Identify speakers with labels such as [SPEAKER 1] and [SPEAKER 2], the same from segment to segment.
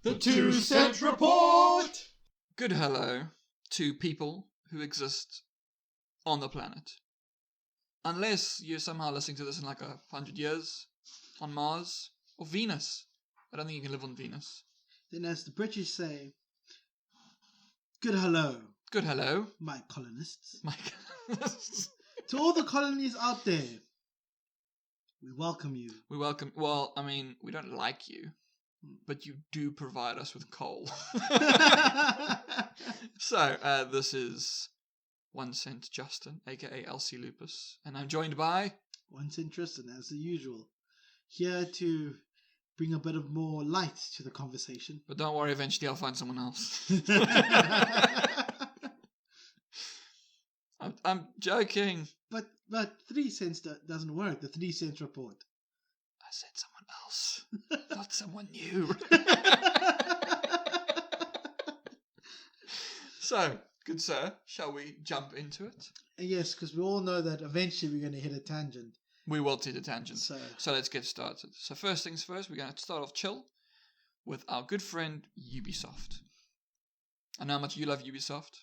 [SPEAKER 1] The 2 Cent Report!
[SPEAKER 2] Good hello to people who exist on the planet. Unless you're somehow listening to this in like 100 years on Mars or Venus. I don't think you can live on Venus.
[SPEAKER 1] Then as the British say, good hello.
[SPEAKER 2] Good hello.
[SPEAKER 1] My colonists.
[SPEAKER 2] My colonists.
[SPEAKER 1] To all the colonies out there, we welcome you.
[SPEAKER 2] We welcome, well, I mean, we don't like you, but you do provide us with coal. So, this is 1 Cent Justin, aka LC Lupus, and I'm joined by
[SPEAKER 1] 1 Cent Tristan, as usual, here to bring a bit of more light to the conversation.
[SPEAKER 2] But don't worry, eventually I'll find someone else. I'm joking.
[SPEAKER 1] But 3 cents doesn't work. The 3 Cent Report.
[SPEAKER 2] I said someone else, not someone new. So, good sir, shall we jump into it?
[SPEAKER 1] Yes, because we all know that eventually we're going to hit a tangent.
[SPEAKER 2] We will hit a tangent. So let's get started. So first things first, we're going to start off chill with our good friend Ubisoft. I know how much you love Ubisoft.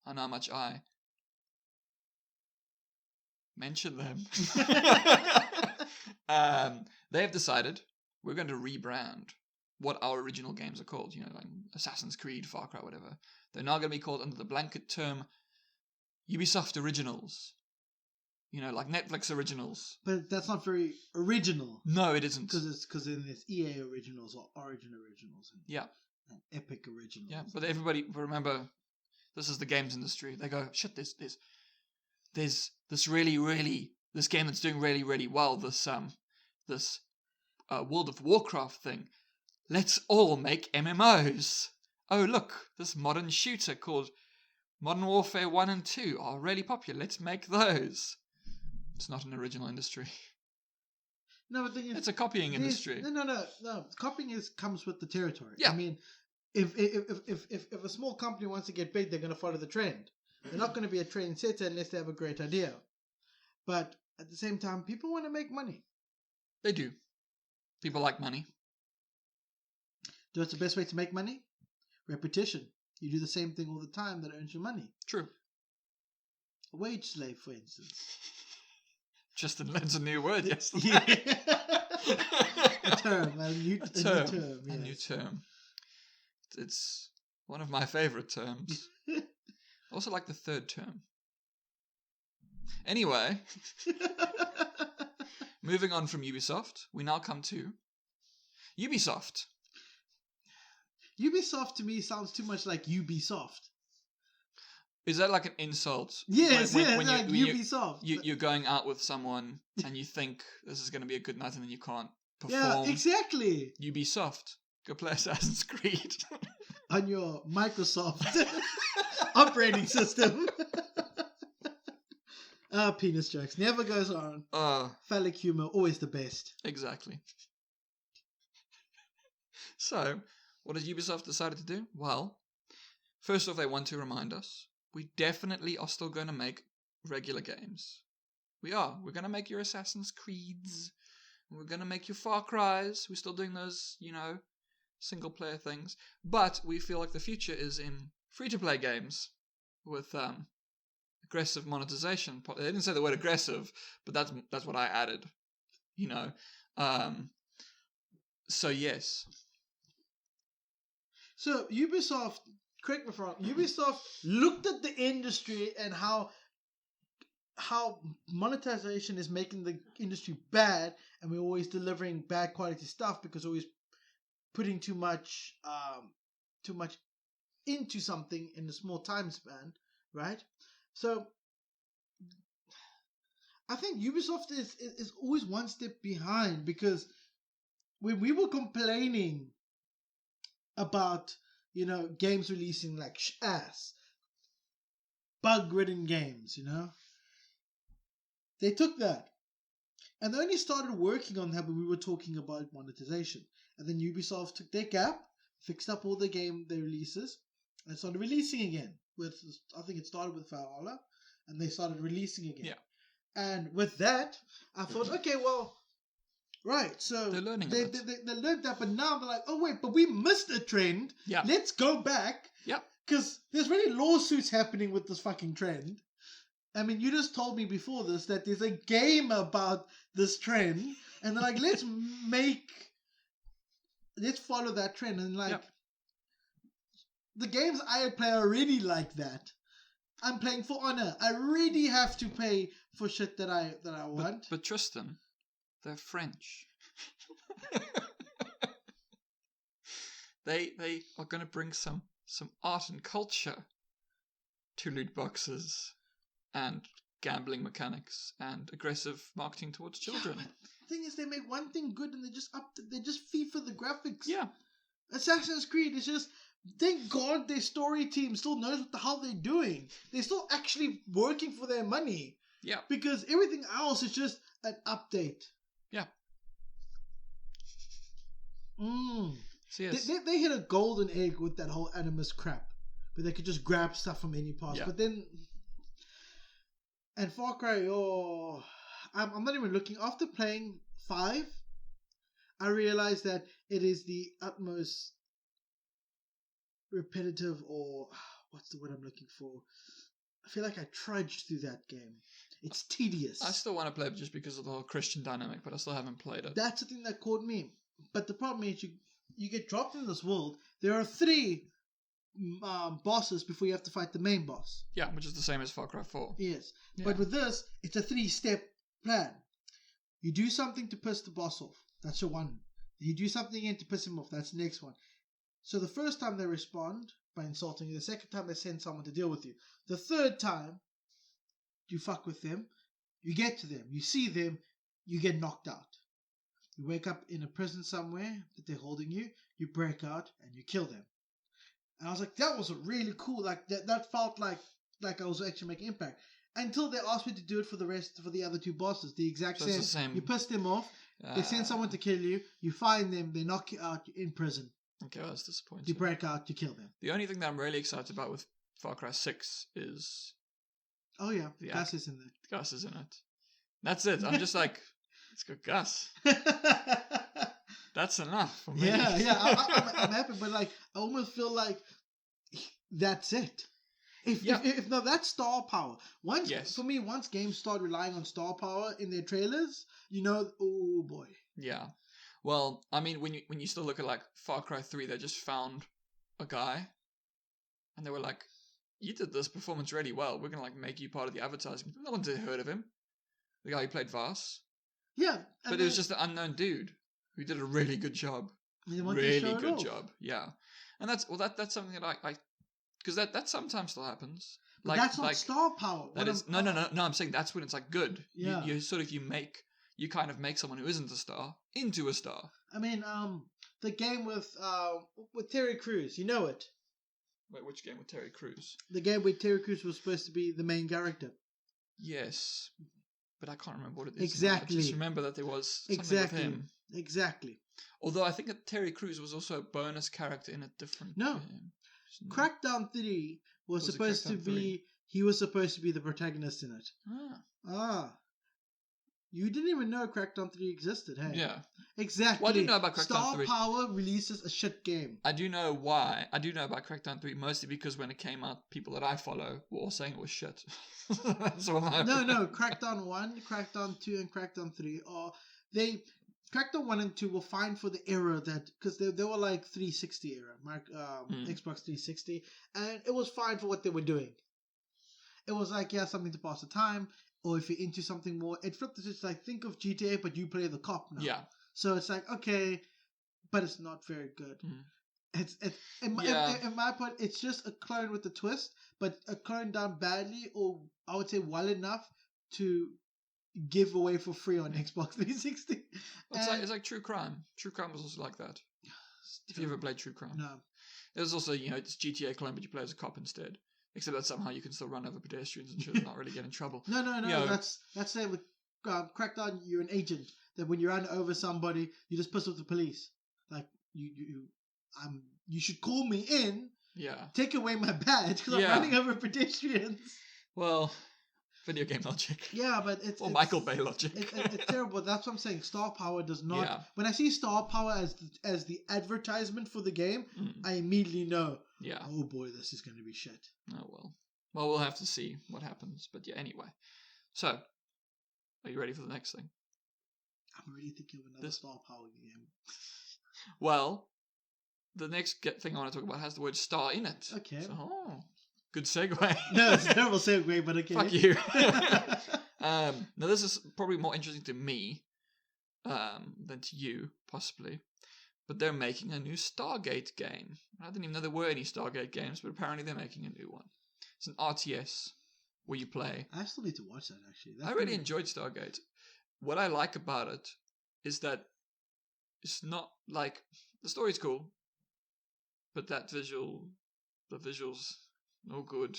[SPEAKER 2] I know how much I mention them. They have decided we're going to rebrand what our original games are called. You know, like Assassin's Creed, Far Cry, whatever. They're now going to be called under the blanket term Ubisoft Originals. You know, like Netflix Originals.
[SPEAKER 1] But that's not very original.
[SPEAKER 2] No, it isn't.
[SPEAKER 1] Because then there's EA Originals or Origin Originals. And Epic Originals.
[SPEAKER 2] Yeah, but everybody, remember, this is the games industry. They go, shit, there's this really, this game that's doing really, really well, this World of Warcraft thing. Let's all make MMOs. Oh, look, this modern shooter called Modern Warfare 1 and 2 are really popular. Let's make those. It's not an original industry.
[SPEAKER 1] No, but the thing is,
[SPEAKER 2] it's a copying industry.
[SPEAKER 1] No. Copying comes with the territory.
[SPEAKER 2] Yeah.
[SPEAKER 1] I mean, if a small company wants to get big, they're going to follow the trend. They're not going to be a trend setter unless they have a great idea. But at the same time, people want to make money.
[SPEAKER 2] They do. People like money.
[SPEAKER 1] Do what's the best way to make money? Repetition. You do the same thing all the time that earns you money.
[SPEAKER 2] True.
[SPEAKER 1] A wage slave, for instance.
[SPEAKER 2] Justin learns a new word yesterday.
[SPEAKER 1] A new term.
[SPEAKER 2] A new term. It's one of my favorite terms. I also like the third term. Anyway, moving on from Ubisoft, we now come to Ubisoft.
[SPEAKER 1] Ubisoft to me sounds too much like Ubisoft.
[SPEAKER 2] Is that like an insult?
[SPEAKER 1] Yes, when like Ubisoft.
[SPEAKER 2] You're going out with someone and you think this is going to be a good night and then you can't perform.
[SPEAKER 1] Yeah, exactly.
[SPEAKER 2] Ubisoft. Go play Assassin's Creed.
[SPEAKER 1] On your Microsoft operating system. Penis jokes. Never goes on. Phallic humor, always the best.
[SPEAKER 2] Exactly. So, what has Ubisoft decided to do? Well, first off, they want to remind us we definitely are still going to make regular games. We are. We're going to make your Assassin's Creeds. We're going to make your Far Cries. We're still doing those, single-player things. But we feel like the future is in free-to-play games with aggressive monetization. They didn't say the word aggressive, but that's what I added. So yes.
[SPEAKER 1] So Ubisoft, correct me if I'm wrong, Ubisoft looked at the industry and how monetization is making the industry bad, and we're always delivering bad quality stuff because we're always putting too much into something in a small time span, right? So I think Ubisoft is always one step behind, because when we were complaining about, games releasing like ass, bug-ridden games, they took that and they only started working on that when we were talking about monetization. And then Ubisoft took their gap, fixed up all the their releases, and started releasing again. I think it started with Valhalla, and they started releasing again.
[SPEAKER 2] Yeah.
[SPEAKER 1] And with that, I thought, okay, well, Right, so
[SPEAKER 2] They're learning
[SPEAKER 1] they learned that, but now they're like, oh wait, but we missed a trend.
[SPEAKER 2] Yeah.
[SPEAKER 1] Let's go back.
[SPEAKER 2] Yep.
[SPEAKER 1] Because there's really lawsuits happening with this fucking trend. I mean, you just told me before this that there's a game about this trend, and they're like, let's follow that trend, and like, the games I play are already like that. I'm playing For Honor. I really have to pay for shit that I want.
[SPEAKER 2] But Tristan, they're French. They are going to bring some art and culture to loot boxes and gambling mechanics and aggressive marketing towards children.
[SPEAKER 1] Yeah, the thing is, they make one thing good and they just FIFA the graphics.
[SPEAKER 2] Yeah.
[SPEAKER 1] Assassin's Creed is just, thank God their story team still knows what the hell they're doing. They're still actually working for their money.
[SPEAKER 2] Yeah.
[SPEAKER 1] Because everything else is just an update.
[SPEAKER 2] Yeah. So yes.
[SPEAKER 1] They hit a golden egg with that whole Animus crap. Where they could just grab stuff from any pass. Yeah. But then... And Far Cry, I'm not even looking. After playing 5, I realized that it is the utmost repetitive, or what's the word I'm looking for? I feel like I trudged through that game. It's tedious.
[SPEAKER 2] I still want to play it just because of the whole Christian dynamic, but I still haven't played it.
[SPEAKER 1] That's the thing that caught me. But the problem is you get dropped in this world. There are 3 bosses before you have to fight the main boss.
[SPEAKER 2] Yeah, which is the same as Far Cry 4.
[SPEAKER 1] Yes. Yeah. But with this, it's a 3-step plan. You do something to piss the boss off. That's your one. You do something again to piss him off. That's the next one. So the first time they respond by insulting you. The second time they send someone to deal with you. The third time, you fuck with them. You get to them. You see them. You get knocked out. You wake up in a prison somewhere that they're holding you. You break out and you kill them. And I was like, that was a really cool, like that felt like I was actually making impact. Until they asked me to do it for the other 2 bosses, the exact same. You piss them off, they send someone to kill you, you find them, they knock you out, you're in prison.
[SPEAKER 2] Okay, well, that's disappointing.
[SPEAKER 1] You break out, you kill them.
[SPEAKER 2] The only thing that I'm really excited about with Far Cry 6 is...
[SPEAKER 1] Oh yeah, Gus is in there.
[SPEAKER 2] Gus is in it. That's it. I'm just like, let's go Gus. That's enough for me.
[SPEAKER 1] Yeah, I'm happy, but like, I almost feel like that's it. If no, that's star power. For me, once games start relying on star power in their trailers, oh boy.
[SPEAKER 2] Yeah. Well, I mean, when you still look at like Far Cry 3, they just found a guy, and they were like, "You did this performance really well. We're gonna like make you part of the advertising." No one had heard of him. The guy who played Vaas.
[SPEAKER 1] Yeah,
[SPEAKER 2] but it was just an unknown dude who did a really good job. Really good job. Yeah, and that's something that I because that sometimes still happens.
[SPEAKER 1] But that's not star power.
[SPEAKER 2] No. I'm saying that's when it's like good.
[SPEAKER 1] Yeah.
[SPEAKER 2] You kind of make someone who isn't a star into a star.
[SPEAKER 1] I mean, the game with Terry Crews, you know it.
[SPEAKER 2] Wait, which game with Terry Crews?
[SPEAKER 1] The game where Terry Crews was supposed to be the main character.
[SPEAKER 2] Yes, but I can't remember what it is.
[SPEAKER 1] Exactly.
[SPEAKER 2] I just remember that there was something with him.
[SPEAKER 1] Exactly.
[SPEAKER 2] Although I think that Terry Crews was also a bonus character in a different game.
[SPEAKER 1] Crackdown 3 was supposed to be... He was supposed to be the protagonist in it. You didn't even know Crackdown 3 existed, hey?
[SPEAKER 2] Yeah.
[SPEAKER 1] Exactly.
[SPEAKER 2] Well, I do know about Crackdown 3.
[SPEAKER 1] Star Power releases a shit game.
[SPEAKER 2] I do know why. I do know about Crackdown 3 mostly because when it came out, people that I follow were all saying it was shit. That's all I know.
[SPEAKER 1] No. Crackdown 1, Crackdown 2, and Crackdown 3 are... Crackdown 1 and 2 were fine for the era that... Because they were like 360 era. Xbox 360. And it was fine for what they were doing. It was like, something to pass the time. Or if you're into something more, it flipped. It's like, think of GTA, but you play the cop now.
[SPEAKER 2] Yeah.
[SPEAKER 1] So it's like, okay, but it's not very good. It's in my point, it's just a clone with a twist, but a clone done badly, or I would say well enough to give away for free on Xbox 360.
[SPEAKER 2] It's like True Crime. True Crime was also like that. If you ever played True Crime.
[SPEAKER 1] No.
[SPEAKER 2] It was also, it's GTA clone, but you play as a cop instead. Except that somehow you can still run over pedestrians and shit and not really get in trouble.
[SPEAKER 1] No. That's it with Crackdown. You're an agent. That when you run over somebody, you just piss off the police. Like you should call me in.
[SPEAKER 2] Yeah.
[SPEAKER 1] Take away my badge because I'm running over pedestrians.
[SPEAKER 2] Well, Video game logic.
[SPEAKER 1] Yeah, but
[SPEAKER 2] Or Michael Bay logic.
[SPEAKER 1] It's terrible. That's what I'm saying. Star power does not.
[SPEAKER 2] Yeah.
[SPEAKER 1] When I see star power as the advertisement for the game, I immediately know.
[SPEAKER 2] Yeah.
[SPEAKER 1] Oh boy, this is going to be shit.
[SPEAKER 2] Oh well. Well, we'll have to see what happens. But yeah, anyway. So, are you ready for the next thing?
[SPEAKER 1] I'm really thinking of another star power game.
[SPEAKER 2] Well, the next thing I want to talk about has the word star in it.
[SPEAKER 1] Okay.
[SPEAKER 2] So, good segue.
[SPEAKER 1] No, it's a terrible segue, but okay.
[SPEAKER 2] Fuck you. Now, this is probably more interesting to me than to you, possibly. But they're making a new Stargate game. I didn't even know there were any Stargate games, but apparently they're making a new one. It's an RTS where you play.
[SPEAKER 1] I still need to watch that, actually.
[SPEAKER 2] I really enjoyed Stargate. What I like about it is that it's not like... The story's cool, but the visuals, no good.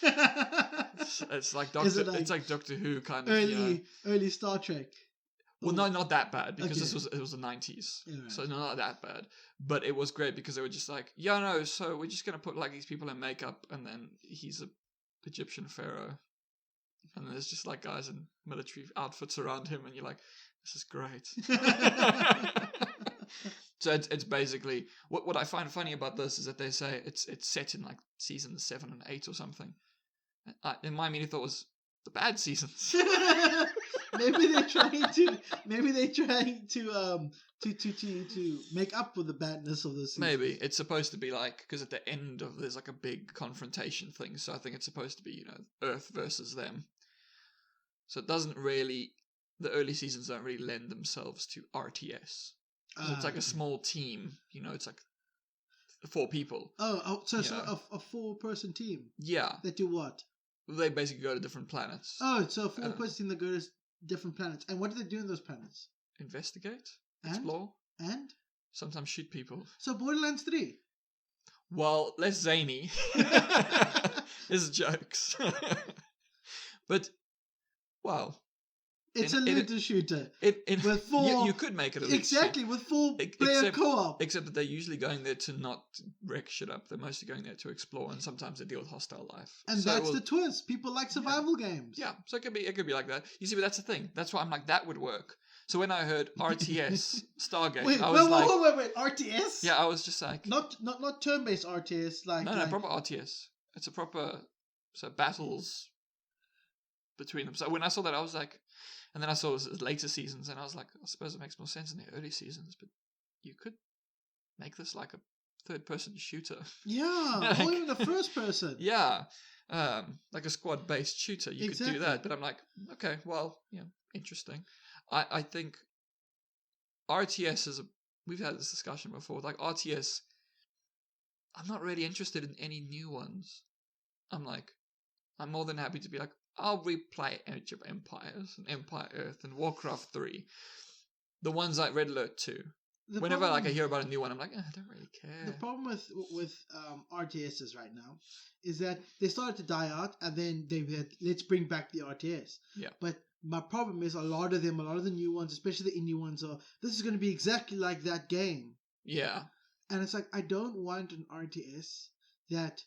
[SPEAKER 2] It's like Doctor Who kind of
[SPEAKER 1] early Star Trek.
[SPEAKER 2] Well, no, not that bad because it was the 90s, so not that bad. But it was great because they were just like, so we're just gonna put like these people in makeup, and then he's a Egyptian pharaoh, and then there's just like guys in military outfits around him, and you're like, this is great. So it's basically what I find funny about this is that they say it's set in like season 7 and 8 or something. In my immediate thought was the bad seasons.
[SPEAKER 1] Maybe they're trying to make up for the badness of the season.
[SPEAKER 2] Maybe it's supposed to be like, because at the end of there's like a big confrontation thing, so I think it's supposed to be Earth versus them. So it doesn't really, the early seasons don't really lend themselves to RTS. It's like a small team, it's like 4 people.
[SPEAKER 1] So a 4-person team.
[SPEAKER 2] Yeah.
[SPEAKER 1] That do what?
[SPEAKER 2] They basically go to different planets.
[SPEAKER 1] Oh, so a 4-person team that go to different planets. And what do they do in those planets?
[SPEAKER 2] Investigate, explore,
[SPEAKER 1] and
[SPEAKER 2] sometimes shoot people.
[SPEAKER 1] So Borderlands 3.
[SPEAKER 2] Well, less zany. It's jokes. But, wow.
[SPEAKER 1] It's a looter shooter.
[SPEAKER 2] With 4... You could make it a looter
[SPEAKER 1] exactly, with 4-player co-op.
[SPEAKER 2] Except that they're usually going there to not wreck shit up. They're mostly going there to explore, and sometimes they deal with hostile life.
[SPEAKER 1] And so that's the twist. People like survival games.
[SPEAKER 2] Yeah, so it could be like that. You see, but that's the thing. That's why I'm like, that would work. So when I heard RTS, Stargate, I was
[SPEAKER 1] wait, RTS?
[SPEAKER 2] Yeah, I was just like...
[SPEAKER 1] Not turn-based RTS, like...
[SPEAKER 2] No, proper RTS. It's a proper... So battles between them. So when I saw that, I was like... And then I saw later seasons, and I was like, I suppose it makes more sense in the early seasons, but you could make this like a third-person shooter.
[SPEAKER 1] Yeah, or even a first-person.
[SPEAKER 2] Yeah, like a squad-based shooter. You could do that, but I'm like, okay, well, interesting. I think RTS is we've had this discussion before, like RTS, I'm not really interested in any new ones. I'm more than happy to be like, I'll replay Age of Empires and Empire Earth and Warcraft 3. The ones like Red Alert 2. Whenever I hear about a new one, I'm like, I don't really care.
[SPEAKER 1] The problem with RTSs right now is that they started to die out, and then they had, let's bring back the RTS.
[SPEAKER 2] Yeah.
[SPEAKER 1] But my problem is a lot of the new ones, especially the indie ones, this is going to be exactly like that game.
[SPEAKER 2] Yeah.
[SPEAKER 1] And it's like, I don't want an RTS that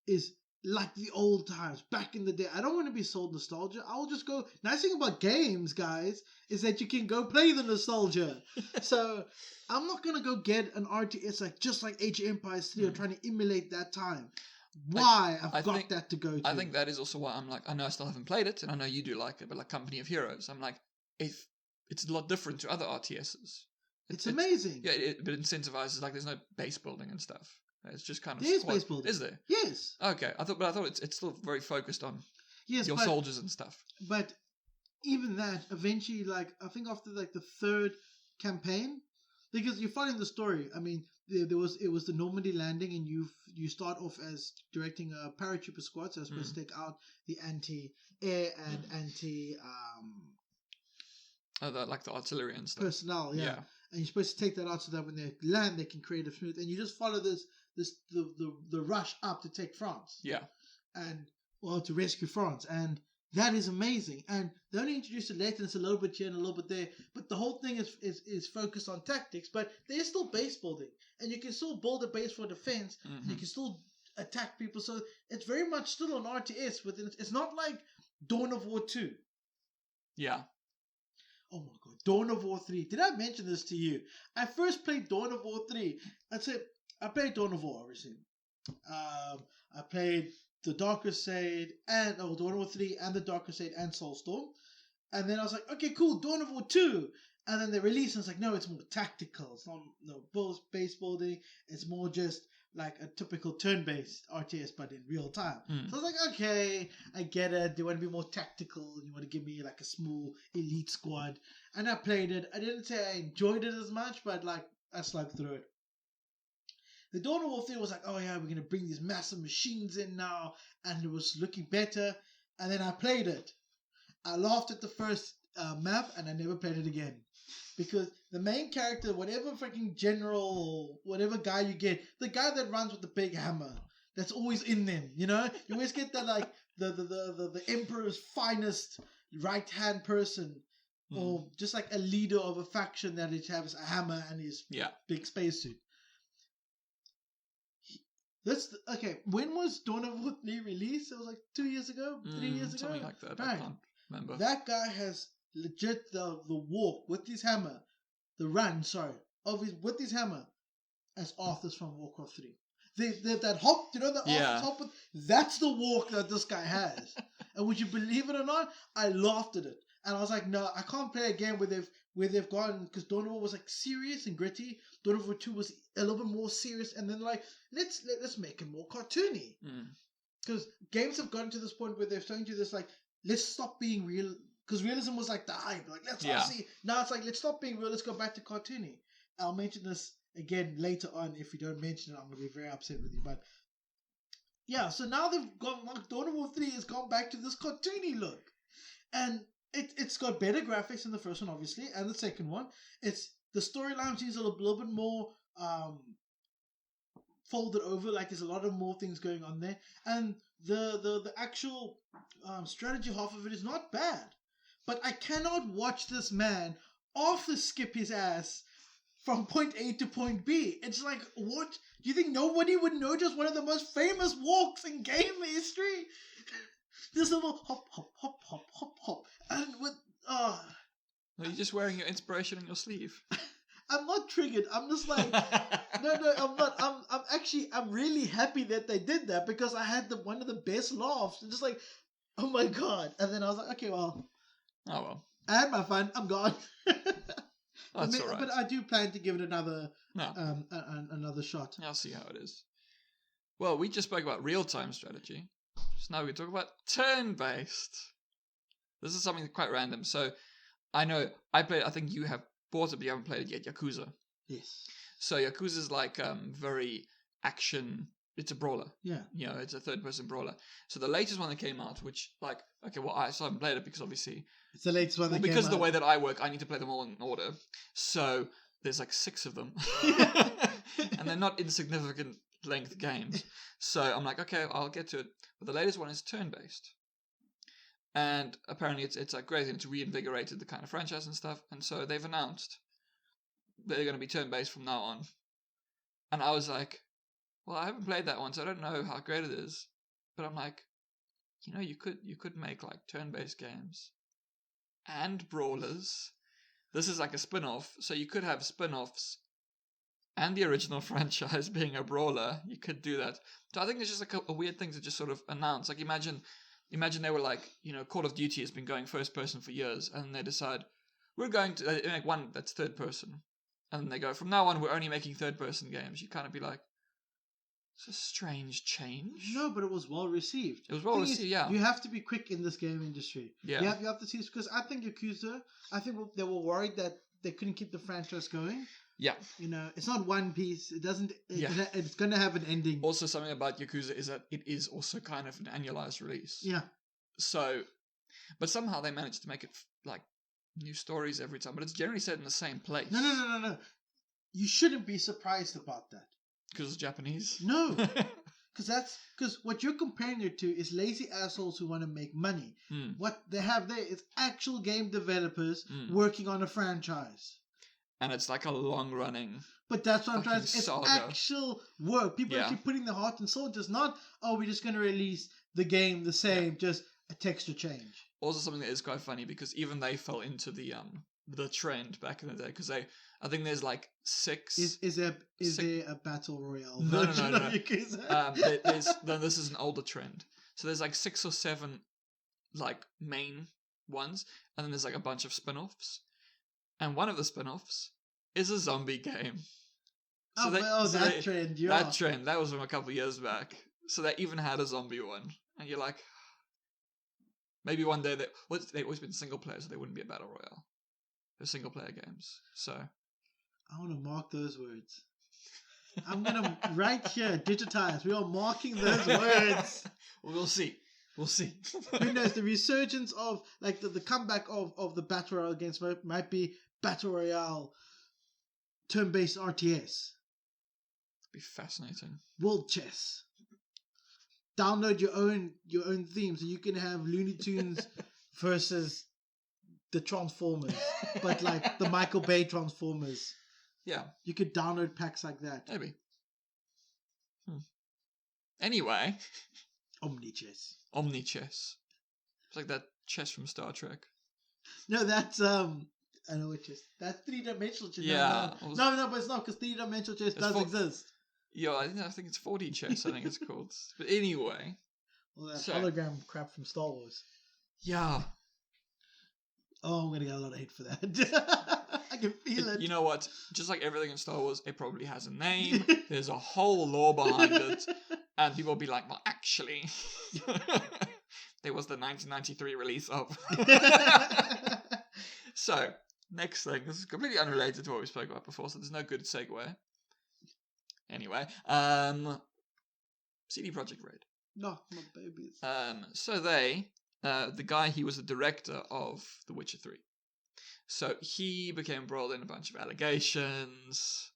[SPEAKER 1] is like the old times, back in the day. I don't want to be sold nostalgia. I'll just go... Nice thing about games, guys, is that you can go play the nostalgia. So, I'm not going to go get an RTS just like Age of Empires 3 or trying to emulate that time. Why? I've got that to go to.
[SPEAKER 2] I think that is also why I'm like, I know I still haven't played it, and I know you do like it, but like Company of Heroes, I'm like, if it's a lot different to other RTSs.
[SPEAKER 1] It's amazing.
[SPEAKER 2] Yeah, but it incentivizes, like, there's no base building and stuff. It's just kind of...
[SPEAKER 1] There is base building.
[SPEAKER 2] Is there?
[SPEAKER 1] Yes.
[SPEAKER 2] Okay, I thought it's still very focused on your soldiers and stuff.
[SPEAKER 1] But even that, eventually, like, I think after like the 3rd campaign, because you're following the story. I mean, it was the Normandy landing, and you start off as directing a paratrooper squad, so it's supposed to take out the anti-air and anti
[SPEAKER 2] like the artillery and stuff.
[SPEAKER 1] Personnel, yeah. And you're supposed to take that out so that when they land, they can create a smooth. And you just follow the rush up to take France.
[SPEAKER 2] Yeah.
[SPEAKER 1] And, well, to rescue France. And that is amazing. And they only introduced it later, and it's a little bit here and a little bit there. But the whole thing is focused on tactics. But there's still base building. And you can still build a base for defense. And you can still attack people. So it's very much still an RTS. It's not like Dawn of War 2.
[SPEAKER 2] Yeah.
[SPEAKER 1] Oh my god, Dawn of War 3. Did I mention this to you? I first played Dawn of War 3. I played Dawn of War, obviously. I played the Dark Crusade and Dawn of War 3 and the Dark Crusade and Soulstorm. And then I was like, okay, cool, Dawn of War 2. And then they released, and it's like, no, it's more tactical. It's not base building. It's more just like a typical turn-based RTS, but in real time. So I was like, okay, I get it. They want to be more tactical. You want to give me like a small elite squad. And I played it. I didn't say I enjoyed it as much, but like I slugged through it. The Dawn of War 3 was like, oh yeah, we're going to bring these massive machines in now. And it was looking better. And then I played it. I laughed at the first map, and I never played it again. Because the main character, whatever freaking general, whatever guy you get, the guy that runs with the big hammer, that's always in them, you know? You always get that, like, the Emperor's finest right-hand person, or just like a leader of a faction that has a hammer and his big spacesuit. Okay, when was Dawn of War 3 released? It was like 2 years ago? 3 years ago?
[SPEAKER 2] Something like that,
[SPEAKER 1] right.
[SPEAKER 2] I can't remember.
[SPEAKER 1] That guy has legit the walk with his hammer, with his hammer, as Arthur's from Warcraft 3. They that hop, you know, the Arthur's hop with, that's the walk that this guy has. And would you believe it or not, I laughed at it. And I was like, no, I can't play a game where they've gone, because Dawn of War was like serious and gritty. Dawn of War 2 was a little bit more serious, and then like, let's make it more cartoony. Because games have gotten to this point where they're starting to do this, like, let's stop being real. Because realism was like the hype. Like, let's all see. Now it's like, let's stop being real. Let's go back to cartoony. I'll mention this again later on. If you don't mention it, I'm going to be very upset with you. But yeah, so now they've gone, like, Dawn of War 3 has gone back to this cartoony look. And it's got better graphics than the first one, obviously. And the second one. The storyline seems a little bit more folded over. Like, there's a lot of more things going on there. And the actual strategy half of it is not bad. But I cannot watch this man Arthur skip his ass from point A to point B. It's like, what? Do you think nobody would know just one of the most famous walks in game history? This little hop, hop, hop, hop, hop, hop. And with,
[SPEAKER 2] Are you just wearing your inspiration on your sleeve?
[SPEAKER 1] I'm not triggered. I'm just like, no, I'm not. I'm really happy that they did that, because I had one of the best laughs. And just like, oh my God. And then I was like, okay, well.
[SPEAKER 2] Oh, well.
[SPEAKER 1] I had my fun. I'm gone.
[SPEAKER 2] That's all right.
[SPEAKER 1] But I do plan to give it another shot.
[SPEAKER 2] I'll see how it is. Well, we just spoke about real-time strategy. So now we talk about turn-based. This is something quite random. So I know I think you have bought it, but you haven't played it yet. Yakuza.
[SPEAKER 1] Yes.
[SPEAKER 2] So Yakuza is like very action. It's a brawler.
[SPEAKER 1] Yeah.
[SPEAKER 2] You know, it's a third-person brawler. So the latest one that came out, which, like, okay, well, I still haven't played it because obviously
[SPEAKER 1] it's the latest one that came out.
[SPEAKER 2] Because of the way that I work, I need to play them all in order. So there's like 6 of them. And they're not insignificant length games. So I'm like, okay, I'll get to it. But the latest one is turn-based. And apparently it's like great, and it's reinvigorated the kind of franchise and stuff. And so they've announced that they're going to be turn-based from now on. And I was like, well, I haven't played that one, so I don't know how great it is. But I'm like, you know, you could make like turn-based games and brawlers. This is like a spin-off, so you could have spin-offs and the original franchise being a brawler. You could do that. So I think it's just like a weird thing to just sort of announce. Like imagine they were like, you know, Call of Duty has been going first person for years, and they decide we're going to make one that's third person, and they go, from now on we're only making third person games. You kind of be like, it's a strange change.
[SPEAKER 1] No, but it was well received.
[SPEAKER 2] It was well received, yeah.
[SPEAKER 1] You have to be quick in this game industry.
[SPEAKER 2] Yeah.
[SPEAKER 1] You have to see, because I think Yakuza, they were worried that they couldn't keep the franchise going.
[SPEAKER 2] Yeah.
[SPEAKER 1] You know, it's not one piece. It's going to have an ending.
[SPEAKER 2] Also, something about Yakuza is that it is also kind of an annualized release.
[SPEAKER 1] Yeah.
[SPEAKER 2] So, but somehow they managed to make it like new stories every time, but it's generally set in the same place.
[SPEAKER 1] No. You shouldn't be surprised about that.
[SPEAKER 2] Because it's Japanese?
[SPEAKER 1] No. Because what you're comparing it to is lazy assholes who want to make money. What they have there is actual game developers working on a franchise.
[SPEAKER 2] And it's like a long-running.
[SPEAKER 1] But that's what I'm trying to say. It's
[SPEAKER 2] saga.
[SPEAKER 1] actual work. People actually putting their heart and soul. Just not, we're just going to release the game the same. Just a texture change.
[SPEAKER 2] Also, something that is quite funny because even they fell into the trend back in the day because I think there's like 6.
[SPEAKER 1] Is there a battle royale
[SPEAKER 2] No.
[SPEAKER 1] version of Yakuza?
[SPEAKER 2] This is an older trend. So there's like 6 or 7 like main ones, and then there's like a bunch of spin-offs, and one of the spin-offs is a zombie game. So that
[SPEAKER 1] trend, yeah.
[SPEAKER 2] That trend, that was from a couple of years back. So they even had a zombie one, and you're like, maybe one day they've always been single player, so they wouldn't be a battle royale. They're single player games. So
[SPEAKER 1] I want to mark those words. I'm gonna right here digitize. We are marking those words.
[SPEAKER 2] We'll see. We'll see.
[SPEAKER 1] Who knows? The resurgence of like the comeback of the battle royale games might be battle royale, turn-based RTS.
[SPEAKER 2] Be fascinating.
[SPEAKER 1] World chess. Download your own theme, so you can have Looney Tunes versus the Transformers, but like the Michael Bay Transformers.
[SPEAKER 2] Yeah,
[SPEAKER 1] you could download packs like that.
[SPEAKER 2] Maybe. Anyway,
[SPEAKER 1] Omni-chess.
[SPEAKER 2] Omni-chess. It's like that chess from Star Trek.
[SPEAKER 1] No, that's I know what chess. That's 3-dimensional chess.
[SPEAKER 2] Yeah.
[SPEAKER 1] No, but it's not because 3-dimensional chess does exist.
[SPEAKER 2] Yeah, I think it's 4D chess. I think it's called. But anyway,
[SPEAKER 1] well, that hologram crap from Star Wars.
[SPEAKER 2] Yeah.
[SPEAKER 1] Oh, I'm gonna get a lot of hate for that. I can feel it.
[SPEAKER 2] You know what? Just like everything in Star Wars, it probably has a name. There's a whole lore behind it, and people will be like, "Well, actually, there was the 1993 release of." So, next thing. This is completely unrelated to what we spoke about before, so there's no good segue. Anyway, CD Projekt Red.
[SPEAKER 1] No, my babies.
[SPEAKER 2] So they, the guy, he was the director of The Witcher 3. So he became embroiled in a bunch of allegations,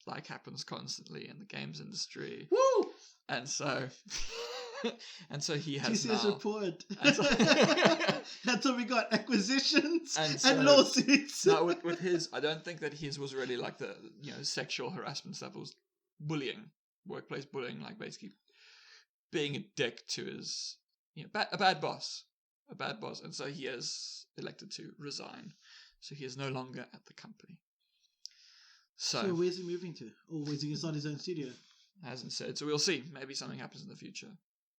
[SPEAKER 2] like happens constantly in the games industry.
[SPEAKER 1] Woo!
[SPEAKER 2] And so he has
[SPEAKER 1] TCS
[SPEAKER 2] now...
[SPEAKER 1] report. That's what we got, acquisitions and
[SPEAKER 2] so,
[SPEAKER 1] lawsuits.
[SPEAKER 2] No, with his, I don't think that his was really like the, sexual harassment stuff. It was bullying, workplace bullying, like basically being a dick to his, a bad boss. And so he has elected to resign. So he is no longer at the company. So
[SPEAKER 1] where's he moving to? Or is he start his own studio?
[SPEAKER 2] Hasn't said. So we'll see. Maybe something happens in the future.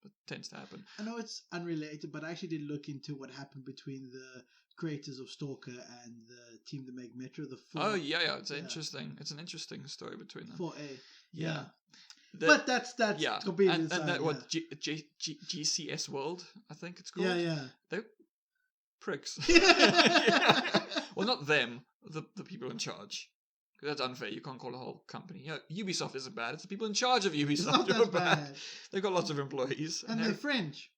[SPEAKER 2] But tends to happen.
[SPEAKER 1] I know it's unrelated, but I actually did look into what happened between the creators of Stalker and the team that make Metro.
[SPEAKER 2] It's interesting. It's an interesting story between them.
[SPEAKER 1] 4A.
[SPEAKER 2] Yeah.
[SPEAKER 1] But that's completely
[SPEAKER 2] and
[SPEAKER 1] aside,
[SPEAKER 2] that what GCS World, I think it's called.
[SPEAKER 1] Yeah.
[SPEAKER 2] They're pricks. Well, not them. The people in charge. Because that's unfair. You can't call a whole company. Ubisoft isn't bad. It's the people in charge of Ubisoft who are bad. They've got lots of employees.
[SPEAKER 1] And they're French.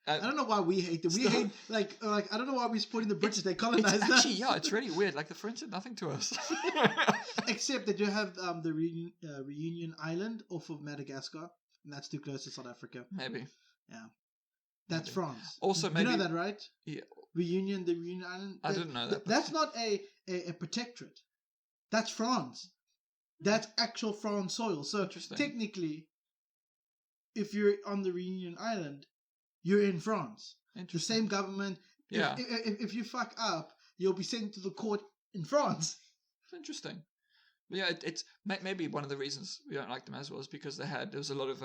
[SPEAKER 2] I
[SPEAKER 1] don't know why we hate them. We hate, like I don't know why we're supporting the British. They colonized us.
[SPEAKER 2] Actually, it's really weird. Like, the French did nothing to us.
[SPEAKER 1] Except that you have the Reunion Island off of Madagascar. And that's too close to South Africa.
[SPEAKER 2] Maybe.
[SPEAKER 1] Yeah. That's France.
[SPEAKER 2] Also, maybe...
[SPEAKER 1] You know that, right?
[SPEAKER 2] Yeah.
[SPEAKER 1] The Reunion Island.
[SPEAKER 2] I didn't know that.
[SPEAKER 1] That's not a protectorate. That's France. That's actual France soil. So technically, if you're on the Reunion Island, you're in France. The same government.
[SPEAKER 2] Yeah.
[SPEAKER 1] If you fuck up, you'll be sent to the court in France.
[SPEAKER 2] Interesting. But yeah, it's maybe one of the reasons we don't like them as well is because there was a lot of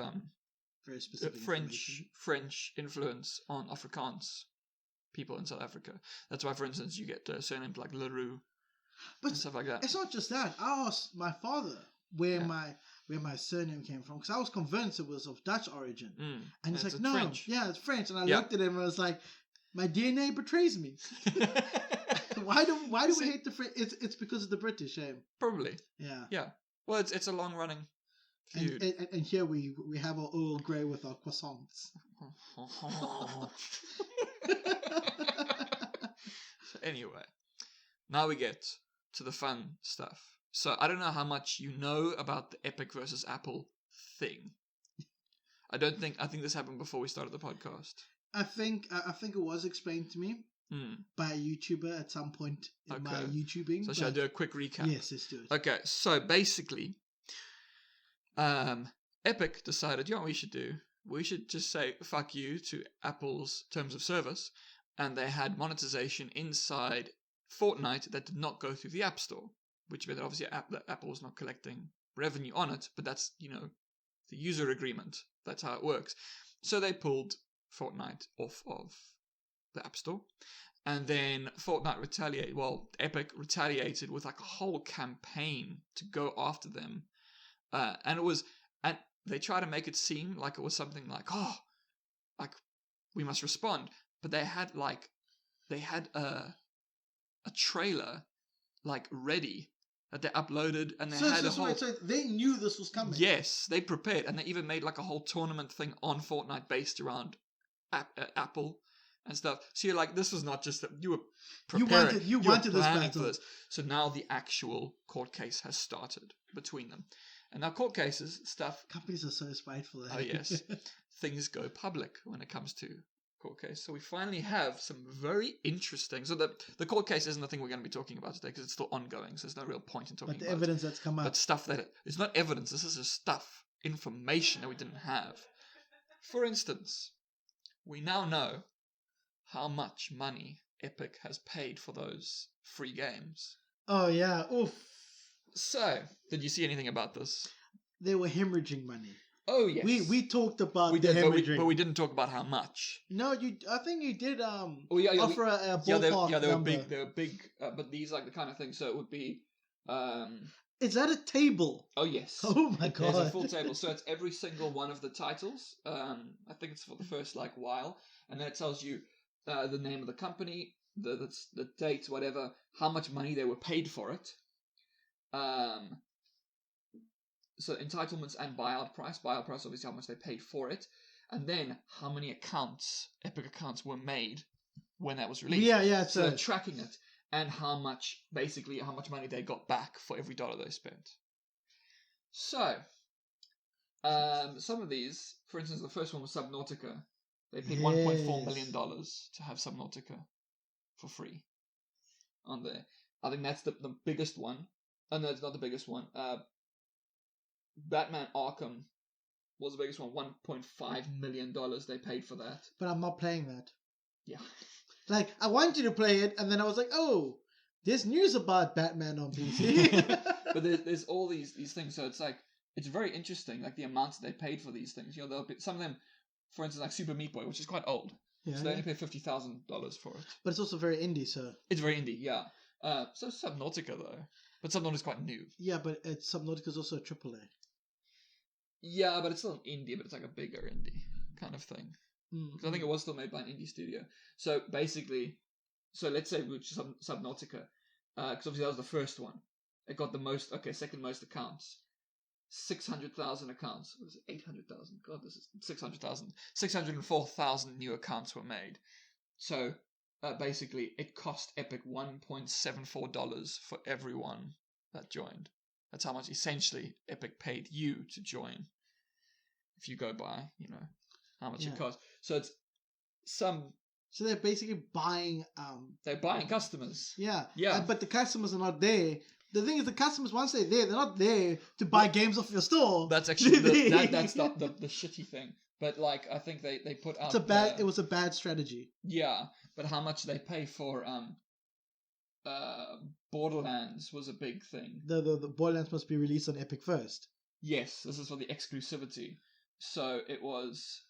[SPEAKER 1] very specific
[SPEAKER 2] French influence on Afrikaans people in South Africa. That's why, for instance, you get surnames like Leroux and stuff like that.
[SPEAKER 1] It's not just that. I asked my father where my surname came from because I was convinced it was of Dutch origin, and he's like, "No, French. Yeah, it's French." And I looked at him and I was like, "My DNA betrays me." Why do we hate the French? It's because of the British,
[SPEAKER 2] Probably.
[SPEAKER 1] Yeah.
[SPEAKER 2] Yeah. Well, it's a long running feud.
[SPEAKER 1] And here we have our Earl Grey with our croissants.
[SPEAKER 2] So anyway, now we get to the fun stuff. So I don't know how much you know about the Epic versus Apple thing. I think this happened before we started the podcast.
[SPEAKER 1] I think it was explained to me by a YouTuber at some point in my YouTubing.
[SPEAKER 2] So should I do a quick recap?
[SPEAKER 1] Yes, let's do it.
[SPEAKER 2] Okay, so basically, Epic decided, you know what we should do? we should just say fuck you to Apple's terms of service. And they had monetization inside Fortnite that did not go through the App Store, which meant that obviously that Apple was not collecting revenue on it, but that's, the user agreement. That's how it works. So they pulled Fortnite off of the App Store. And then Epic retaliated with like a whole campaign to go after them. And they try to make it seem like it was something like, we must respond. But they had a trailer like ready that they uploaded, and
[SPEAKER 1] so they knew this was coming.
[SPEAKER 2] Yes, they prepared, and they even made like a whole tournament thing on Fortnite based around Apple and stuff. So you're like, this was not just that you were preparing.
[SPEAKER 1] You wanted this
[SPEAKER 2] battle for this. So now the actual court case has started between them, and now court cases stuff.
[SPEAKER 1] Companies are so spiteful.
[SPEAKER 2] Oh yes, things go public when it comes to court case. So we finally have some very interesting. So the court case isn't the thing we're going to be talking about today because it's still ongoing. So there's no real point in talking about.
[SPEAKER 1] But the evidence that's come out.
[SPEAKER 2] But stuff that it's not evidence. This is just information that we didn't have. For instance, we now know how much money Epic has paid for those free games.
[SPEAKER 1] Oh yeah, oof.
[SPEAKER 2] So did you see anything about this?
[SPEAKER 1] They were hemorrhaging money.
[SPEAKER 2] Oh yes,
[SPEAKER 1] we talked about hemorrhaging,
[SPEAKER 2] but we didn't talk about how much.
[SPEAKER 1] No, I think you did. Offer a ballpark
[SPEAKER 2] they were
[SPEAKER 1] number.
[SPEAKER 2] big. They were big, but these like the kind of thing. So it would be.
[SPEAKER 1] Is that a table?
[SPEAKER 2] Oh yes.
[SPEAKER 1] Oh my god.
[SPEAKER 2] There's a full table, so it's every single one of the titles. I think it's for the first while, and then it tells you the name of the company, the date, whatever, how much money they were paid for it. So entitlements and buyout price. Buyout price, obviously, how much they paid for it. And then how many Epic accounts were made when that was released.
[SPEAKER 1] Yeah.
[SPEAKER 2] So they're tracking it. And how much money they got back for every dollar they spent. So, some of these, for instance, the first one was Subnautica. They paid $1.4 million to have Subnautica for free on there. I think that's the biggest one. Oh, no, it's not the biggest one. Batman Arkham was the biggest one. $1.5 million they paid for that.
[SPEAKER 1] But I'm not playing that.
[SPEAKER 2] Yeah.
[SPEAKER 1] Like, I want you to play it, and then I was like, oh, there's news about Batman on PC.
[SPEAKER 2] But there's all these things, so it's like, it's very interesting, like the amounts they paid for these things. There'll be some of them, for instance, like Super Meat Boy, which is quite old. Yeah, so they only paid $50,000 for it.
[SPEAKER 1] But it's also very indie, so.
[SPEAKER 2] It's very indie, yeah. So Subnautica, though. But Subnautica's quite new.
[SPEAKER 1] Yeah, but Subnautica's also a AAA.
[SPEAKER 2] Yeah, but it's still an indie, but it's like a bigger indie kind of thing. Because I think it was still made by an indie studio. So basically, let's say which Subnautica, because obviously that was the first one. It got second most accounts. 600,000 accounts. What was it? 800,000. God, this is 600,000. 604,000 new accounts were made. So basically, it cost Epic $1.74 for everyone that joined. That's how much essentially Epic paid you to join. If you go by, how much it costs. So it's So they're basically buying. They're buying customers.
[SPEAKER 1] Yeah.
[SPEAKER 2] Yeah.
[SPEAKER 1] But the customers are not there. The thing is, the customers, once they're there, they're not there to buy games off your store.
[SPEAKER 2] That's actually that's not the shitty thing. But I think they put out.
[SPEAKER 1] It was a bad strategy.
[SPEAKER 2] Yeah, but how much they pay for Borderlands was a big thing.
[SPEAKER 1] The Borderlands must be released on Epic first.
[SPEAKER 2] Yes, this is for the exclusivity. So it was,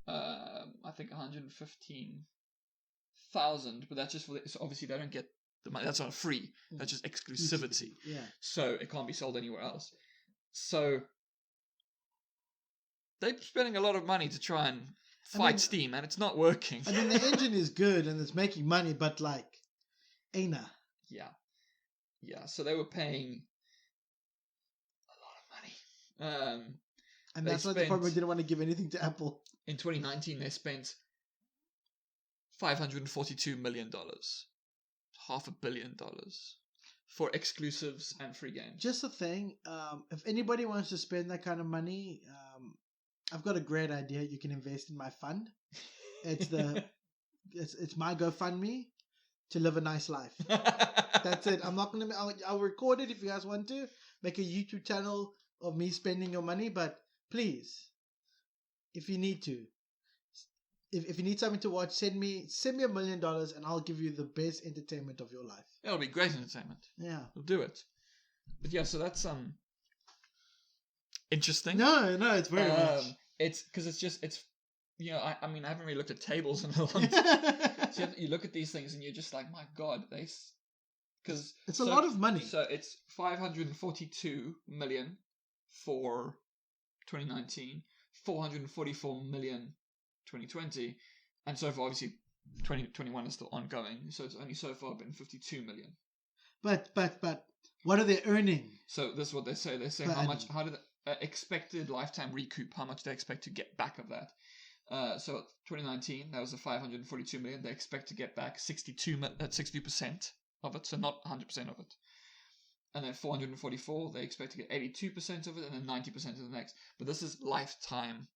[SPEAKER 2] I think 115,000, but that's just for so obviously they don't get the money. That's not free. That's just exclusivity.
[SPEAKER 1] Yeah.
[SPEAKER 2] So it can't be sold anywhere else. So they're spending a lot of money to try and fight Steam, and it's not working.
[SPEAKER 1] I mean, the engine is good and it's making money, but Aina.
[SPEAKER 2] Yeah. So they were paying a lot of money.
[SPEAKER 1] And that's why they probably didn't want to give anything to Apple.
[SPEAKER 2] In 2019, they spent $542 million. $500 million for exclusives and free games.
[SPEAKER 1] Just a thing, if anybody wants to spend that kind of money, I've got a great idea. You can invest in my fund. It's it's my GoFundMe to live a nice life. That's it. I'm not gonna. I'll record it if you guys want to make a YouTube channel of me spending your money, but please if you need to. If you need something to watch, send me $1 million and I'll give you the best entertainment of your life.
[SPEAKER 2] It'll be great entertainment.
[SPEAKER 1] Yeah.
[SPEAKER 2] We'll do it. But yeah, so that's interesting.
[SPEAKER 1] No, it's very much.
[SPEAKER 2] It's because it's you know, I mean, I haven't really looked at tables in a long time. So you look at these things and you're just like, my God, because
[SPEAKER 1] it's a lot of money.
[SPEAKER 2] So it's 542 million for 2019, 444 million 2020, and so far obviously 2021 is still ongoing. So it's only so far been 52 million.
[SPEAKER 1] But what are they earning?
[SPEAKER 2] So this is what they say. They say how did expected lifetime recoup, how much they expect to get back of that. So 2019, that was a 542 million. They expect to get back 60% of it, so not 100% of it. And then 444, they expect to get 82% of it, and then 90% of the next. But this is lifetime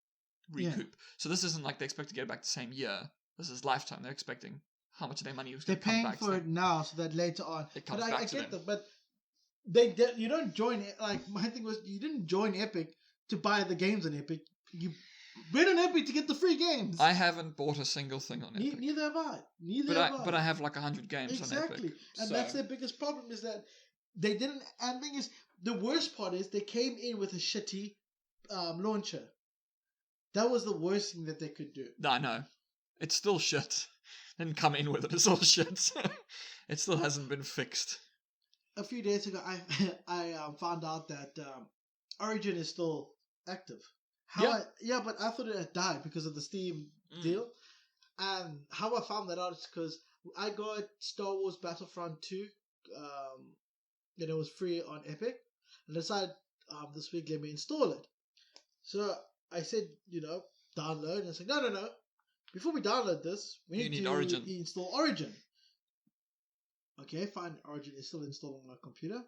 [SPEAKER 2] recoup. Yeah. So this isn't like they expect to get it back the same year. This is lifetime. They're expecting how much of their money is going to come back.
[SPEAKER 1] They're paying for it now, so that later on
[SPEAKER 2] it comes back to them.
[SPEAKER 1] But you don't join it. Like my thing was, you didn't join Epic to buy the games on Epic. You went on Epic to get the free games.
[SPEAKER 2] I haven't bought a single thing on Epic.
[SPEAKER 1] Neither have I.
[SPEAKER 2] But I have like 100 games on Epic.
[SPEAKER 1] Exactly, and that's their biggest problem is that they didn't. And the thing is, the worst part is they came in with a shitty launcher. That was the worst thing that they could do.
[SPEAKER 2] I know. It's still shit. Didn't come in with it. It's all shit. It still hasn't been fixed.
[SPEAKER 1] A few days ago, I found out that Origin is still active. But I thought it had died because of the Steam deal. And how I found that out is because I got Star Wars Battlefront 2, and it was free on Epic, and I decided this week let me install it. So I said, download, and I said, no. Before we download this, we need to Origin. Install Origin. Okay, fine. Origin is still installed on my computer.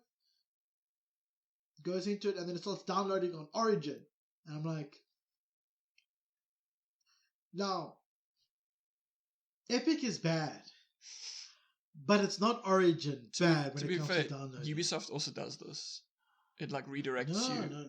[SPEAKER 1] Goes into it, and then it starts downloading on Origin. And I'm like, now, Epic is bad, but it's not Origin bad when it comes to downloading.
[SPEAKER 2] Ubisoft also does this. It like redirects you.
[SPEAKER 1] No.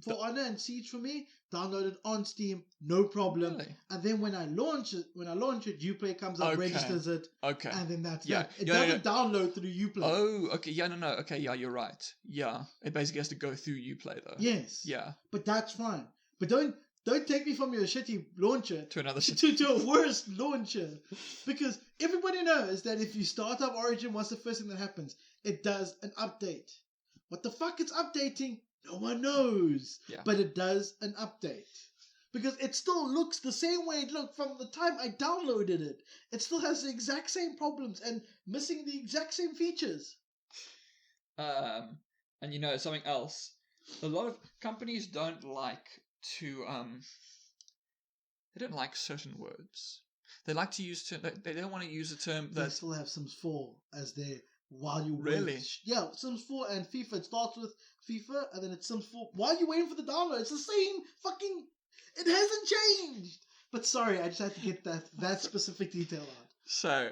[SPEAKER 1] For Honor and Siege for me, downloaded on Steam, no problem.
[SPEAKER 2] Really?
[SPEAKER 1] And then when I launch it, Uplay comes up, registers it, and then that's it. It doesn't download through Uplay.
[SPEAKER 2] Oh, okay, yeah, no, okay, yeah, you're right. Yeah, it basically has to go through Uplay though.
[SPEAKER 1] Yes.
[SPEAKER 2] Yeah.
[SPEAKER 1] But that's fine. But don't take me from your shitty launcher
[SPEAKER 2] to another shitty
[SPEAKER 1] to a worse launcher, because everybody knows that if you start up Origin, what's the first thing that happens? It does an update. What the fuck it's updating? No one knows.
[SPEAKER 2] Yeah.
[SPEAKER 1] But it does an update. Because it still looks the same way it looked from the time I downloaded it. It still has the exact same problems and missing the exact same features.
[SPEAKER 2] And something else. A lot of companies don't like to they don't like certain words. They like to use they don't want to use a term that
[SPEAKER 1] they still have Sims 4 as their while you
[SPEAKER 2] really
[SPEAKER 1] wait. Yeah, Sims 4 and FIFA. It starts with FIFA and then it's Sims 4. While you're waiting for the download, it's the same fucking. It hasn't changed. But sorry, I just had to get that specific detail out.
[SPEAKER 2] So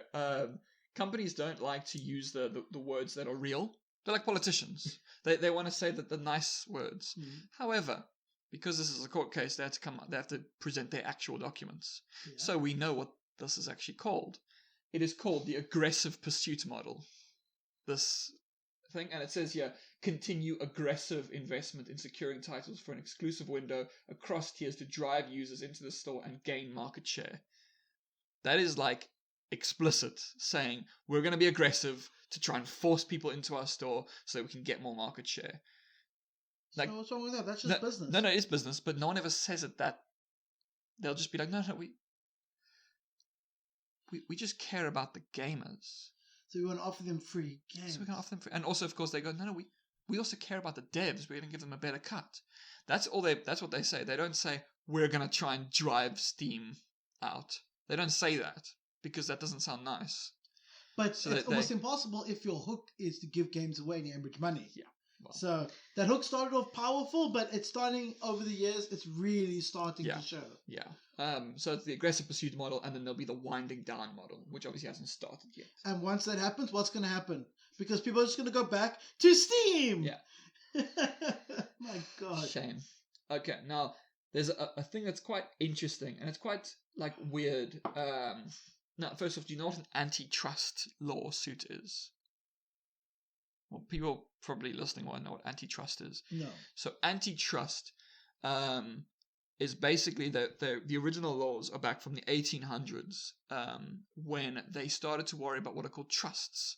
[SPEAKER 2] companies don't like to use the words that are real. They're like politicians. They want to say the nice words. However, because this is a court case, they have to present their actual documents. Yeah. So we know what this is actually called. It is called the aggressive pursuit model. This thing, and it says here, continue aggressive investment in securing titles for an exclusive window across tiers to drive users into the store and gain market share. That is like explicit, saying we're going to be aggressive to try and force people into our store so that we can get more market share.
[SPEAKER 1] Like, so what's wrong with that? That's just business.
[SPEAKER 2] No, it is business, but no one ever says it that. They'll just be like, no, we just care about the gamers.
[SPEAKER 1] So we want to offer them free games.
[SPEAKER 2] And also, of course, they go, no, we also care about the devs. We're going to give them a better cut. That's what they say. They don't say, we're going to try and drive Steam out. They don't say that, because that doesn't sound nice.
[SPEAKER 1] But so it's almost impossible if your hook is to give games away and average money.
[SPEAKER 2] Yeah. Well.
[SPEAKER 1] So that hook started off powerful, but it's starting over the years. It's really starting to show.
[SPEAKER 2] Yeah. So it's the aggressive pursuit model, and then there'll be the winding down model, which obviously hasn't started yet.
[SPEAKER 1] And once that happens, what's going to happen? Because people are just going to go back to Steam.
[SPEAKER 2] Yeah.
[SPEAKER 1] My God.
[SPEAKER 2] Shame. Okay, now there's a thing that's quite interesting, and it's quite, like, weird. Now, first off, do you know what an antitrust lawsuit is? Well, people probably listening won't know what antitrust is.
[SPEAKER 1] No.
[SPEAKER 2] So antitrust is basically the original laws are back from the 1800s when they started to worry about what are called trusts.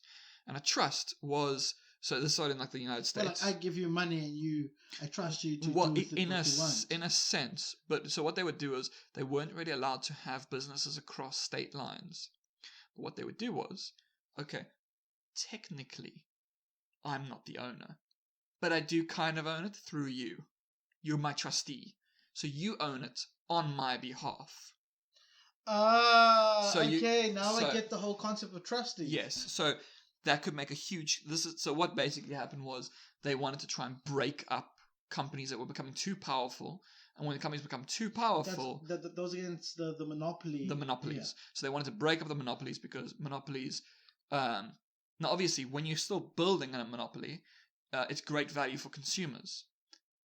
[SPEAKER 2] And a trust was, so this started in like the United States.
[SPEAKER 1] Well, like I give you money and I trust you to do with it what you want.
[SPEAKER 2] In a sense. But so what they would do is they weren't really allowed to have businesses across state lines. But what they would do was, okay, technically, I'm not the owner, but I do kind of own it through you. You're my trustee. So you own it on my behalf.
[SPEAKER 1] Okay, now I get the whole concept of trustee.
[SPEAKER 2] Yes, so that could make a huge... So what basically happened was they wanted to try and break up companies that were becoming too powerful. And when the companies become too powerful...
[SPEAKER 1] Those against the monopoly.
[SPEAKER 2] The monopolies. Yeah. So they wanted to break up the monopolies because monopolies... now, obviously, when you're still building a monopoly, it's great value for consumers.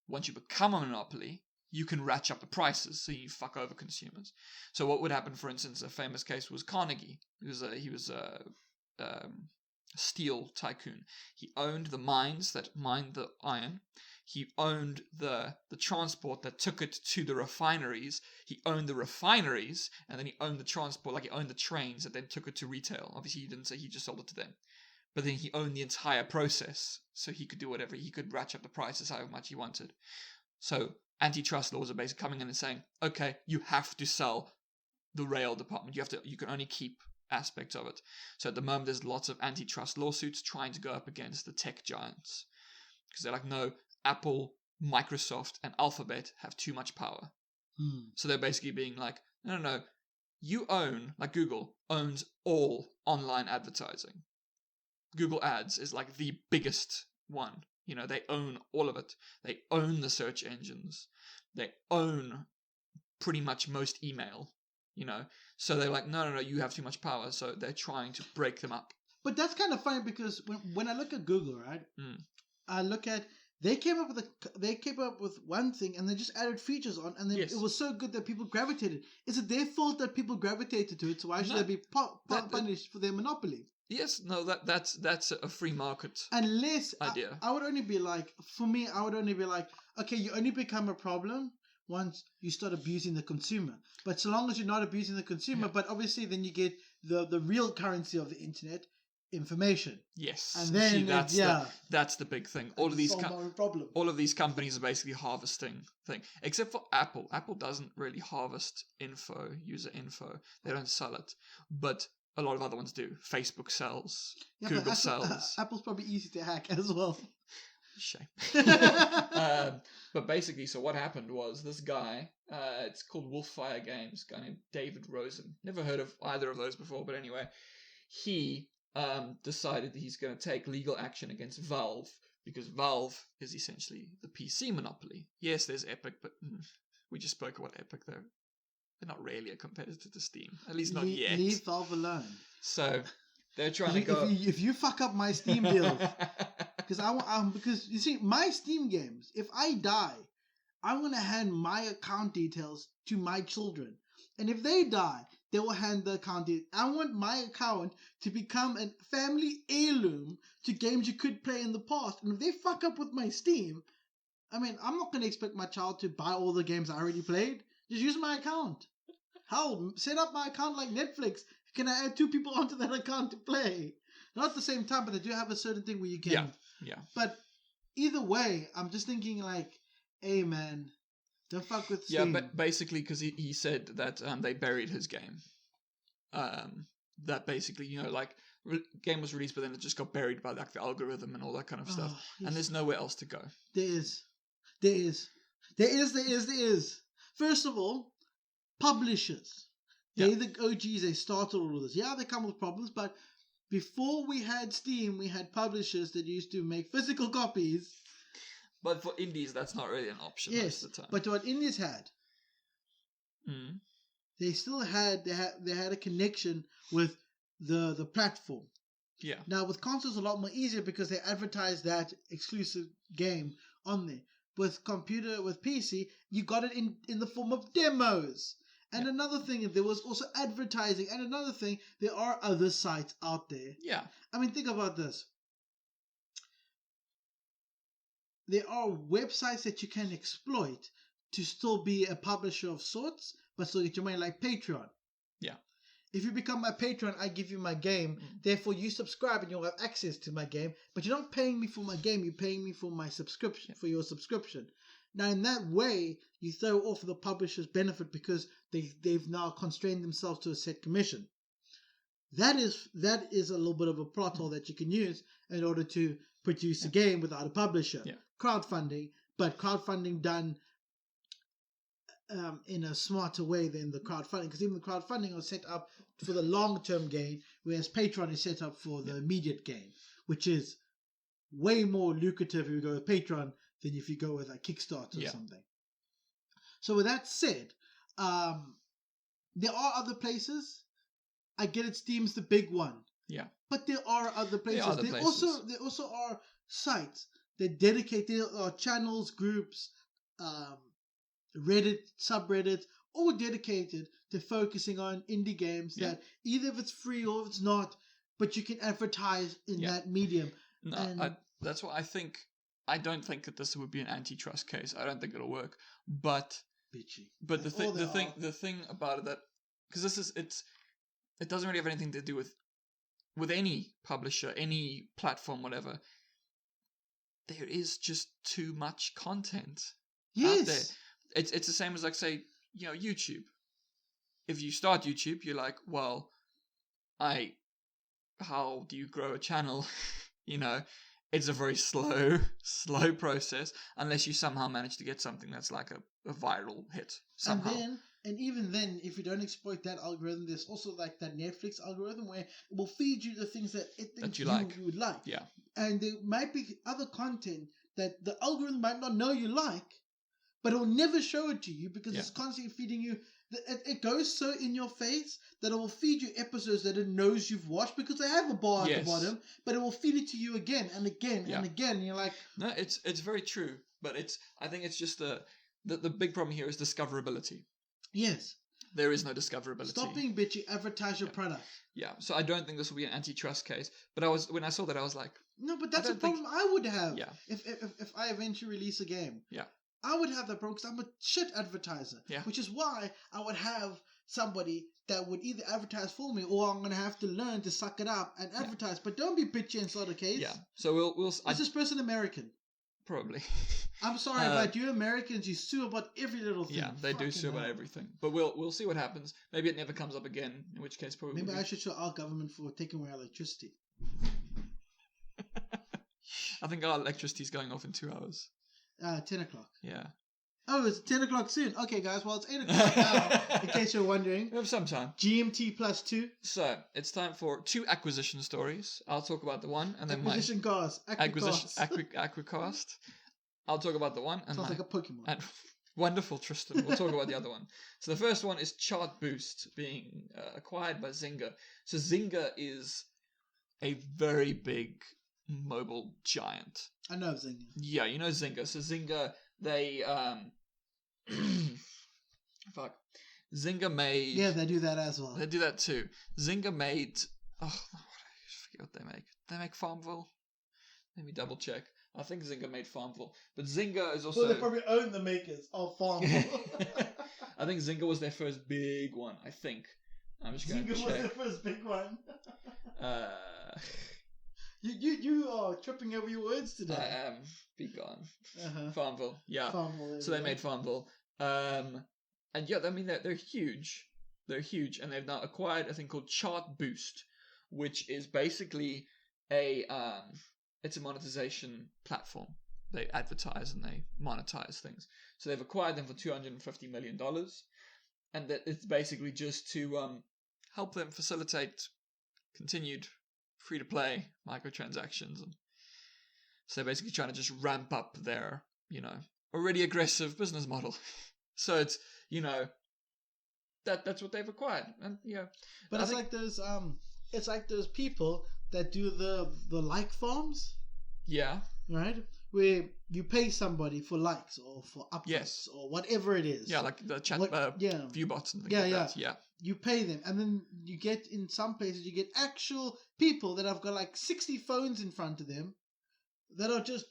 [SPEAKER 2] Once you become a monopoly, you can ratchet up the prices, so you fuck over consumers. So what would happen, for instance, a famous case was Carnegie. He was a steel tycoon. He owned the mines that mined the iron. He owned the transport that took it to the refineries. He owned the refineries, and then he owned the transport, like he owned the trains that then took it to retail. Obviously, he didn't say he just sold it to them. But then he owned the entire process, so he could do whatever. He could ratchet up the prices however much he wanted. So antitrust laws are basically coming in and saying, okay, you have to sell the rail department. You can only keep aspects of it. So at the moment, there's lots of antitrust lawsuits trying to go up against the tech giants. Because they're like, no, Apple, Microsoft, and Alphabet have too much power. So they're basically being like, no, you own, like Google, owns all online advertising. Google Ads is like the biggest one. You know, they own all of it. They own the search engines. They own pretty much most email, you know. So they're like, no, you have too much power. So they're trying to break them up.
[SPEAKER 1] But that's kind of funny because when I look at Google, right, I look at, they came up with one thing and they just added features on, and then it was so good that people gravitated. Is it their fault that people gravitated to it? So why should they be punished for their monopoly?
[SPEAKER 2] Yes, no, that's a free market idea.
[SPEAKER 1] I would only be like, for me, okay, you only become a problem once you start abusing the consumer. But so long as you're not abusing the consumer, but obviously then you get the real currency of the internet, information.
[SPEAKER 2] Yes,
[SPEAKER 1] and then
[SPEAKER 2] that's the big thing. All of these companies are basically harvesting thing, except for Apple. Apple doesn't really harvest user info. They don't sell it, but a lot of other ones do. Facebook sells. Google sells.
[SPEAKER 1] Apple's probably easy to hack as well.
[SPEAKER 2] Shame. But basically, so what happened was this guy, it's called Wolfire Games, a guy named David Rosen. Never heard of either of those before, but anyway, he decided that he's going to take legal action against Valve, because Valve is essentially the PC monopoly. Yes, there's Epic, but we just spoke about Epic, though. They're not really a competitor to Steam. At least not yet.
[SPEAKER 1] Leave Valve alone.
[SPEAKER 2] So they're trying to go...
[SPEAKER 1] If you fuck up my Steam deals... because you see, my Steam games, if I die, I'm going to hand my account details to my children. And if they die, they will hand the account details. I want my account to become a family heirloom to games you could play in the past. And if they fuck up with my Steam, I mean, I'm not going to expect my child to buy all the games I already played. Just use my account. Hell, set up my account like Netflix. Can I add 2 people onto that account to play? Not at the same time, but they do have a certain thing where you can.
[SPEAKER 2] Yeah.
[SPEAKER 1] But either way, I'm just thinking like, hey man, don't fuck with Steam.
[SPEAKER 2] Yeah, but basically because he said that they buried his game. That basically, you know, like game was released, but then it just got buried by like the algorithm and all that kind of stuff. And there's nowhere else to go. There
[SPEAKER 1] is. First of all, publishers. They're the OGs, they started all of this. Yeah, they come with problems, but before we had Steam, we had publishers that used to make physical copies.
[SPEAKER 2] But for indies, that's not really an option most of the time.
[SPEAKER 1] But what indies had, they still had they had a connection with the platform.
[SPEAKER 2] Yeah.
[SPEAKER 1] Now with consoles, a lot more easier because they advertise that exclusive game on there. with PC, you got it in the form of demos. And another thing, there was also advertising. And another thing, there are other sites out there.
[SPEAKER 2] Yeah.
[SPEAKER 1] I mean, think about this. There are websites that you can exploit to still be a publisher of sorts, but still get your money, like Patreon.
[SPEAKER 2] Yeah.
[SPEAKER 1] If you become my patron, I give you my game. Therefore, you subscribe and you'll have access to my game. But you're not paying me for my game. You're paying me for my subscription, for your subscription. Now, in that way, you throw off the publisher's benefit because they've now constrained themselves to a set commission. That is a little bit of a plot hole that you can use in order to produce a game without a publisher.
[SPEAKER 2] Yeah.
[SPEAKER 1] Crowdfunding, but crowdfunding done in a smarter way than the crowdfunding, because even the crowdfunding was set up for the long-term gain, whereas Patreon is set up for the immediate gain, which is way more lucrative if you go with Patreon than if you go with a Kickstarter or something. So with that said, there are other places. I get it, Steam's the big one.
[SPEAKER 2] Yeah.
[SPEAKER 1] But there are other places.
[SPEAKER 2] There
[SPEAKER 1] also are sites that dedicate, there are channels, groups, Reddit, subreddits, all dedicated to focusing on indie games that either if it's free or if it's not, but you can advertise in that medium.
[SPEAKER 2] No, that's what I think. I don't think that this would be an antitrust case. I don't think it'll work. But
[SPEAKER 1] bitchy.
[SPEAKER 2] But the thing about it, that because it doesn't really have anything to do with any publisher, any platform, whatever. There is just too much content out there. It's the same as, like, say, YouTube. If you start YouTube, you're like, well, how do you grow a channel? It's a very slow process unless you somehow manage to get something that's like a viral hit somehow.
[SPEAKER 1] And even then, if you don't exploit that algorithm, there's also like that Netflix algorithm where it will feed you the things that it thinks you would like.
[SPEAKER 2] Yeah.
[SPEAKER 1] And there might be other content that the algorithm might not know you like, but it will never show it to you because it's constantly feeding you. It goes so in your face that it will feed you episodes that it knows you've watched because they have a bar at the bottom, but it will feed it to you again and again and again. And you're like,
[SPEAKER 2] no, it's very true, but I think it's just the big problem here is discoverability.
[SPEAKER 1] Yes.
[SPEAKER 2] There is no discoverability.
[SPEAKER 1] Stop being bitchy. Advertise your product.
[SPEAKER 2] Yeah. So I don't think this will be an antitrust case. But when I saw that, I was like,
[SPEAKER 1] no, but that's a problem I would have.
[SPEAKER 2] Yeah.
[SPEAKER 1] If I eventually release a game.
[SPEAKER 2] Yeah.
[SPEAKER 1] I would have that problem because I'm a shit advertiser.
[SPEAKER 2] Yeah.
[SPEAKER 1] Which is why I would have somebody that would either advertise for me or I'm going to have to learn to suck it up and advertise. But don't be bitchy and start a case.
[SPEAKER 2] Yeah. So we'll. Is
[SPEAKER 1] this person American?
[SPEAKER 2] Probably.
[SPEAKER 1] I'm sorry, but you Americans, you sue about every little thing.
[SPEAKER 2] Yeah, they do sue about everything. But we'll see what happens. Maybe it never comes up again, in which case probably...
[SPEAKER 1] Maybe I should sue our government for taking away our electricity.
[SPEAKER 2] I think our electricity's going off in 2 hours.
[SPEAKER 1] 10 o'clock.
[SPEAKER 2] Yeah.
[SPEAKER 1] Oh, it's 10 o'clock soon. Okay, guys, well, it's 8 o'clock now, in case you're wondering.
[SPEAKER 2] We have some time.
[SPEAKER 1] GMT +2.
[SPEAKER 2] So, it's time for 2 acquisition stories. I'll talk about the one, and then
[SPEAKER 1] acquisition cars.
[SPEAKER 2] Acquicast. I'll talk about the one. And
[SPEAKER 1] sounds like a Pokemon.
[SPEAKER 2] And wonderful, Tristan. We'll talk about the other one. So the first one is Chartboost being acquired by Zynga. So Zynga is a very big mobile giant.
[SPEAKER 1] I know Zynga.
[SPEAKER 2] Yeah, you know Zynga. So Zynga, they fuck. Zynga made...
[SPEAKER 1] Yeah, they do that as well.
[SPEAKER 2] They do that too. Zynga made... Oh, I forget what they make. They make Farmville? Let me double check. I think Zynga made Farmville. But Zynga is also...
[SPEAKER 1] Well, they probably own the makers of Farmville.
[SPEAKER 2] I think Zynga was their first big one, I think. I'm just going to check.
[SPEAKER 1] Zynga was their first big one. You are tripping over your words today.
[SPEAKER 2] I am. Be gone. Farmville. Yeah.
[SPEAKER 1] Farmville,
[SPEAKER 2] so they made Farmville. And yeah, I mean, they're huge. They're huge. And they've now acquired a thing called Chartboost, which is basically it's a monetization platform. They advertise and they monetize things. So they've acquired them for $250 million. And that it's basically just to help them facilitate continued free-to-play microtransactions. And so they're basically trying to just ramp up their, already aggressive business model. So it's, that's what they've acquired. And
[SPEAKER 1] but it's like those people that do the like farms.
[SPEAKER 2] Yeah.
[SPEAKER 1] Right? where you pay somebody for likes or for upvotes or whatever it is.
[SPEAKER 2] Yeah, like the chat view bots and things like that. Yeah.
[SPEAKER 1] You pay them, and then you get, in some places, you get actual people that have got like 60 phones in front of them that are just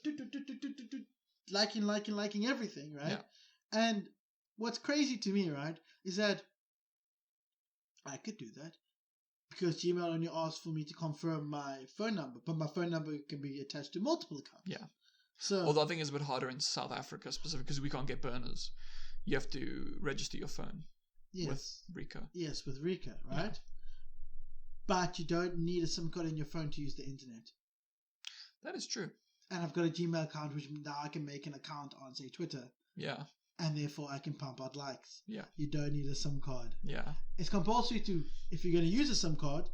[SPEAKER 1] liking everything, right?
[SPEAKER 2] Yeah.
[SPEAKER 1] And what's crazy to me, right, is that I could do that because Gmail only asks for me to confirm my phone number, but my phone number can be attached to multiple accounts.
[SPEAKER 2] Yeah.
[SPEAKER 1] So,
[SPEAKER 2] although I think it's a bit harder in South Africa specifically because we can't get burners. You have to register your phone with Rika.
[SPEAKER 1] Yes, with Rika, right? Yeah. But you don't need a SIM card in your phone to use the internet.
[SPEAKER 2] That is true.
[SPEAKER 1] And I've got a Gmail account, which now I can make an account on, say, Twitter.
[SPEAKER 2] Yeah.
[SPEAKER 1] And therefore I can pump out likes.
[SPEAKER 2] Yeah.
[SPEAKER 1] You don't need a SIM card.
[SPEAKER 2] Yeah.
[SPEAKER 1] It's compulsory to, if you're going to use a SIM card,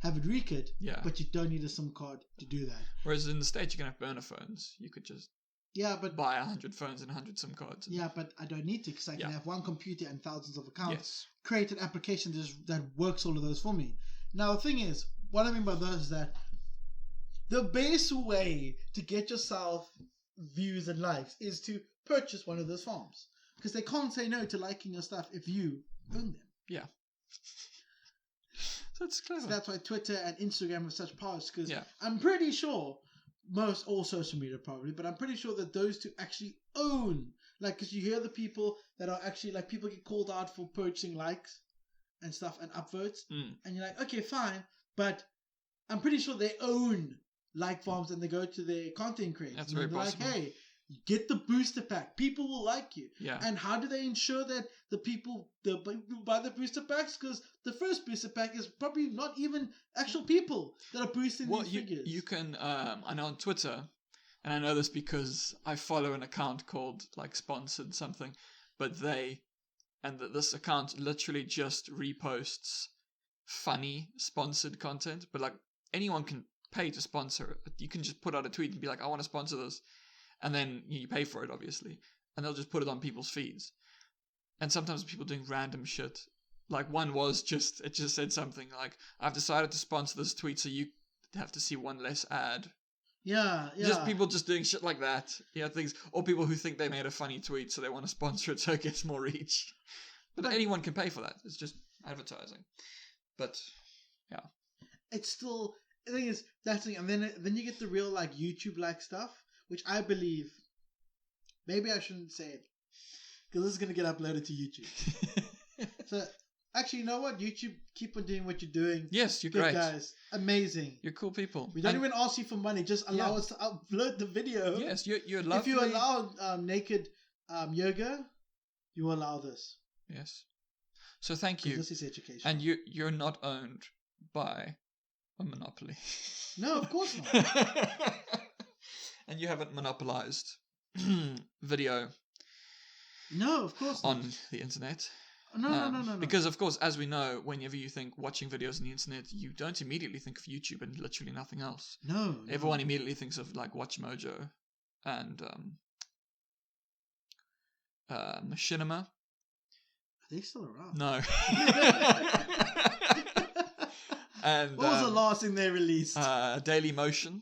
[SPEAKER 1] have it Rika'd.
[SPEAKER 2] Yeah.
[SPEAKER 1] But you don't need a SIM card to do that.
[SPEAKER 2] Whereas in the States, you can have burner phones. You could just buy 100 phones and 100 SIM cards.
[SPEAKER 1] Yeah, but I don't need to because I can have one computer and thousands of accounts.
[SPEAKER 2] Yes.
[SPEAKER 1] Create an application that works all of those for me. Now, the thing is, what I mean by those is that the best way to get yourself views and likes is to purchase one of those farms. Because they can't say no to liking your stuff if you own them.
[SPEAKER 2] Yeah. That's clever.
[SPEAKER 1] So that's why Twitter and Instagram have such powers. Because I'm pretty sure, all social media probably, but I'm pretty sure that those two actually own. Like, because you hear the people that are actually, like, people get called out for purchasing likes and stuff and upvotes. And you're like, okay, fine. But I'm pretty sure they own like farms and they go to their content creators.
[SPEAKER 2] That's very possible.
[SPEAKER 1] Like, hey, get the booster pack. People will like you.
[SPEAKER 2] Yeah.
[SPEAKER 1] And how do they ensure that the people buy the booster packs? Because the first booster pack is probably not even actual people that are boosting these figures.
[SPEAKER 2] You can, I know on Twitter, and I know this because I follow an account called like Sponsored something, but this account literally just reposts funny sponsored content, but like anyone can pay to sponsor it. You can just put out a tweet and be like, I want to sponsor this. And then you pay for it, obviously. And they'll just put it on people's feeds. And sometimes people doing random shit. Like one was it just said something like, I've decided to sponsor this tweet so you have to see one less ad.
[SPEAKER 1] Yeah.
[SPEAKER 2] Just people just doing shit like that. Yeah, things. Or people who think they made a funny tweet so they want to sponsor it so it gets more reach. But anyone can pay for that. It's just advertising. But, yeah. It's
[SPEAKER 1] still... The thing is, that's the thing. And then you get the real, like, YouTube-like stuff. Which I believe, maybe I shouldn't say it, because this is going to get uploaded to YouTube. So, actually, you know what? YouTube, keep on doing what you're doing.
[SPEAKER 2] Yes, you're
[SPEAKER 1] good
[SPEAKER 2] great.
[SPEAKER 1] Guys. Amazing.
[SPEAKER 2] You're cool people.
[SPEAKER 1] We don't even ask you for money. Just allow us to upload the video.
[SPEAKER 2] Yes, you're lovely.
[SPEAKER 1] If you allow naked yoga, you will allow this.
[SPEAKER 2] Yes. So thank you.
[SPEAKER 1] This is education.
[SPEAKER 2] And you're not owned by a monopoly.
[SPEAKER 1] No, of course not.
[SPEAKER 2] And you haven't monopolized video.
[SPEAKER 1] No, of course not.
[SPEAKER 2] On the internet.
[SPEAKER 1] No.
[SPEAKER 2] Because, of course, as we know, whenever you think watching videos on the internet, you don't immediately think of YouTube and literally nothing else.
[SPEAKER 1] No.
[SPEAKER 2] Everyone immediately thinks of, like, WatchMojo and Machinima.
[SPEAKER 1] Are they still around?
[SPEAKER 2] No. And
[SPEAKER 1] what was the last thing they released?
[SPEAKER 2] Daily Motion.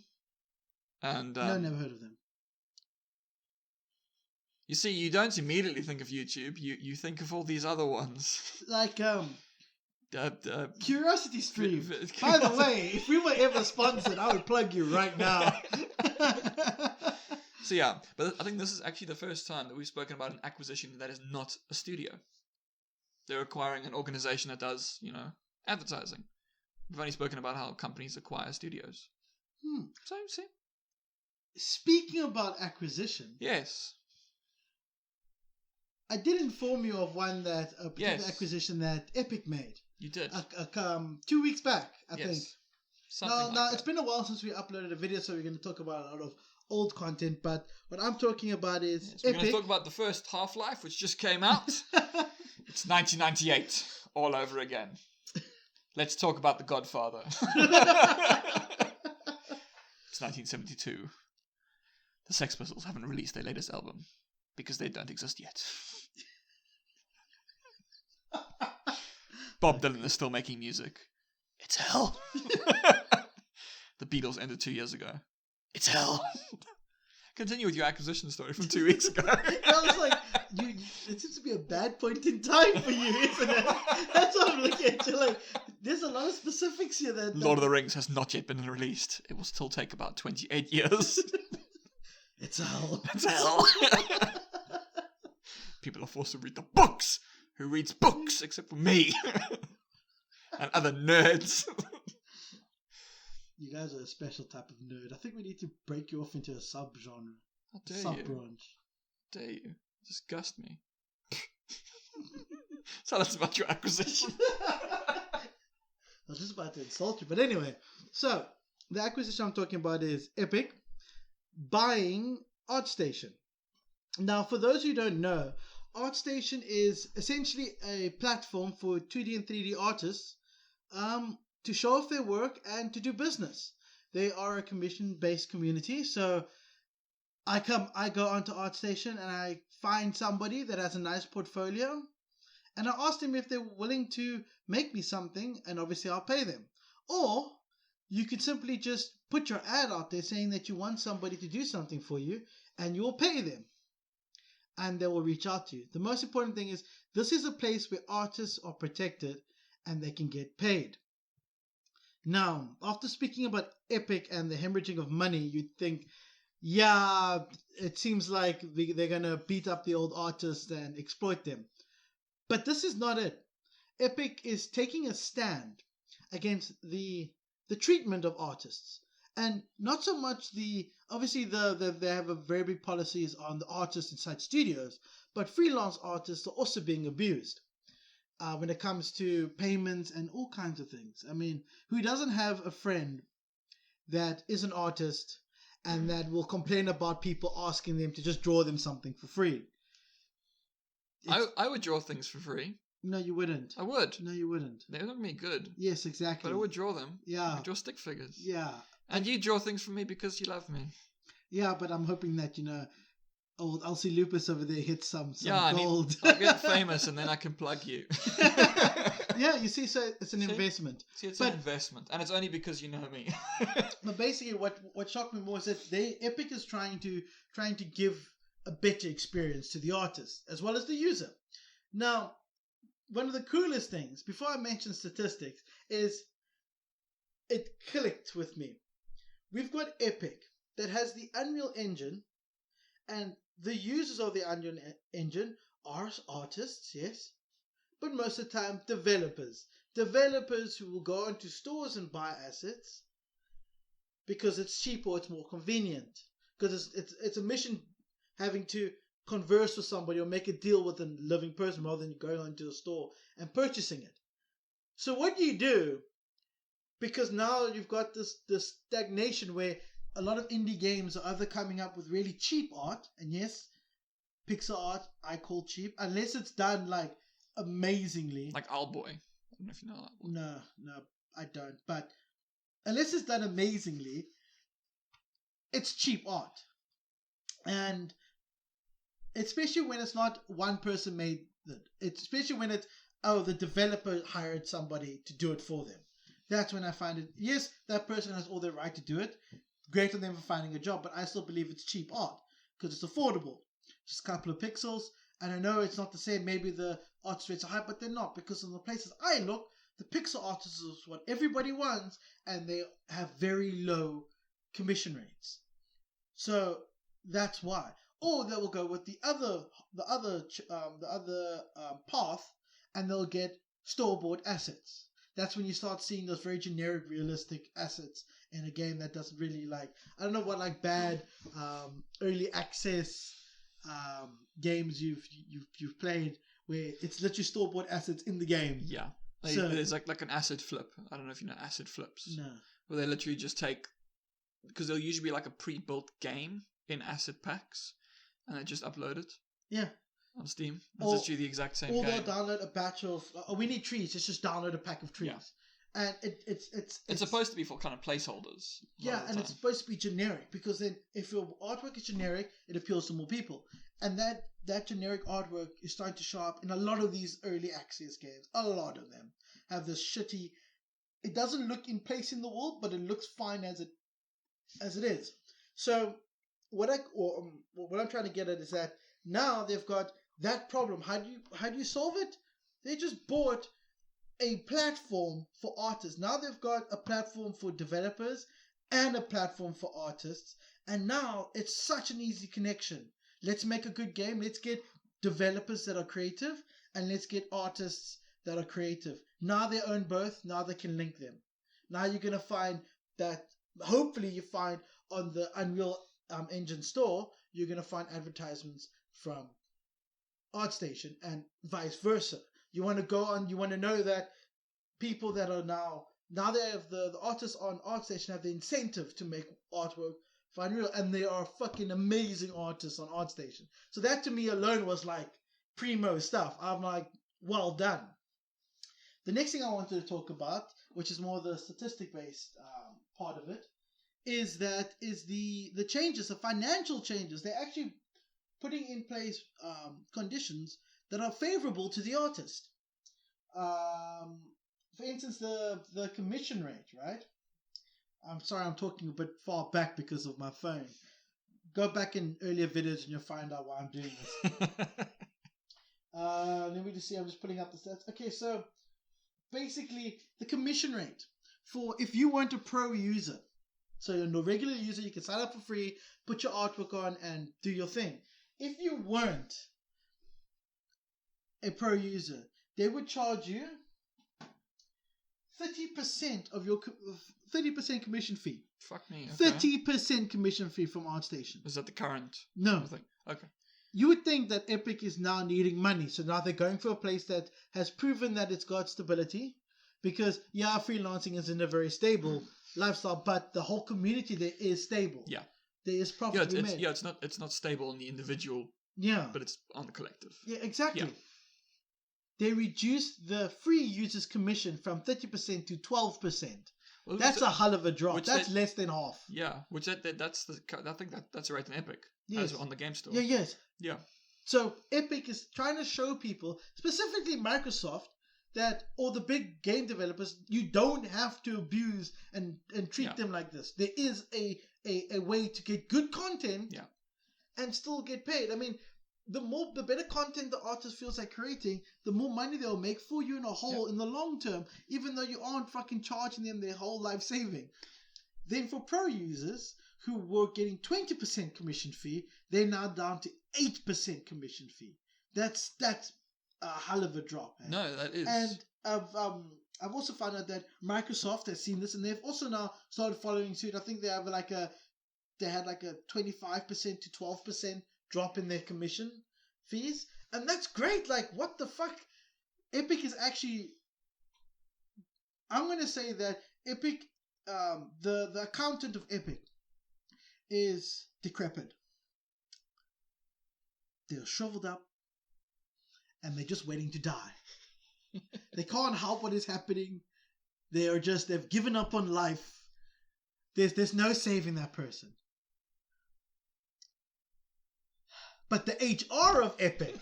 [SPEAKER 2] And
[SPEAKER 1] no, never heard of them.
[SPEAKER 2] You see, you don't immediately think of YouTube. You think of all these other ones.
[SPEAKER 1] Like Curiosity Stream. By the way, if we were ever sponsored, I would plug you right now.
[SPEAKER 2] So yeah, but I think this is actually the first time that we've spoken about an acquisition that is not a studio. They're acquiring an organization that does, advertising. We've only spoken about how companies acquire studios. So, see.
[SPEAKER 1] Speaking about acquisition.
[SPEAKER 2] Yes.
[SPEAKER 1] I did inform you of one a particular acquisition that Epic made.
[SPEAKER 2] You did.
[SPEAKER 1] 2 weeks back, I think.
[SPEAKER 2] Something
[SPEAKER 1] now it's been a while since we uploaded a video, so we're going to talk about a lot of old content. But what I'm talking about is
[SPEAKER 2] Epic. We're going to talk about the first Half-Life, which just came out. It's 1998 all over again. Let's talk about The Godfather. It's 1972. The Sex Pistols haven't released their latest album because they don't exist yet. Bob Dylan is still making music. It's hell. The Beatles ended 2 years ago. It's hell. Continue with your acquisition story from 2 weeks ago.
[SPEAKER 1] I was like, it seems to be a bad point in time for you, isn't it? That's what I'm looking at. You're like, there's a lot of specifics here.
[SPEAKER 2] Lord of the Rings has not yet been released. It will still take about 28 years.
[SPEAKER 1] It's hell.
[SPEAKER 2] It's hell. People are forced to read the books. Who reads books except for me? And other nerds.
[SPEAKER 1] You guys are a special type of nerd. I think we need to break you off into a sub-genre.
[SPEAKER 2] How dare you?
[SPEAKER 1] Sub-branch.
[SPEAKER 2] Dare you? Disgust me. Tell us about your acquisition.
[SPEAKER 1] I was just about to insult you. But anyway, so the acquisition I'm talking about is Epic buying ArtStation. Now, for those who don't know, ArtStation is essentially a platform for 2D and 3D artists to show off their work and to do business. They are a commission-based community, so I go onto ArtStation and I find somebody that has a nice portfolio, and I ask them if they're willing to make me something, and obviously I'll pay them. Or you could simply just put your ad out there saying that you want somebody to do something for you, and you'll pay them, and they will reach out to you. The most important thing is this is a place where artists are protected and they can get paid. Now, after speaking about Epic and the hemorrhaging of money, you'd think, yeah, it seems like they're going to beat up the old artists and exploit them. But this is not it. Epic is taking a stand against the treatment of artists. And not so much obviously they have a very big policies on the artists inside studios, but freelance artists are also being abused. When it comes to payments and all kinds of things. I mean, who doesn't have a friend that is an artist and that will complain about people asking them to just draw them something for free?
[SPEAKER 2] I would draw things for free.
[SPEAKER 1] No, you wouldn't.
[SPEAKER 2] I would.
[SPEAKER 1] No, you wouldn't.
[SPEAKER 2] They wouldn't be good.
[SPEAKER 1] Yes, exactly.
[SPEAKER 2] But I would draw them.
[SPEAKER 1] Yeah.
[SPEAKER 2] I would draw stick figures.
[SPEAKER 1] Yeah.
[SPEAKER 2] And you draw things for me because you love me.
[SPEAKER 1] Yeah, but I'm hoping that, I'll see Lupus over there hit some gold.
[SPEAKER 2] I'll get famous and then I can plug you.
[SPEAKER 1] Yeah, you see, so it's an investment.
[SPEAKER 2] See, it's an investment. And it's only because you know me.
[SPEAKER 1] But basically what shocked me more is that Epic is trying to give a better experience to the artist as well as the user. Now, one of the coolest things, before I mention statistics, is it clicked with me. We've got Epic that has the Unreal Engine, and the users of the Unreal Engine are artists, yes, but most of the time developers who will go into stores and buy assets because it's cheap or it's more convenient, because it's a mission having to converse with somebody or make a deal with a living person rather than going into a store and purchasing it. So what do you do? Because now you've got this stagnation where a lot of indie games are either coming up with really cheap art, and yes, pixel art I call cheap, unless it's done like amazingly.
[SPEAKER 2] Like Owlboy. I don't know if you know Owlboy.
[SPEAKER 1] No, I don't. But unless it's done amazingly, it's cheap art. And especially when it's not one person made it, especially when it's, the developer hired somebody to do it for them. That's when I find it, yes, that person has all the right to do it. Great on them for finding a job, but I still believe it's cheap art because it's affordable. Just a couple of pixels. And I know it's not the same. Maybe the art rates are high, but they're not, because in the places I look, the pixel art is what everybody wants, and they have very low commission rates. So that's why. Or they will go with the other path, and they'll get store-bought assets. That's when you start seeing those very generic, realistic assets in a game that doesn't really I don't know what bad early access games you've played where it's literally store-bought assets in the game.
[SPEAKER 2] Yeah, there's like an asset flip. I don't know if you know asset flips.
[SPEAKER 1] No.
[SPEAKER 2] Where they literally just take, because there'll usually be like a pre-built game in asset packs, and they just upload it.
[SPEAKER 1] Yeah.
[SPEAKER 2] On Steam. It's literally the exact same game.
[SPEAKER 1] Or they'll download a batch of, we need trees, let's just download a pack of trees. Yeah. And it's
[SPEAKER 2] supposed to be for kind of placeholders.
[SPEAKER 1] Yeah, and it's supposed to be generic, because then if your artwork is generic, it appeals to more people. And that generic artwork is starting to show up in a lot of these early access games. A lot of them have this shitty, it doesn't look in place in the world, but it looks fine as it is. So what I'm trying to get at is that now they've got that problem. How do you solve it? They just bought a platform for artists. Now they've got a platform for developers and a platform for artists. And now it's such an easy connection. Let's make a good game. Let's get developers that are creative and let's get artists that are creative. Now they own both. Now they can link them. Now you're going to find that, hopefully you find on the Unreal Engine store, you're going to find advertisements from ArtStation and vice versa. You want to go on, you want to know that people that are now they have the artists on ArtStation have the incentive to make artwork for Unreal, and they are fucking amazing artists on ArtStation. So that to me alone was like primo stuff. I'm like, well done. The next thing I wanted to talk about, which is more the statistic-based part of it, is the changes, the financial changes. They're actually putting in place conditions that are favorable to the artist. For instance, the commission rate, right? I'm sorry, I'm talking a bit far back because of my phone. Go back in earlier videos and you'll find out why I'm doing this. Let me just see, I'm just putting up the stats. Okay, so basically the commission rate for if you weren't a pro user, so you're a regular user, you can sign up for free, put your artwork on and do your thing. If you weren't a pro user, they would charge you 30% of your 30% commission fee.
[SPEAKER 2] Fuck me. Okay.
[SPEAKER 1] 30% commission fee from ArtStation.
[SPEAKER 2] Is that the current?
[SPEAKER 1] No.
[SPEAKER 2] Thing? Okay.
[SPEAKER 1] You would think that Epic is now needing money, so now they're going for a place that has proven that it's got stability. Because freelancing isn't a very stable lifestyle, but the whole community there is stable.
[SPEAKER 2] Yeah.
[SPEAKER 1] There is profit to be made.
[SPEAKER 2] It's not stable on the individual.
[SPEAKER 1] Yeah.
[SPEAKER 2] But it's on the collective.
[SPEAKER 1] Yeah, exactly.
[SPEAKER 2] Yeah.
[SPEAKER 1] They reduced the free users' commission from 30% to 12%. Well, that's a hell of a drop. That's less than half.
[SPEAKER 2] Yeah, which I think that's right in Epic.
[SPEAKER 1] Yes.
[SPEAKER 2] As on the game store.
[SPEAKER 1] Yeah, yes.
[SPEAKER 2] Yeah.
[SPEAKER 1] So Epic is trying to show people, specifically Microsoft, that all the big game developers, you don't have to abuse and treat them like this. There is a way to get good content and still get paid. I mean, the better content the artist feels like creating, the more money they'll make for you in a whole in the long term, even though you aren't fucking charging them their whole life saving. Then for pro users who were getting 20% commission fee, they're now down to 8% commission fee. That's a hell of a drop. Man.
[SPEAKER 2] No, that is.
[SPEAKER 1] And I've also found out that Microsoft has seen this and they've also now started following suit. I think they have they had a 25% to 12% drop in their commission fees, and that's great. Like, what the fuck? Epic is actually, I'm gonna say that Epic, the accountant of Epic is decrepit. They're shriveled up and they're just waiting to die. They can't help what is happening. They've given up on life. There's no saving that person. But the HR of Epic.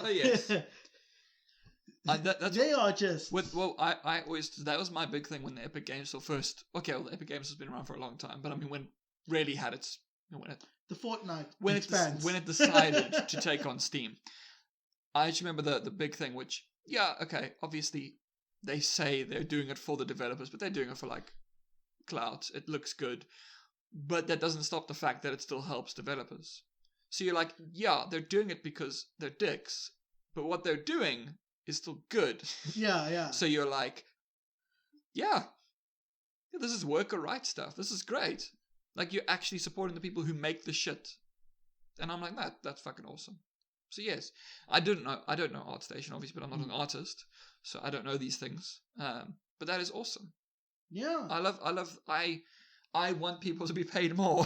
[SPEAKER 2] Oh yes.
[SPEAKER 1] They are just.
[SPEAKER 2] I always, that was my big thing when the Epic Games Store first. Okay, well, the Epic Games has been around for a long time, but I mean when it really had its
[SPEAKER 1] the Fortnite
[SPEAKER 2] when it decided to take on Steam. I just remember the big thing, which obviously they say they're doing it for the developers, but they're doing it for like clout. It looks good, but that doesn't stop the fact that it still helps developers. So you're like, they're doing it because they're dicks, but what they're doing is still good.
[SPEAKER 1] Yeah.
[SPEAKER 2] So you're like, this is worker right stuff. This is great. Like, you're actually supporting the people who make the shit. And I'm like, that's fucking awesome. So yes, I don't know ArtStation, obviously, but I'm not an artist, so I don't know these things. But that is awesome.
[SPEAKER 1] Yeah.
[SPEAKER 2] I want people to be paid more.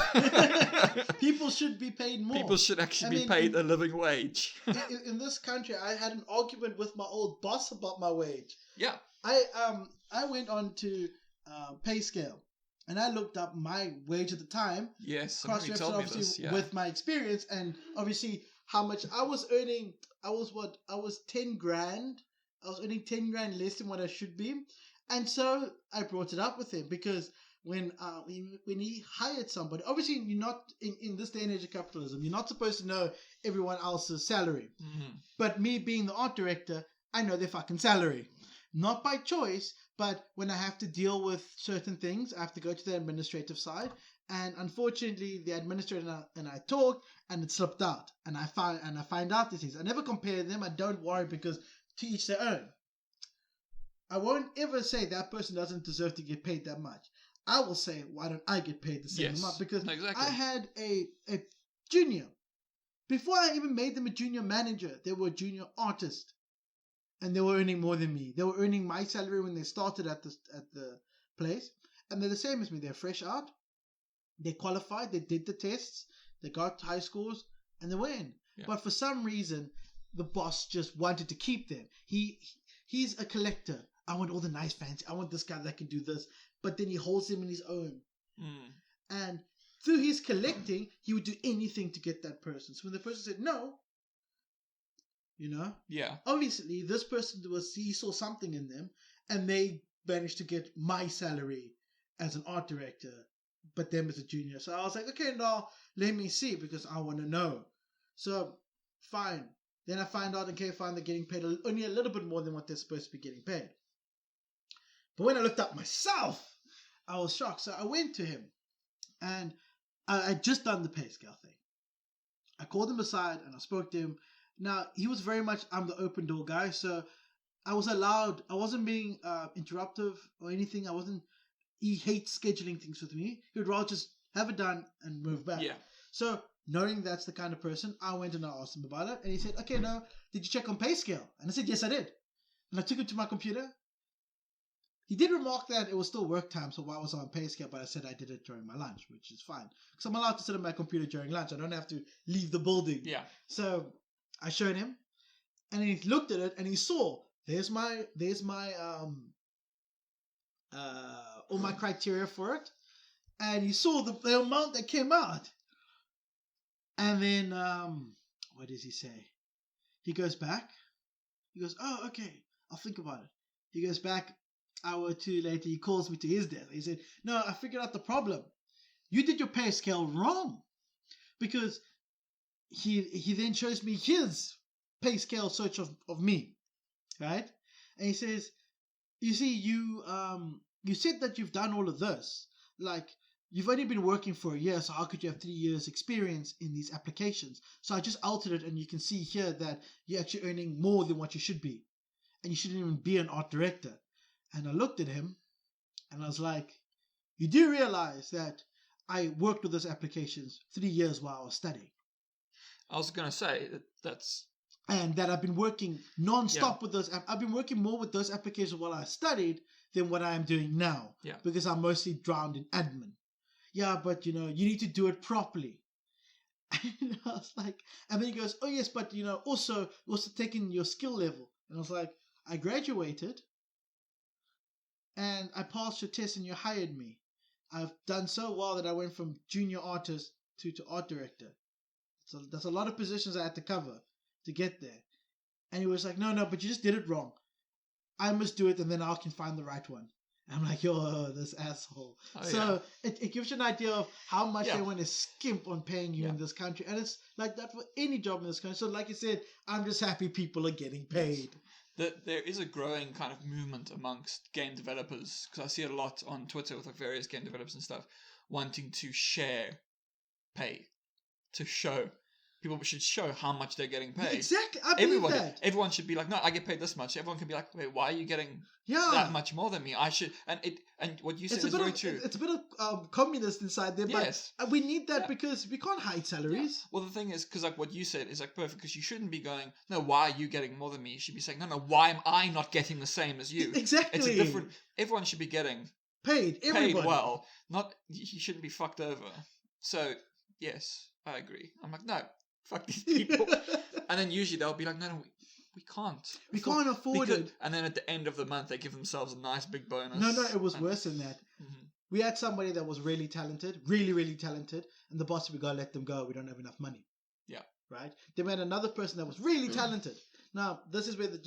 [SPEAKER 1] People should be paid more.
[SPEAKER 2] People should actually be paid a living wage.
[SPEAKER 1] in this country, I had an argument with my old boss about my wage.
[SPEAKER 2] Yeah.
[SPEAKER 1] I went on to PayScale, and I looked up my wage at the time.
[SPEAKER 2] Yes, you told me this. Yeah.
[SPEAKER 1] With my experience, and obviously how much I was earning. I was 10 grand. I was earning 10 grand less than what I should be, and so I brought it up with him because when he hired somebody. Obviously, you're not in this day and age of capitalism. You're not supposed to know everyone else's salary.
[SPEAKER 2] Mm-hmm.
[SPEAKER 1] But me being the art director, I know their fucking salary. Not by choice, but when I have to deal with certain things, I have to go to the administrative side. And unfortunately, the administrator and I talked, and it slipped out. And I find out these things. I never compare them. I don't worry, because to each their own. I won't ever say that person doesn't deserve to get paid that much. I will say, why don't I get paid the same amount? Because
[SPEAKER 2] exactly.
[SPEAKER 1] I had a junior. Before I even made them a junior manager, they were a junior artist. And they were earning more than me. They were earning my salary when they started at the place. And they're the same as me. They're fresh out. They qualified. They did the tests. They got high scores. And they were in. Yeah. But for some reason, the boss just wanted to keep them. He's a collector. I want all the nice fancy. I want this guy that can do this. But then he holds them in his own. And through his collecting, he would do anything to get that person. So when the person said no, obviously this person he saw something in them, and they managed to get my salary as an art director, but them as a junior. So I was like, okay, now let me see, because I want to know. So fine. Then I find out, okay, fine, they're getting paid only a little bit more than what they're supposed to be getting paid. But when I looked up myself, I was shocked. So I went to him, and I had just done the pay scale thing. I called him aside and I spoke to him. Now, he was very much, I'm the open door guy, so I was allowed, I wasn't being interruptive or anything. He hates scheduling things with me. He would rather just have it done and move back.
[SPEAKER 2] Yeah.
[SPEAKER 1] So, knowing that's the kind of person, I went and I asked him about it, and he said, okay, now, did you check on pay scale? And I said, yes, I did. And I took it to my computer. He did remark that it was still work time, so why was I on pay scale? But I said I did it during my lunch, which is fine. Because I'm allowed to sit on my computer during lunch. I don't have to leave the building.
[SPEAKER 2] Yeah.
[SPEAKER 1] So I showed him, and he looked at it, and he saw, there's my all my criteria for it. And he saw the amount that came out. And then, what does he say? He goes back. He goes, oh, okay, I'll think about it. He goes back. Hour or two later, he calls me to his desk. He said, no, I figured out the problem. You did your pay scale wrong. Because he then shows me his pay scale search of me. Right? And he says, you see, you said that you've done all of this. Like, you've only been working for a year, so how could you have 3 years experience in these applications? So I just altered it, and you can see here that you're actually earning more than what you should be. And you shouldn't even be an art director. And I looked at him, and I was like, you do realize that I worked with those applications 3 years while I was studying.
[SPEAKER 2] I was going to say, that's...
[SPEAKER 1] And that I've been working non-stop with those. I've been working more with those applications while I studied than what I am doing now.
[SPEAKER 2] Yeah.
[SPEAKER 1] Because I'm mostly drowned in admin. Yeah, but, you need to do it properly. And I was like... And then he goes, oh, yes, but, also taking your skill level. And I was like, I graduated... And I passed your test and you hired me. I've done so well that I went from junior artist to art director. So that's a lot of positions I had to cover to get there. And he was like, no, but you just did it wrong. I must do it and then I can find the right one. And I'm like, yo, this asshole. Oh, so yeah. It gives you an idea of how much they want to skimp on paying you in this country. And it's like that for any job in this country. So like I said, I'm just happy people are getting paid.
[SPEAKER 2] There is a growing kind of movement amongst game developers, because I see it a lot on Twitter with various game developers and stuff, wanting to share pay, to show. People should show how much they're getting paid.
[SPEAKER 1] Exactly. I believe that.
[SPEAKER 2] Everyone should be like, no, I get paid this much. Everyone can be like, wait, why are you getting that much more than me? I should. And what you said is very true.
[SPEAKER 1] It's a bit of communist inside there, but we need that because we can't hide salaries.
[SPEAKER 2] Yeah. Well, the thing is, because like what you said is like perfect, because you shouldn't be going, no, why are you getting more than me? You should be saying, no, why am I not getting the same as you?
[SPEAKER 1] Exactly.
[SPEAKER 2] It's a different. Everyone should be getting
[SPEAKER 1] paid. Everybody.
[SPEAKER 2] Paid well. Not you shouldn't be fucked over. So yes, I agree. I'm like, no. Fuck these people. And then usually they'll be like, no, we can't.
[SPEAKER 1] We can't afford it.
[SPEAKER 2] And then at the end of the month, they give themselves a nice big bonus.
[SPEAKER 1] No, it was worse than that. Mm-hmm. We had somebody that was really talented, really, really talented. And the boss said, we got to let them go. We don't have enough money.
[SPEAKER 2] Yeah.
[SPEAKER 1] Right? Then we had another person that was really talented. Now, this is where the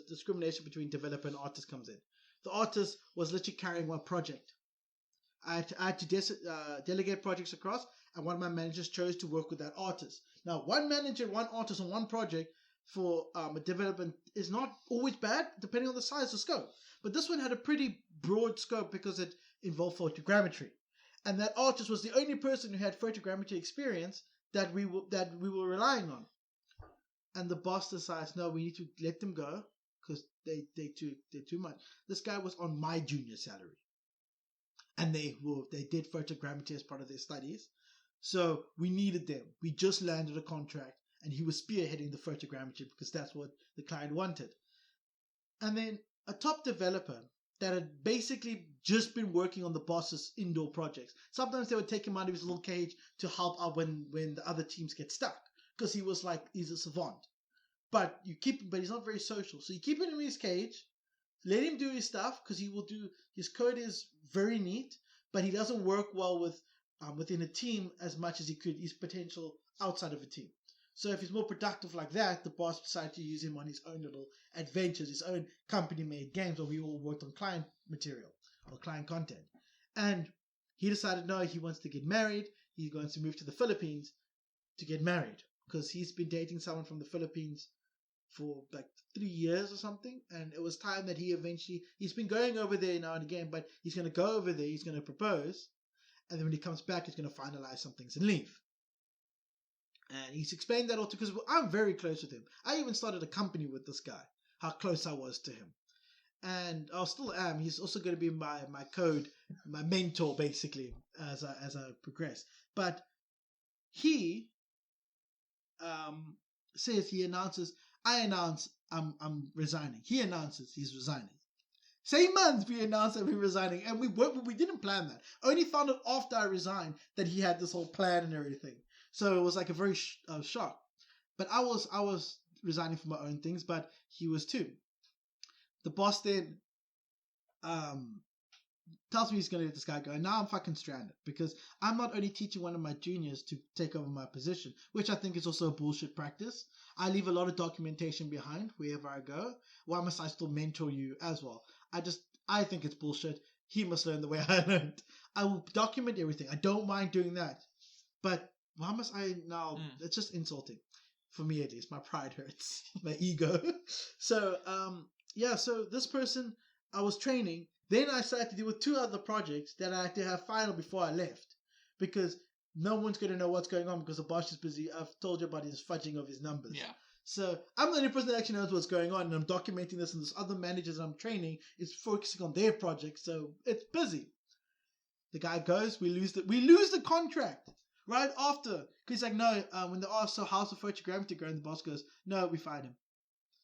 [SPEAKER 1] discrimination between developer and artist comes in. The artist was literally carrying one project. I had to delegate projects across, and one of my managers chose to work with that artist. Now, one manager, one artist on one project for a development is not always bad, depending on the size or scope. But this one had a pretty broad scope because it involved photogrammetry. And that artist was the only person who had photogrammetry experience that we were relying on. And the boss decides, no, we need to let them go because they're too much. This guy was on my junior salary. And they did photogrammetry as part of their studies. So we needed them. We just landed a contract, and he was spearheading the photogrammetry because that's what the client wanted. And then a top developer that had basically just been working on the boss's indoor projects. Sometimes they would take him out of his little cage to help out when the other teams get stuck, because he's a savant. But he's not very social. So you keep him in his cage, let him do his stuff, because his code is very neat, but he doesn't work well within a team as much as he could his potential outside of a team. So if he's more productive like that, the boss decided to use him on his own little adventures, his own company-made games where we all worked on client material or client content. And he decided, no, he wants to get married. He's going to move to the Philippines to get married because he's been dating someone from the Philippines for like 3 years or something. And it was time that he's been going over there now and again, but he's going to go over there, he's going to propose. And then when he comes back, he's going to finalize some things and leave. And he's explained that all because I'm very close with him. I even started a company with this guy, how close I was to him. And I still am. He's also going to be my my mentor, basically, as I progress. But he says, I'm resigning. He announces he's resigning. Same month we announced that we're resigning, and we didn't plan that. I only found out after I resigned that he had this whole plan and everything. So it was like a very shock. But I was resigning for my own things, but he was too. The boss then tells me he's going to let this guy go, and now I'm fucking stranded because I'm not only teaching one of my juniors to take over my position, which I think is also a bullshit practice. I leave a lot of documentation behind wherever I go. Why must I still mentor you as well? I think it's bullshit. He must learn the way I learned. I will document everything. I don't mind doing that. But why must I now? It's just insulting. For me at least. My pride hurts. My ego. So, so this person I was training. Then I started to deal with 2 other projects that I had to have final before I left. Because no one's going to know what's going on because the boss is busy. I've told you about his fudging of his numbers. Yeah. So I'm the only person that actually knows what's going on, and I'm documenting this, and this other managers I'm training is focusing on their project, so it's busy. The guy goes, we lose the contract right after. Because he's like, no, when they ask, so how's the photogrammetry going? The boss goes, no, we fired him.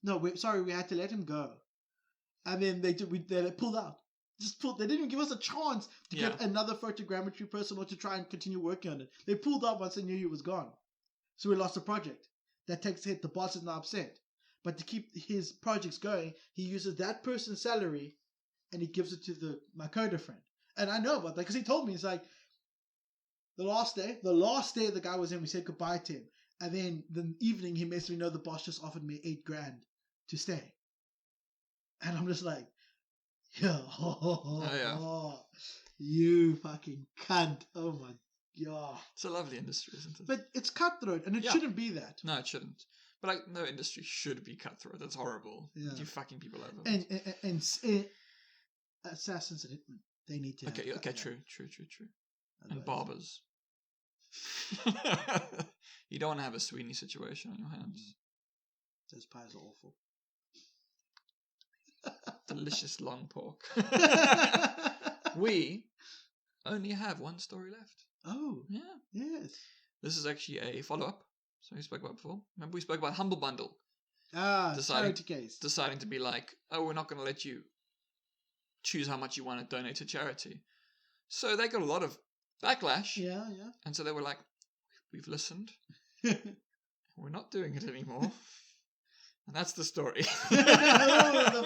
[SPEAKER 1] No, we had to let him go. And then they pulled out. They didn't even give us a chance to get another photogrammetry person or to try and continue working on it. They pulled out once they knew he was gone. So we lost the project. That takes a hit. The boss is now upset. But to keep his projects going, he uses that person's salary and he gives it to my coder friend. And I know about that because he told me, it's like, the last day the guy was in, we said goodbye to him. And then the evening he makes me know the boss just offered me $8,000 to stay. And I'm just like, you fucking cunt. Oh my God.
[SPEAKER 2] It's a lovely industry, isn't it?
[SPEAKER 1] But it's cutthroat, and it shouldn't be that.
[SPEAKER 2] No, it shouldn't. But like, no industry should be cutthroat. That's horrible. Yeah. You fucking people over.
[SPEAKER 1] And assassins and hitmen, they need to.
[SPEAKER 2] Okay, true. And barbers. You don't want to have a Sweeney situation on your hands.
[SPEAKER 1] Those pies are awful.
[SPEAKER 2] Delicious long pork. We only have 1 story left.
[SPEAKER 1] Oh.
[SPEAKER 2] Yeah.
[SPEAKER 1] Yes.
[SPEAKER 2] This is actually a follow-up. So we spoke about before. Remember we spoke about Humble Bundle.
[SPEAKER 1] Charity case.
[SPEAKER 2] Deciding to be like, oh, we're not going to let you choose how much you want to donate to charity. So they got a lot of backlash.
[SPEAKER 1] Yeah.
[SPEAKER 2] And so they were like, we've listened. We're not doing it anymore. And that's the story.
[SPEAKER 1] The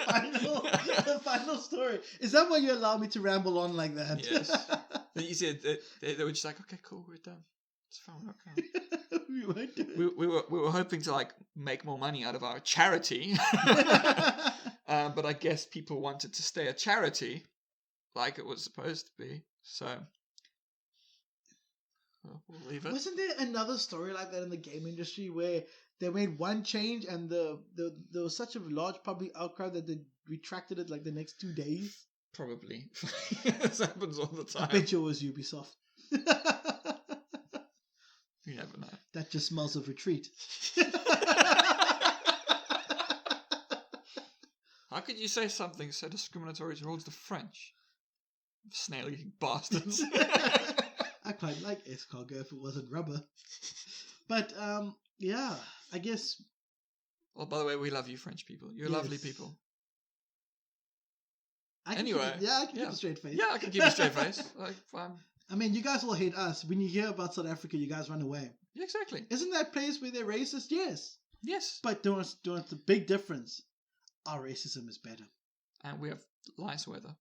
[SPEAKER 1] final story. Is that why you allow me to ramble on like that?
[SPEAKER 2] Yes. You said they were just like, okay, cool, we're done. It's fine, okay.
[SPEAKER 1] We won't do it.
[SPEAKER 2] We were hoping to like make more money out of our charity, but I guess people wanted to stay a charity, like it was supposed to be. So we'll leave it.
[SPEAKER 1] Wasn't there another story like that in the game industry where they made one change and there was such a large public outcry that they retracted it like the next 2 days?
[SPEAKER 2] Probably. This happens all the time.
[SPEAKER 1] I bet you it was Ubisoft.
[SPEAKER 2] You never know.
[SPEAKER 1] That just smells of retreat.
[SPEAKER 2] How could you say something so discriminatory towards the French? Snail-eating bastards.
[SPEAKER 1] I quite like escargot if it wasn't rubber. But, yeah, I guess...
[SPEAKER 2] Well, by the way, we love you French people. You're lovely people.
[SPEAKER 1] Anyway. I can keep a straight face.
[SPEAKER 2] Yeah, I can keep a straight face.
[SPEAKER 1] I mean, you guys all hate us. When you hear about South Africa, you guys run away.
[SPEAKER 2] Yeah, exactly.
[SPEAKER 1] Isn't that place where they're racist? Yes.
[SPEAKER 2] Yes.
[SPEAKER 1] But there's a big difference. Our racism is better.
[SPEAKER 2] And we have nice weather.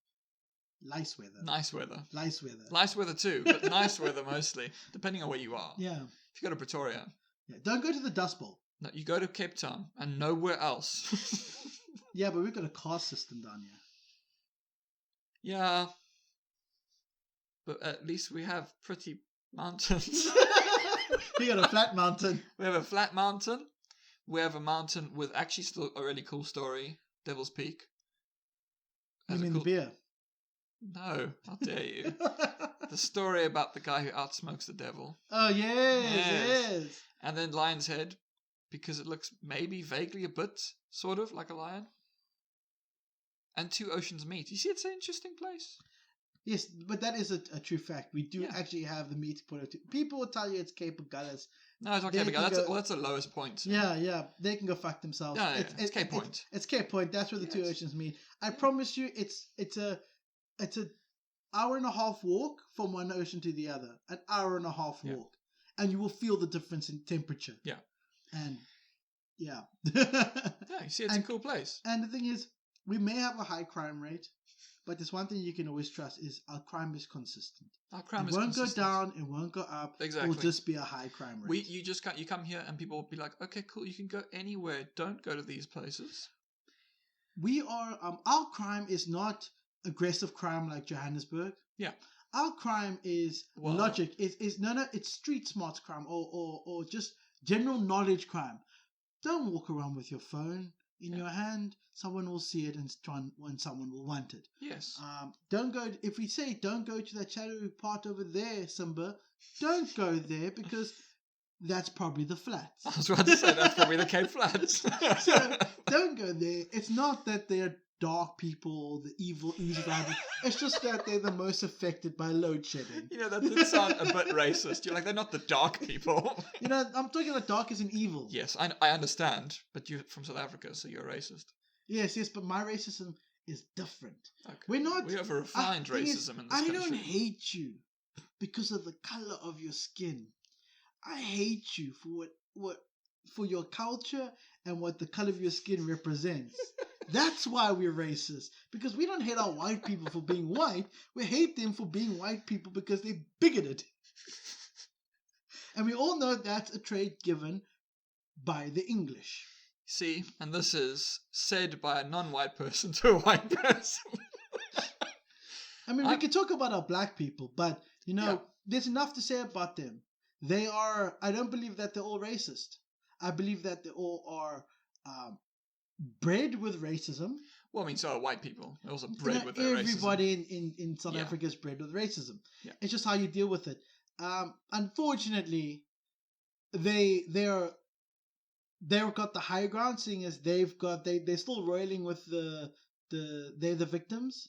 [SPEAKER 1] Nice weather.
[SPEAKER 2] Nice weather.
[SPEAKER 1] Nice weather.
[SPEAKER 2] Nice weather too, but nice weather mostly, depending on where you are.
[SPEAKER 1] Yeah.
[SPEAKER 2] If you go to Pretoria.
[SPEAKER 1] Yeah. Don't go to the Dust Bowl.
[SPEAKER 2] No, you go to Cape Town and nowhere else.
[SPEAKER 1] Yeah, but we've got a caste system down here.
[SPEAKER 2] Yeah. But at least we have pretty mountains.
[SPEAKER 1] We got a flat mountain.
[SPEAKER 2] We have a flat mountain. We have a mountain with actually still a really cool story. Devil's Peak.
[SPEAKER 1] You mean the beer?
[SPEAKER 2] No, how dare you. The story about the guy who outsmokes the devil.
[SPEAKER 1] Oh, yes.
[SPEAKER 2] And then Lion's Head, because it looks maybe vaguely a bit, sort of, like a lion. And Two Oceans Meet. You see, it's an interesting place.
[SPEAKER 1] Yes, but that is a true fact. We do actually have the meat to put it to. People will tell you it's Cape Gullis.
[SPEAKER 2] No, it's not Cape Gullis. That's the lowest point. So.
[SPEAKER 1] Yeah. They can go fuck themselves.
[SPEAKER 2] Yeah, it's Cape Point.
[SPEAKER 1] It's Cape Point. That's where the two oceans meet. I promise you, it's a hour and a half walk from one ocean to the other. An hour and a half walk. And you will feel the difference in temperature.
[SPEAKER 2] Yeah.
[SPEAKER 1] And, yeah.
[SPEAKER 2] You see, it's a cool place.
[SPEAKER 1] And the thing is, we may have a high crime rate, but there's one thing you can always trust is our crime is consistent.
[SPEAKER 2] Our crime
[SPEAKER 1] is consistent. It won't go down, it won't go up.
[SPEAKER 2] Exactly.
[SPEAKER 1] It will just be a high crime rate.
[SPEAKER 2] You come here and people will be like, okay, cool, you can go anywhere. Don't go to these places.
[SPEAKER 1] We are, our crime is not aggressive crime like Johannesburg.
[SPEAKER 2] Yeah.
[SPEAKER 1] Our crime is logic. It's street smarts crime or just general knowledge crime. Don't walk around with your phone in your hand. Someone will see it and someone will want it.
[SPEAKER 2] Yes.
[SPEAKER 1] Don't go. If we say don't go to that shadowy part over there, Simba, don't go there because that's probably the flats.
[SPEAKER 2] I was about to say that's probably the Cape Flats.
[SPEAKER 1] So don't go there. It's not that they're dark people, the evil oozes out. It's just that they're the most affected by load shedding.
[SPEAKER 2] You know, that did sound a bit racist. You're like, they're not the dark people.
[SPEAKER 1] You know, I'm talking about dark as in evil.
[SPEAKER 2] Yes, I understand, but you're from South Africa, so you're a racist.
[SPEAKER 1] Yes, but my racism is different.
[SPEAKER 2] Okay.
[SPEAKER 1] We
[SPEAKER 2] have a refined racism in this country.
[SPEAKER 1] I don't hate you because of the color of your skin. I hate you for your culture and what the color of your skin represents. That's why we're racist. Because we don't hate our white people for being white. We hate them for being white people because they're bigoted. And we all know that's a trait given by the English.
[SPEAKER 2] See, and this is said by a non-white person to a white person.
[SPEAKER 1] I mean, we can talk about our black people, but, there's enough to say about them. I don't believe that they're all racist. I believe that they all are bred with racism.
[SPEAKER 2] Well, I mean, so are white people. They're also bred with their racism.
[SPEAKER 1] Everybody in South Africa is bred with racism.
[SPEAKER 2] Yeah.
[SPEAKER 1] It's just how you deal with it. Unfortunately, they've got the high ground, seeing as they're still roiling with they're the victims.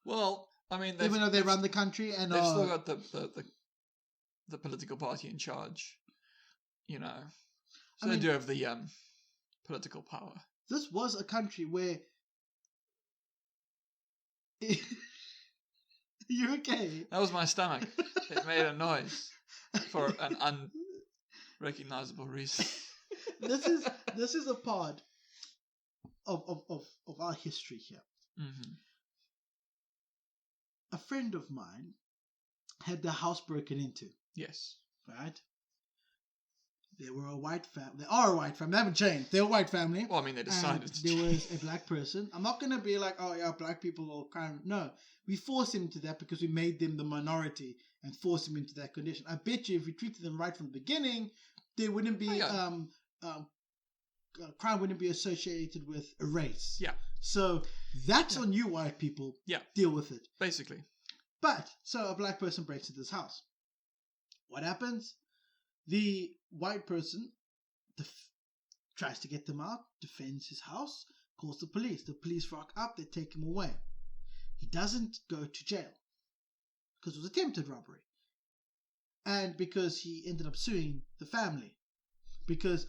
[SPEAKER 2] Well, I mean,
[SPEAKER 1] even though they run the country and
[SPEAKER 2] they've still got the political party in charge, So they do have the political power.
[SPEAKER 1] This was a country where. You okay?
[SPEAKER 2] That was my stomach. It made a noise for an unrecognizable reason.
[SPEAKER 1] This is a part of our history here.
[SPEAKER 2] Mm-hmm.
[SPEAKER 1] A friend of mine had their house broken into.
[SPEAKER 2] Yes.
[SPEAKER 1] Right? They were a white family. They are a white family. They haven't changed. They're a white family.
[SPEAKER 2] Well, I mean, they decided to
[SPEAKER 1] there
[SPEAKER 2] change.
[SPEAKER 1] was a black person. I'm not going to be like, oh, yeah, black people are crime. No. We forced them into that because we made them the minority and forced them into that condition. I bet you if we treated them right from the beginning, there wouldn't be... crime wouldn't be associated with a race.
[SPEAKER 2] Yeah.
[SPEAKER 1] So that's on you, white people.
[SPEAKER 2] Yeah.
[SPEAKER 1] Deal with it.
[SPEAKER 2] Basically.
[SPEAKER 1] But, so a black person breaks into this house. What happens? The white person tries to get them out, defends his house, calls the police. The police rock up, they take him away. He doesn't go to jail because it was attempted robbery. And because he ended up suing the family. Because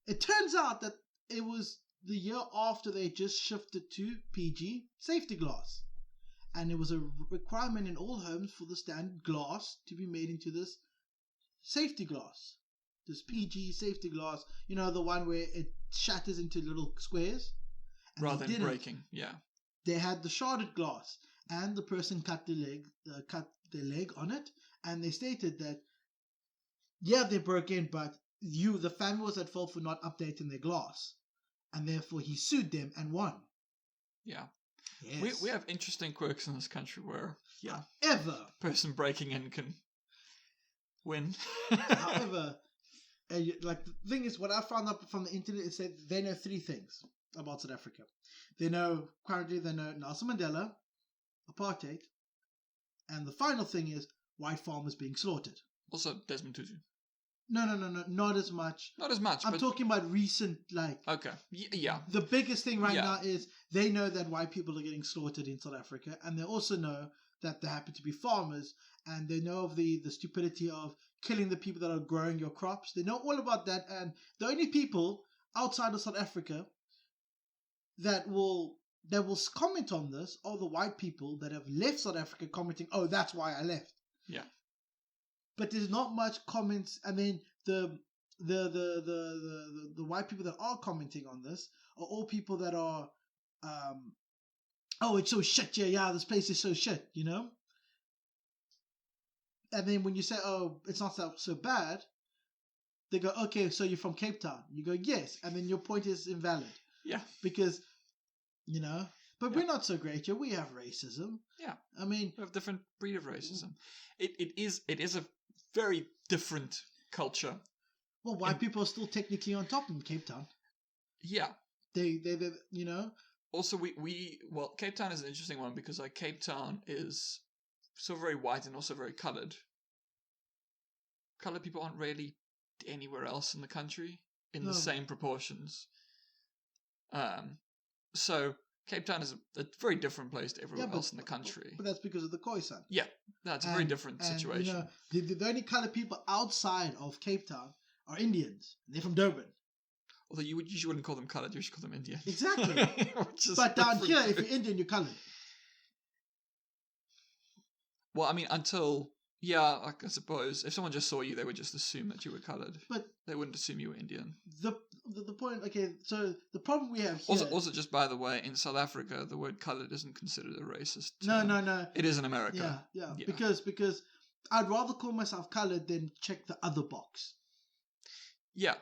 [SPEAKER 1] it turns out that it was the year after they just shifted to PG safety glass. And it was a requirement in all homes for the standard glass to be made into this safety glass. This PG safety glass. You know, the one where it shatters into little squares.
[SPEAKER 2] Rather than breaking, yeah.
[SPEAKER 1] They had the sharded glass. And the person cut their leg on it. And they stated that, yeah, they broke in, but the family was at fault for not updating their glass. And therefore he sued them and won.
[SPEAKER 2] Yeah.
[SPEAKER 1] Yes.
[SPEAKER 2] We have interesting quirks in this country where,
[SPEAKER 1] However,
[SPEAKER 2] person breaking in can win.
[SPEAKER 1] However, like the thing is, what I found out from the internet is that they know 3 things about South Africa. They know Nelson Mandela, apartheid, and the final thing is white farmers being slaughtered.
[SPEAKER 2] Also Desmond Tutu.
[SPEAKER 1] No, not as much.
[SPEAKER 2] Not as much.
[SPEAKER 1] I'm talking about recent, like...
[SPEAKER 2] Okay, yeah.
[SPEAKER 1] The biggest thing right now is they know that white people are getting slaughtered in South Africa, and they also know that they happen to be farmers, and they know of the stupidity of killing the people that are growing your crops. They know all about that, and the only people outside of South Africa that will comment on this are the white people that have left South Africa commenting, oh, that's why I left.
[SPEAKER 2] Yeah.
[SPEAKER 1] But there's not much comments. I mean, the white people that are commenting on this are all people that are, oh, it's so shit. Yeah, this place is so shit, you know? And then when you say, oh, it's not so bad, they go, okay, so you're from Cape Town. You go, yes. And then your point is invalid.
[SPEAKER 2] Yeah.
[SPEAKER 1] Because, you know, but we're not so great here. We have racism.
[SPEAKER 2] Yeah.
[SPEAKER 1] I mean,
[SPEAKER 2] we have different breed of racism. It is a very different culture.
[SPEAKER 1] Well, white people are still technically on top in Cape Town.
[SPEAKER 2] Yeah.
[SPEAKER 1] They you know.
[SPEAKER 2] Also, well, Cape Town is an interesting one because like Cape Town is so very white and also very coloured. Coloured people aren't really anywhere else in the country in the same proportions. So Cape Town is a very different place to everywhere else in the country.
[SPEAKER 1] But that's because of the Khoisan.
[SPEAKER 2] Yeah, that's a very different situation.
[SPEAKER 1] You know, the only coloured people outside of Cape Town are Indians. They're from Durban.
[SPEAKER 2] Although you usually wouldn't call them coloured, you should call them Indian.
[SPEAKER 1] Exactly. But down here, if you're Indian, you're coloured. Well,
[SPEAKER 2] I mean, until... Yeah, like, I suppose if someone just saw you, they would just assume that you were coloured. But they wouldn't assume you were Indian.
[SPEAKER 1] The point, okay, so the problem we have here...
[SPEAKER 2] Also, just by the way, in South Africa, the word coloured isn't considered a racist term.
[SPEAKER 1] No.
[SPEAKER 2] It is in America.
[SPEAKER 1] Yeah. Because I'd rather call myself coloured than check the other box.
[SPEAKER 2] Yeah.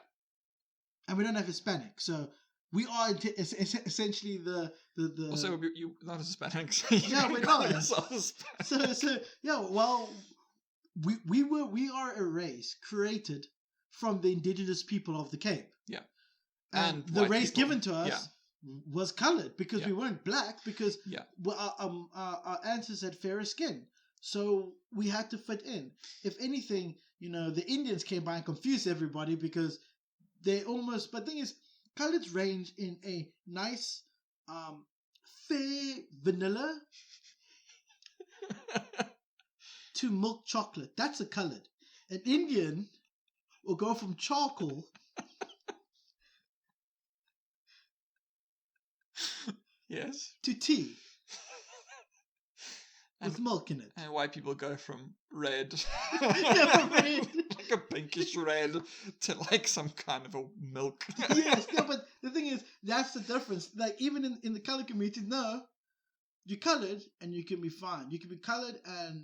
[SPEAKER 2] And
[SPEAKER 1] we don't have Hispanic, so we are essentially the...
[SPEAKER 2] Also, you're not Hispanic.
[SPEAKER 1] Yeah, we're not. So yeah, well... We are a race created from the indigenous people of the Cape.
[SPEAKER 2] Yeah.
[SPEAKER 1] And the race given to us was coloured because we weren't black because our ancestors had fairer skin. So we had to fit in. If anything, you know, the Indians came by and confused everybody because they almost... But the thing is, colours range in a nice, fair vanilla... to milk chocolate. That's a coloured. An Indian will go from charcoal
[SPEAKER 2] yes
[SPEAKER 1] to tea with milk in it.
[SPEAKER 2] And white people go from red
[SPEAKER 1] from red
[SPEAKER 2] like a pinkish red to like some kind of a milk.
[SPEAKER 1] Yes, no, but the thing is, that's the difference. Like even in the colour community, no, you're coloured and you can be fine. You can be coloured and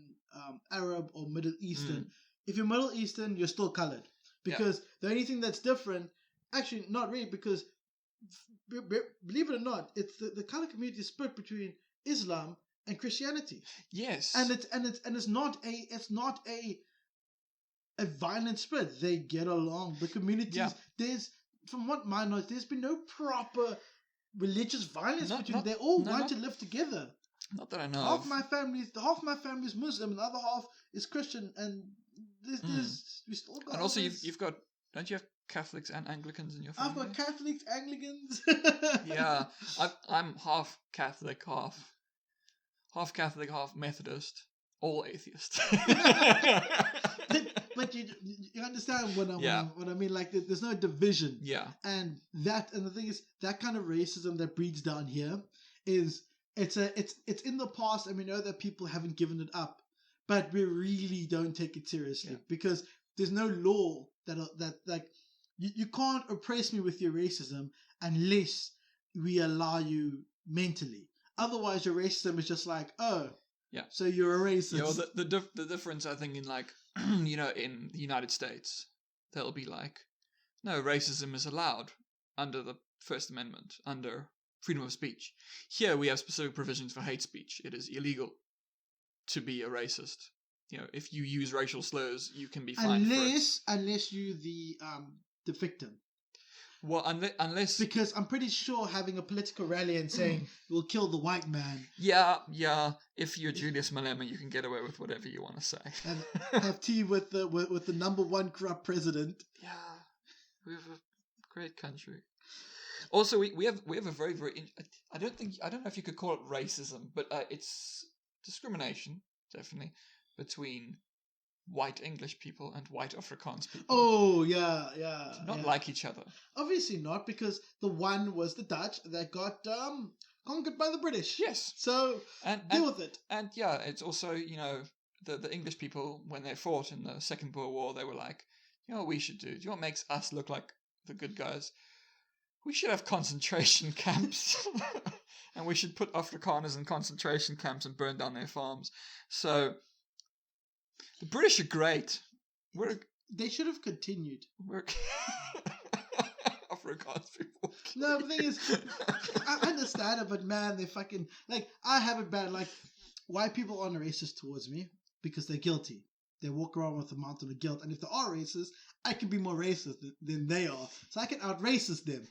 [SPEAKER 1] Arab or Middle Eastern. If you're Middle Eastern, you're still coloured. Because the only thing that's different, actually not really, because believe it or not, it's the color community is split between Islam and Christianity.
[SPEAKER 2] Yes.
[SPEAKER 1] And it's not a violent split. They get along. The communities, there's, from what my knowledge, there's been no proper religious violence between. They all want to live together.
[SPEAKER 2] Not that I know.
[SPEAKER 1] Half my family is Muslim, and the other half is Christian, and we still got.
[SPEAKER 2] And also, you've got, don't you have Catholics and Anglicans in your family?
[SPEAKER 1] I've got Catholics, Anglicans.
[SPEAKER 2] Yeah, I'm half Catholic, half Catholic, half Methodist, all atheist.
[SPEAKER 1] But you understand what I mean? Like, there's no division.
[SPEAKER 2] Yeah.
[SPEAKER 1] And the thing is, that kind of racism that breeds down here is it's in the past, and we know that people haven't given it up, but we really don't take it seriously because there's no law that like you can't oppress me with your racism unless we allow you mentally. Otherwise, your racism is just like, oh,
[SPEAKER 2] yeah,
[SPEAKER 1] so you're a racist.
[SPEAKER 2] You know, the difference, I think, in like, you know, in the United States, they'll be like, no, racism is allowed under the First Amendment, under freedom of speech. Here we have specific provisions for hate speech. It is illegal to be a racist. You know, if you use racial slurs, you can be fined
[SPEAKER 1] unless you the victim.
[SPEAKER 2] Well, unless...
[SPEAKER 1] Because I'm pretty sure having a political rally and saying, we'll kill the white man.
[SPEAKER 2] Yeah. If you're Julius Malema, you can get away with whatever you want to say.
[SPEAKER 1] And have tea with the number one corrupt president.
[SPEAKER 2] Yeah. We have a great country. Also, we have a very, very... I don't know if you could call it racism, but it's discrimination, definitely, between white English people and white Afrikaans people.
[SPEAKER 1] Oh, yeah.
[SPEAKER 2] Not like each other.
[SPEAKER 1] Obviously not, because the one was the Dutch that got conquered by the British.
[SPEAKER 2] Yes.
[SPEAKER 1] So, deal with it.
[SPEAKER 2] And yeah, it's also, you know, the English people, when they fought in the Second Boer War, they were like, you know what we should do? Do you know what makes us look like the good guys? We should have concentration camps. And we should put Afrikaners in concentration camps and burn down their farms. So... the British are great.
[SPEAKER 1] They should have continued.
[SPEAKER 2] Afrikaans people.
[SPEAKER 1] No, the thing is, I understand it, but man, they fucking... Like, I have it bad. Like, white people aren't racist towards me because they're guilty. They walk around with a mountain of guilt. And if they are racist, I can be more racist than they are. So I can out-racist them.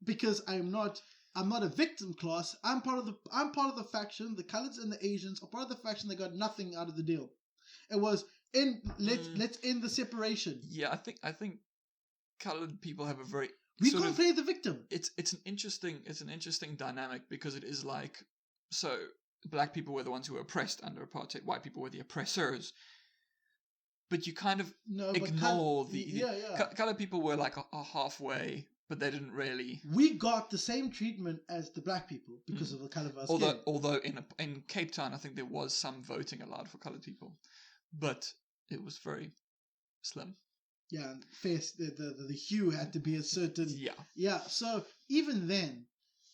[SPEAKER 1] Because I'm not a victim class. I'm part of the faction. The coloreds and the Asians are part of the faction that got nothing out of the deal. It was let's end the separation.
[SPEAKER 2] Yeah, I think colored people have a very
[SPEAKER 1] can't play the victim.
[SPEAKER 2] It's an interesting dynamic because it is like, so black people were the ones who were oppressed under apartheid, white people were the oppressors. But you kind of ignore colored people were like a halfway, but they didn't really.
[SPEAKER 1] We got the same treatment as the black people because of the color of our skin.
[SPEAKER 2] Although in Cape Town, I think there was some voting allowed for colored people. But it was very slim.
[SPEAKER 1] Yeah, face the hue had to be a certain. Yeah. So even then,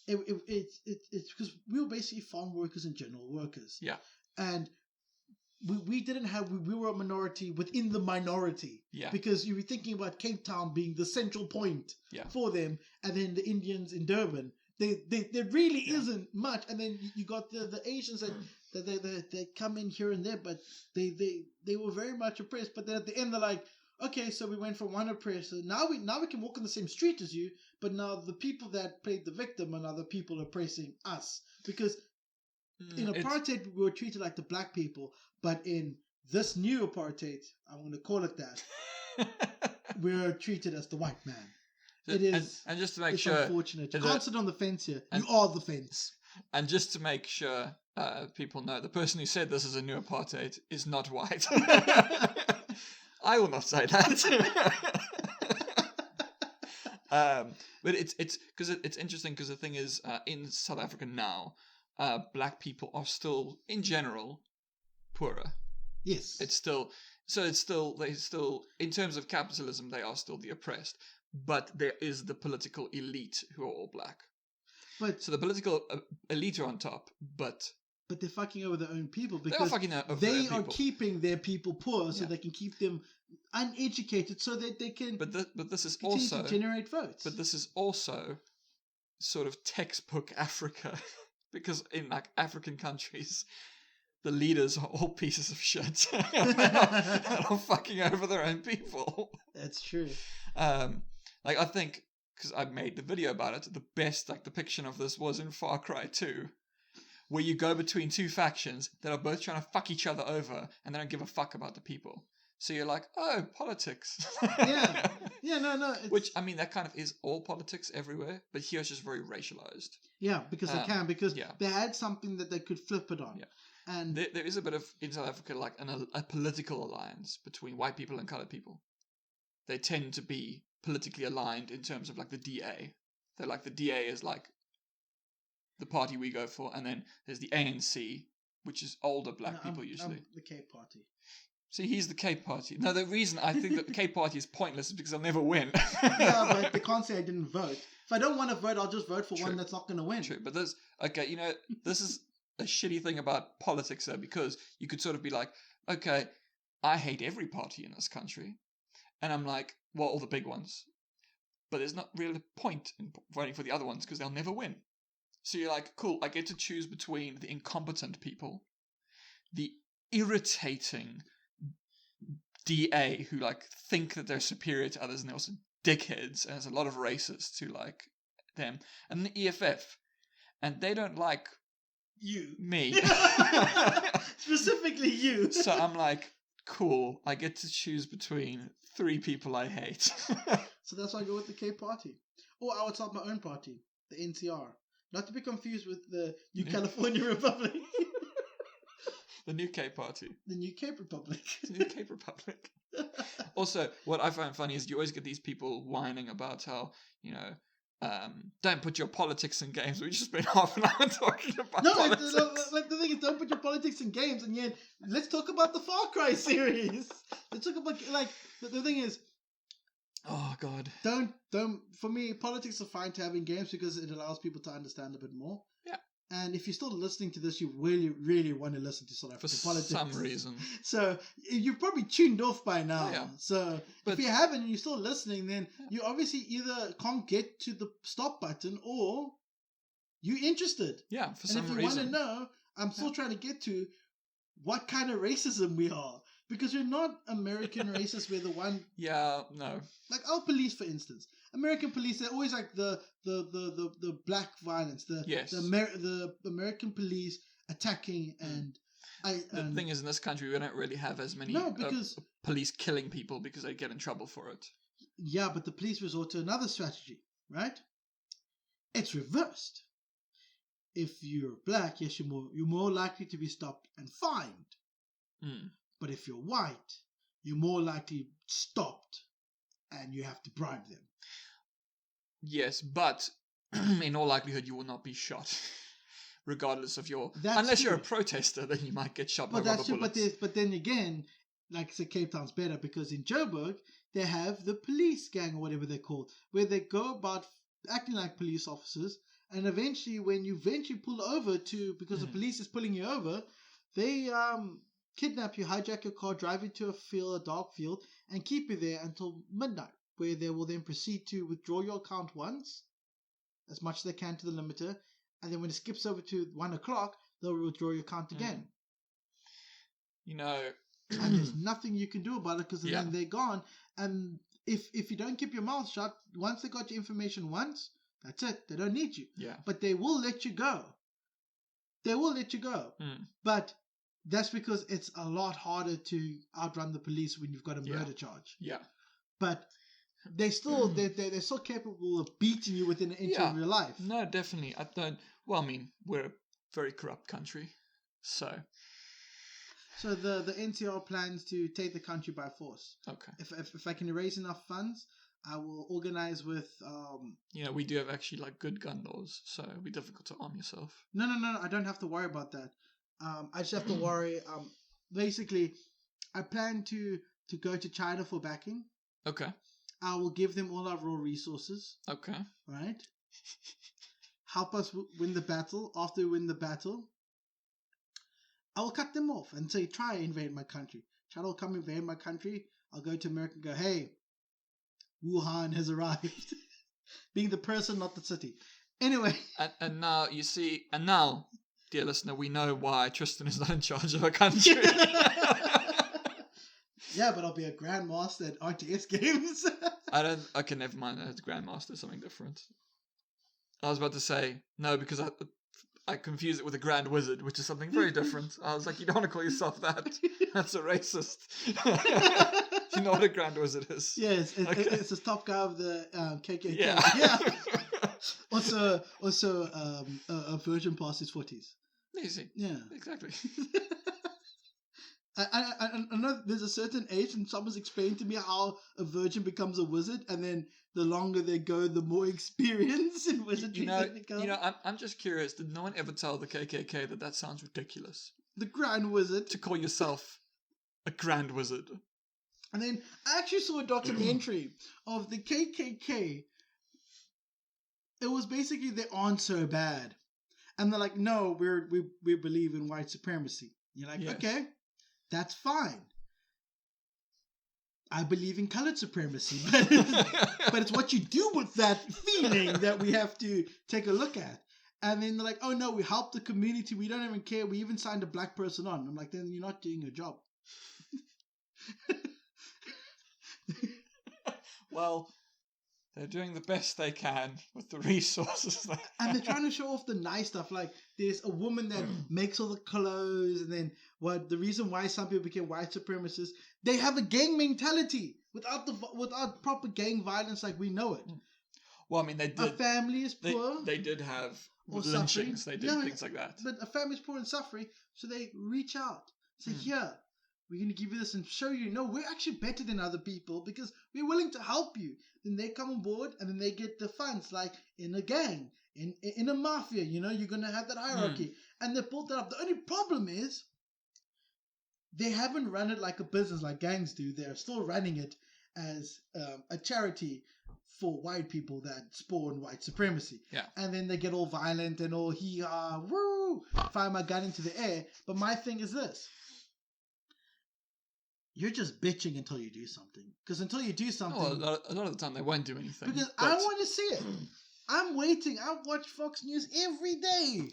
[SPEAKER 1] it's because we were basically farm workers and general workers.
[SPEAKER 2] Yeah.
[SPEAKER 1] And we didn't have we were a minority within the minority.
[SPEAKER 2] Yeah. Because
[SPEAKER 1] you were thinking about Cape Town being the central point for them, and then the Indians in Durban. There really isn't much, and then you got the Asians that. They come in here and there, but they were very much oppressed. But then at the end, they're like, okay, so we went from one oppressor. Now we can walk on the same street as you, but now the people that played the victim are now the people oppressing us. Because in apartheid, we were treated like the black people, but in this new apartheid, I'm going to call it that, we're treated as the white man. It is,
[SPEAKER 2] and just to make
[SPEAKER 1] it's
[SPEAKER 2] sure,
[SPEAKER 1] unfortunate. You can't sit on the fence here. You are the fence.
[SPEAKER 2] And just to make sure people know, the person who said this is a new apartheid is not white. I will not say that. But it's because it's interesting because the thing is, in South Africa now, black people are still, in general, poorer.
[SPEAKER 1] Yes.
[SPEAKER 2] They still, in terms of capitalism, they are still the oppressed. But there is the political elite who are all black. So the political elite are on top, but
[SPEAKER 1] they're fucking over their own people because
[SPEAKER 2] they are
[SPEAKER 1] keeping their people poor so they can keep them uneducated so that they can
[SPEAKER 2] But this is
[SPEAKER 1] continue
[SPEAKER 2] also
[SPEAKER 1] to generate votes.
[SPEAKER 2] But this is also sort of textbook Africa, because in like African countries, the leaders are all pieces of shit and are fucking over their own people.
[SPEAKER 1] That's true.
[SPEAKER 2] Like I think because I made the video about it, the best like depiction of this was in Far Cry 2, where you go between two factions that are both trying to fuck each other over and they don't give a fuck about the people. So you're like, oh, politics.
[SPEAKER 1] Yeah. Yeah, no.
[SPEAKER 2] Which, I mean, that kind of is all politics everywhere, but here it's just very racialized.
[SPEAKER 1] Yeah, because they can, because
[SPEAKER 2] yeah.
[SPEAKER 1] they had something that they could flip it on.
[SPEAKER 2] Yeah.
[SPEAKER 1] And
[SPEAKER 2] there is a bit of, in South Africa, like a political alliance between white people and colored people. They tend to be politically aligned in terms of like the DA. They're like, the DA is like the party we go for, and then there's the ANC, which is older black people usually.
[SPEAKER 1] The Cape Party.
[SPEAKER 2] See, he's the Cape Party. No, the reason I think that the Cape Party is pointless is because they'll never win.
[SPEAKER 1] Yeah, but they can't say I didn't vote. If I don't want to vote, I'll just vote for
[SPEAKER 2] True.
[SPEAKER 1] one that's not going to win.
[SPEAKER 2] True, but this is a shitty thing about politics though, because you could sort of be like, okay, I hate every party in this country. And I'm like, well, all the big ones. But there's not really a point in voting for the other ones because they'll never win. So you're like, cool, I get to choose between the incompetent people, the irritating DA who like think that they're superior to others and they're also dickheads, and there's a lot of racists who like them, and the EFF, and they don't like me.
[SPEAKER 1] Specifically you.
[SPEAKER 2] So I'm like, cool, I get to choose between 3 people I hate.
[SPEAKER 1] So that's why I go with the Cape Party. Or I would start my own party, the NCR. Not to be confused with the New California Republic.
[SPEAKER 2] The New Cape Party.
[SPEAKER 1] The New Cape Republic.
[SPEAKER 2] The New Cape Republic. Also, what I find funny is you always get these people whining about how, don't put your politics in games. We just spent half an hour talking about politics.
[SPEAKER 1] Like the thing is, don't put your politics in games, and yet let's talk about the Far Cry series. Let's talk about like the thing is.
[SPEAKER 2] Oh God!
[SPEAKER 1] Don't. For me, politics are fine to have in games because it allows people to understand a bit more. Yeah. And if you're still listening to this, you really, really want to listen to South African politics
[SPEAKER 2] for some reason.
[SPEAKER 1] So you've probably tuned off by now.
[SPEAKER 2] Yeah.
[SPEAKER 1] So if you haven't and you're still listening, then you obviously either can't get to the stop button or you're interested.
[SPEAKER 2] Yeah, for some reason.
[SPEAKER 1] And if you want to know, I'm still trying to get to what kind of racism we are. Because we're not American racists. We're the one.
[SPEAKER 2] Yeah, no.
[SPEAKER 1] Like our police, for instance, American police. They're always like the black violence. The American police attacking and.
[SPEAKER 2] The thing is, in this country, we don't really have as many police killing people because they get in trouble for it.
[SPEAKER 1] Yeah, but the police resort to another strategy, right? It's reversed. If you're black, yes, you're more likely to be stopped and fined.
[SPEAKER 2] Mm.
[SPEAKER 1] But if you're white, you're more likely stopped and you have to bribe them.
[SPEAKER 2] Yes, but in all likelihood, you will not be shot. Regardless of unless you're a protester, then you might get shot by rubber bullets.
[SPEAKER 1] But then again, like I said, Cape Town's better because in Joburg, they have the police gang or whatever they're called, where they go about acting like police officers. And eventually, when you pull over because the police is pulling you over, they kidnap you, hijack your car, drive you to a dark field, and keep you there until midnight, where they will then proceed to withdraw your account once, as much as they can to the limiter, and then when it skips over to 1 o'clock, they'll withdraw your account again.
[SPEAKER 2] And
[SPEAKER 1] there's nothing you can do about it because then they're gone. And if you don't keep your mouth shut, once they got your information once, that's it. They don't need you.
[SPEAKER 2] Yeah.
[SPEAKER 1] But they will let you go. But that's because it's a lot harder to outrun the police when you've got a murder charge.
[SPEAKER 2] Yeah.
[SPEAKER 1] But they're still capable of beating you within an inch of your life.
[SPEAKER 2] No, definitely. We're a very corrupt country. So
[SPEAKER 1] the NCR plans to take the country by force.
[SPEAKER 2] Okay.
[SPEAKER 1] If I can raise enough funds, I will organize with
[SPEAKER 2] we do have actually like good gun laws, so it'll be difficult to arm yourself.
[SPEAKER 1] No, I don't have to worry about that. I just have to worry. Basically, I plan to go to China for backing.
[SPEAKER 2] Okay.
[SPEAKER 1] I will give them all our raw resources.
[SPEAKER 2] Okay.
[SPEAKER 1] Right? Help us win the battle. After we win the battle, I will cut them off and say, try invade my country. China will come invade my country. I'll go to America and go, hey, Wuhan has arrived. Being the person, not the city. Anyway.
[SPEAKER 2] And now, you see, and now, dear listener, we know why Tristan is not in charge of a country.
[SPEAKER 1] Yeah, but I'll be a grandmaster at RTS games.
[SPEAKER 2] Okay, never mind. It's grandmaster, something different. I was about to say, no, because I confuse it with a grand wizard, which is something very different. I was like, you don't want to call yourself that. That's a racist. Do you know what a grand wizard is?
[SPEAKER 1] Yes, it's the top guy of the KKK.
[SPEAKER 2] Yeah.
[SPEAKER 1] Also, a virgin past his 40s.
[SPEAKER 2] Easy.
[SPEAKER 1] Yeah.
[SPEAKER 2] Exactly.
[SPEAKER 1] I know there's a certain age, and someone's explained to me how a virgin becomes a wizard, and then the longer they go, the more experience in wizardry they become.
[SPEAKER 2] I'm just curious. Did no one ever tell the KKK that sounds ridiculous?
[SPEAKER 1] The Grand Wizard.
[SPEAKER 2] To call yourself a Grand Wizard.
[SPEAKER 1] And then I actually saw a documentary of the KKK. It was basically they aren't so bad, and they're like, no, we believe in white supremacy. You're like, okay. That's fine. I believe in colored supremacy, but it's what you do with that feeling that we have to take a look at. And then they're like, oh no, we help the community. We don't even care. We even signed a black person on. I'm like, then you're not doing your job.
[SPEAKER 2] Well, they're doing the best they can with the resources.
[SPEAKER 1] And they're trying to show off the nice stuff. Like, there's a woman that makes all the clothes, and then the reason why some people became white supremacists, they have a gang mentality without proper gang violence like we know it.
[SPEAKER 2] Well, I mean, they did.
[SPEAKER 1] A family is poor.
[SPEAKER 2] They did have
[SPEAKER 1] or
[SPEAKER 2] lynchings.
[SPEAKER 1] Suffering.
[SPEAKER 2] They did things like that.
[SPEAKER 1] But a family is poor and suffering, so they reach out. Say, here, we're going to give you this and show you, no, we're actually better than other people because we're willing to help you. Then they come on board, and then they get the funds, like in a gang, in a mafia, you're going to have that hierarchy. And they built that up. The only problem is they haven't run it like a business like gangs do. They're still running it as a charity for white people that spawn white supremacy.
[SPEAKER 2] Yeah.
[SPEAKER 1] And then they get all violent and all hee-haw, woo, fire my gun into the air. But my thing is this. You're just bitching until you do something. Because until you do something...
[SPEAKER 2] Oh, a lot of the time they won't do anything.
[SPEAKER 1] Because I want to see it. I'm waiting. I watch Fox News every day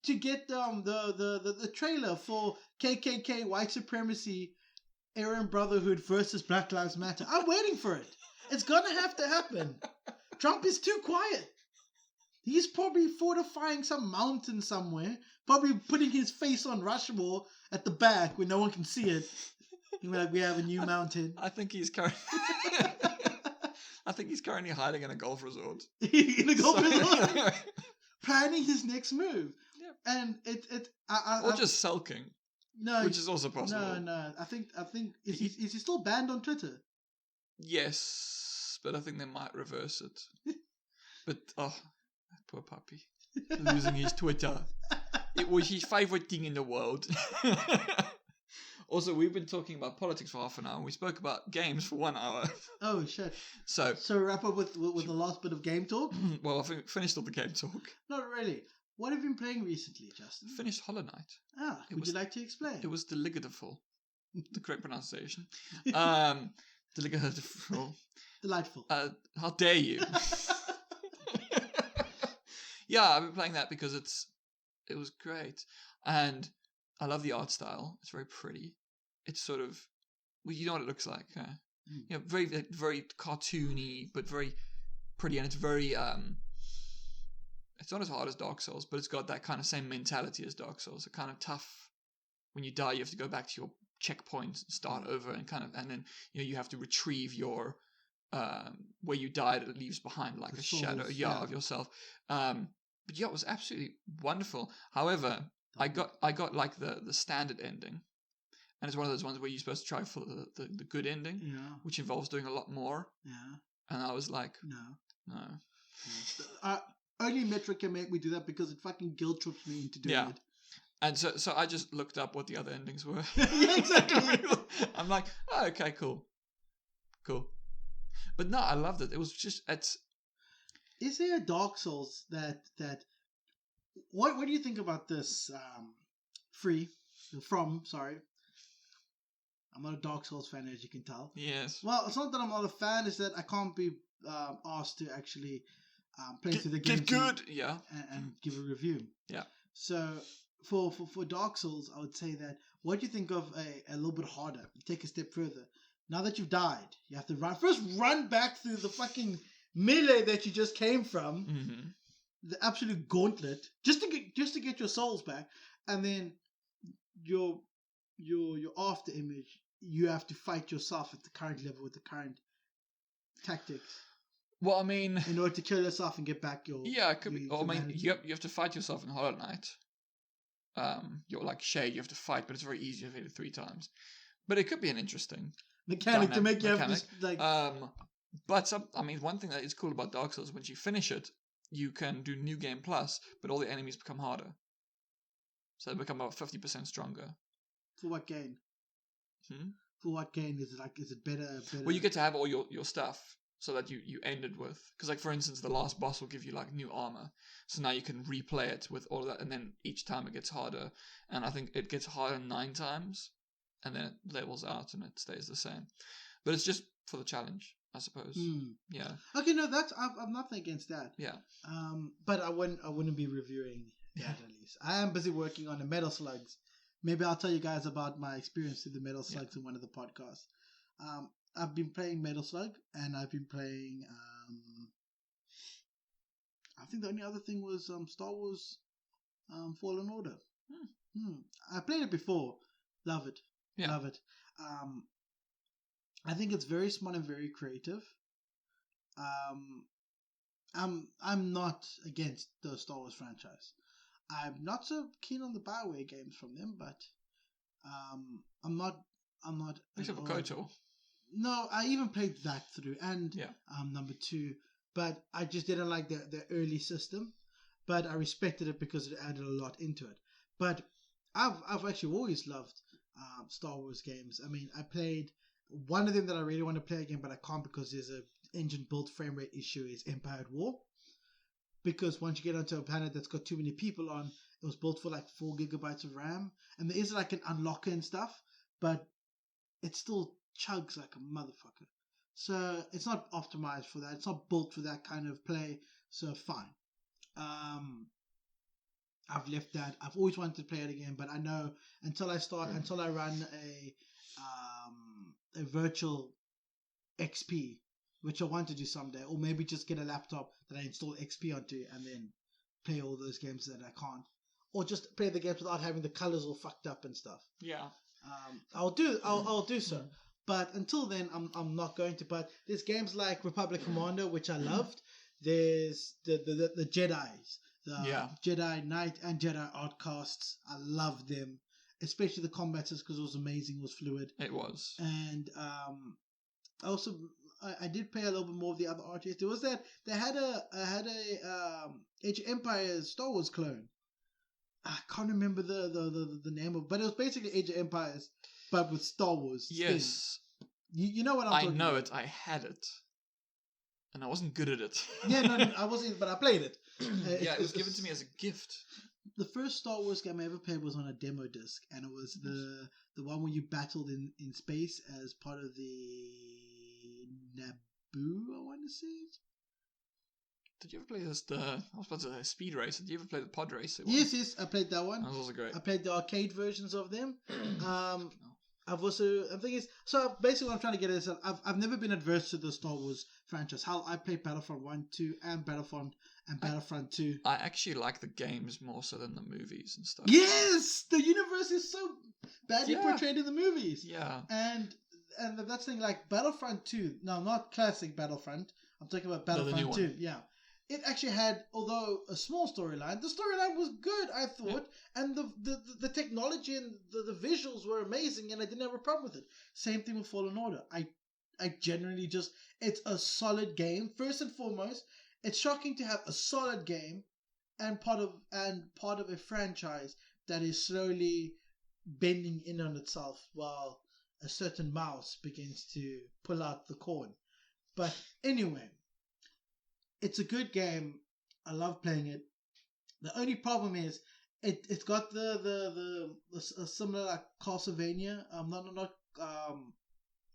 [SPEAKER 1] to get the trailer for KKK, white supremacy, Aryan Brotherhood versus Black Lives Matter. I'm waiting for it. It's going to have to happen. Trump is too quiet. He's probably fortifying some mountain somewhere. Probably putting his face on Rushmore at the back where no one can see it. You're like, we have a new mountain.
[SPEAKER 2] I think he's currently... I think he's currently hiding in a golf resort.
[SPEAKER 1] In a golf resort? Planning his next move.
[SPEAKER 2] Yeah.
[SPEAKER 1] And
[SPEAKER 2] or just sulking.
[SPEAKER 1] No.
[SPEAKER 2] Which is also possible.
[SPEAKER 1] No. I think is he still banned on Twitter?
[SPEAKER 2] Yes, but I think they might reverse it. But, that poor puppy. Losing his Twitter. It was his favourite thing in the world. Also, we've been talking about politics for half an hour, and we spoke about games for 1 hour.
[SPEAKER 1] Oh, shit.
[SPEAKER 2] So
[SPEAKER 1] wrap up with the last bit of game talk?
[SPEAKER 2] Well, I finished all the game talk.
[SPEAKER 1] Not really. What have you been playing recently, Justin?
[SPEAKER 2] Finished Hollow Knight.
[SPEAKER 1] Would you like to explain?
[SPEAKER 2] It was delightful. The correct pronunciation. Delightful.
[SPEAKER 1] Delightful.
[SPEAKER 2] How dare you? Yeah, I've been playing that because it was great. And I love the art style. It's very pretty. It's sort of, well, you know what it looks like. Very, very cartoony, but very pretty. And it's very, it's not as hard as Dark Souls, but it's got that kind of same mentality as Dark Souls. It's kind of tough. When you die, you have to go back to your checkpoint and start over, and then you have to retrieve your where you died. It leaves behind like a shadow, of yourself. But yeah, it was absolutely wonderful. However, I got like the standard ending, and it's one of those ones where you're supposed to try for the good ending, which involves doing a lot more. Yeah. And I was like, no.
[SPEAKER 1] Only Metric can make me do that because it fucking guilt trips me into doing it.
[SPEAKER 2] And so I just looked up what the other endings were.
[SPEAKER 1] Yeah, exactly.
[SPEAKER 2] I'm like, oh, okay, cool. But no, I loved it. It was just
[SPEAKER 1] Is there a Dark Souls that what do you think about this? From I'm not a Dark Souls fan, as you can tell.
[SPEAKER 2] Yes.
[SPEAKER 1] Well, it's not that I'm not a fan; it's that I can't be asked to actually play through the game
[SPEAKER 2] get good. Yeah.
[SPEAKER 1] And give a review.
[SPEAKER 2] Yeah.
[SPEAKER 1] So for Dark Souls, I would say that what do you think of a little bit harder? Take a step further. Now that you've died, you have to run back through the fucking melee that you just came from, the absolute gauntlet, just to get your souls back, and then your after image, you have to fight yourself at the current level with the current tactics.
[SPEAKER 2] Well, I mean,
[SPEAKER 1] in order to kill yourself and get back your
[SPEAKER 2] it could be. I mean, you have to fight yourself in Hollow Knight. You're like Shade, you have to fight, but it's very easy. You've hit it 3 times. But it could be an interesting
[SPEAKER 1] mechanic to make you have this, like.
[SPEAKER 2] But I mean, one thing that is cool about Dark Souls, once you finish it, you can do New Game Plus, but all the enemies become harder. So they become about 50% stronger.
[SPEAKER 1] For what gain? For what gain? Is it better?
[SPEAKER 2] Well, you get to have all your stuff, so that you ended with, because like for instance, the last boss will give you like new armor, so now you can replay it with all of that, and then each time it gets harder, and I think it gets harder 9 times, and then it levels out and it stays the same. But it's just for the challenge, I suppose. Yeah.
[SPEAKER 1] Okay, no, that's I'm nothing against that.
[SPEAKER 2] Yeah.
[SPEAKER 1] But I wouldn't be reviewing that at least. I am busy working on the Metal Slugs. Maybe I'll tell you guys about my experience with the Metal Slugs in one of the podcasts. I've been playing Metal Slug, and I've been playing. I think the only other thing was Star Wars Fallen Order. I played it before. Love it.
[SPEAKER 2] Yeah.
[SPEAKER 1] Love it. I think it's very smart and very creative. I'm not against the Star Wars franchise. I'm not so keen on the BioWare games from them, but I'm not.
[SPEAKER 2] Except for KOTOR.
[SPEAKER 1] No, I even played that through, and number 2, but I just didn't like the early system. But I respected it because it added a lot into it. But I've actually always loved Star Wars games. I mean, I played one of them that I really want to play again, but I can't because there's a engine build frame rate issue. Is Empire at War, because once you get onto a planet that's got too many people on, it was built for like 4 gigabytes of RAM, and there is like an unlocker and stuff, but it still chugs like a motherfucker. So it's not optimized for that. It's not built for that kind of play. So fine. I've left that. I've always wanted to play it again, but I know until I run a virtual XP, which I want to do someday, or maybe just get a laptop that I install XP onto and then play all those games that I can't, or just play the games without having the colors all fucked up and stuff.
[SPEAKER 2] Yeah.
[SPEAKER 1] I'll do so. But until then, I'm not going to. But there's games like Republic Commando, which I loved. There's the Jedis, the Jedi Knight and Jedi Outcasts. I loved them, especially the combat because it was amazing. It was fluid.
[SPEAKER 2] It was.
[SPEAKER 1] And I did play a little bit more of the other RTS. There was that they had a Age of Empires Star Wars clone. I can't remember the name of, but it was basically Age of Empires, but with Star Wars.
[SPEAKER 2] Yes.
[SPEAKER 1] You know what I'm talking about.
[SPEAKER 2] I know it. I had it. And I wasn't good at it.
[SPEAKER 1] No, I wasn't, but I played it.
[SPEAKER 2] It was given to me as a gift.
[SPEAKER 1] The first Star Wars game I ever played was on a demo disc, and it was the one where you battled in space as part of the Naboo, I want to say.
[SPEAKER 2] Did you ever play this? I was about to say Speed Racer. Did you ever play the Pod Racer one?
[SPEAKER 1] Yes, I played that one.
[SPEAKER 2] That was also great.
[SPEAKER 1] I played the arcade versions of them. I've also, I think it's, so basically what I'm trying to get at is that I've never been adverse to the Star Wars franchise. How I played Battlefront 1, 2, and Battlefront 2.
[SPEAKER 2] I actually like the games more so than the movies and stuff.
[SPEAKER 1] Yes! The universe is so badly portrayed in the movies.
[SPEAKER 2] Yeah.
[SPEAKER 1] And that's the thing, like Battlefront 2, no, not classic Battlefront. I'm talking about Battlefront 2. Yeah. It actually had, although a small storyline, the storyline was good, I thought, and the technology and the visuals were amazing, and I didn't have a problem with it. Same thing with Fallen Order. I generally just, it's a solid game. First and foremost, it's shocking to have a solid game and part of a franchise that is slowly bending in on itself while a certain mouse begins to pull out the corn. But anyway, it's a good game. I love playing it. The only problem is it's got the similar like Castlevania. Not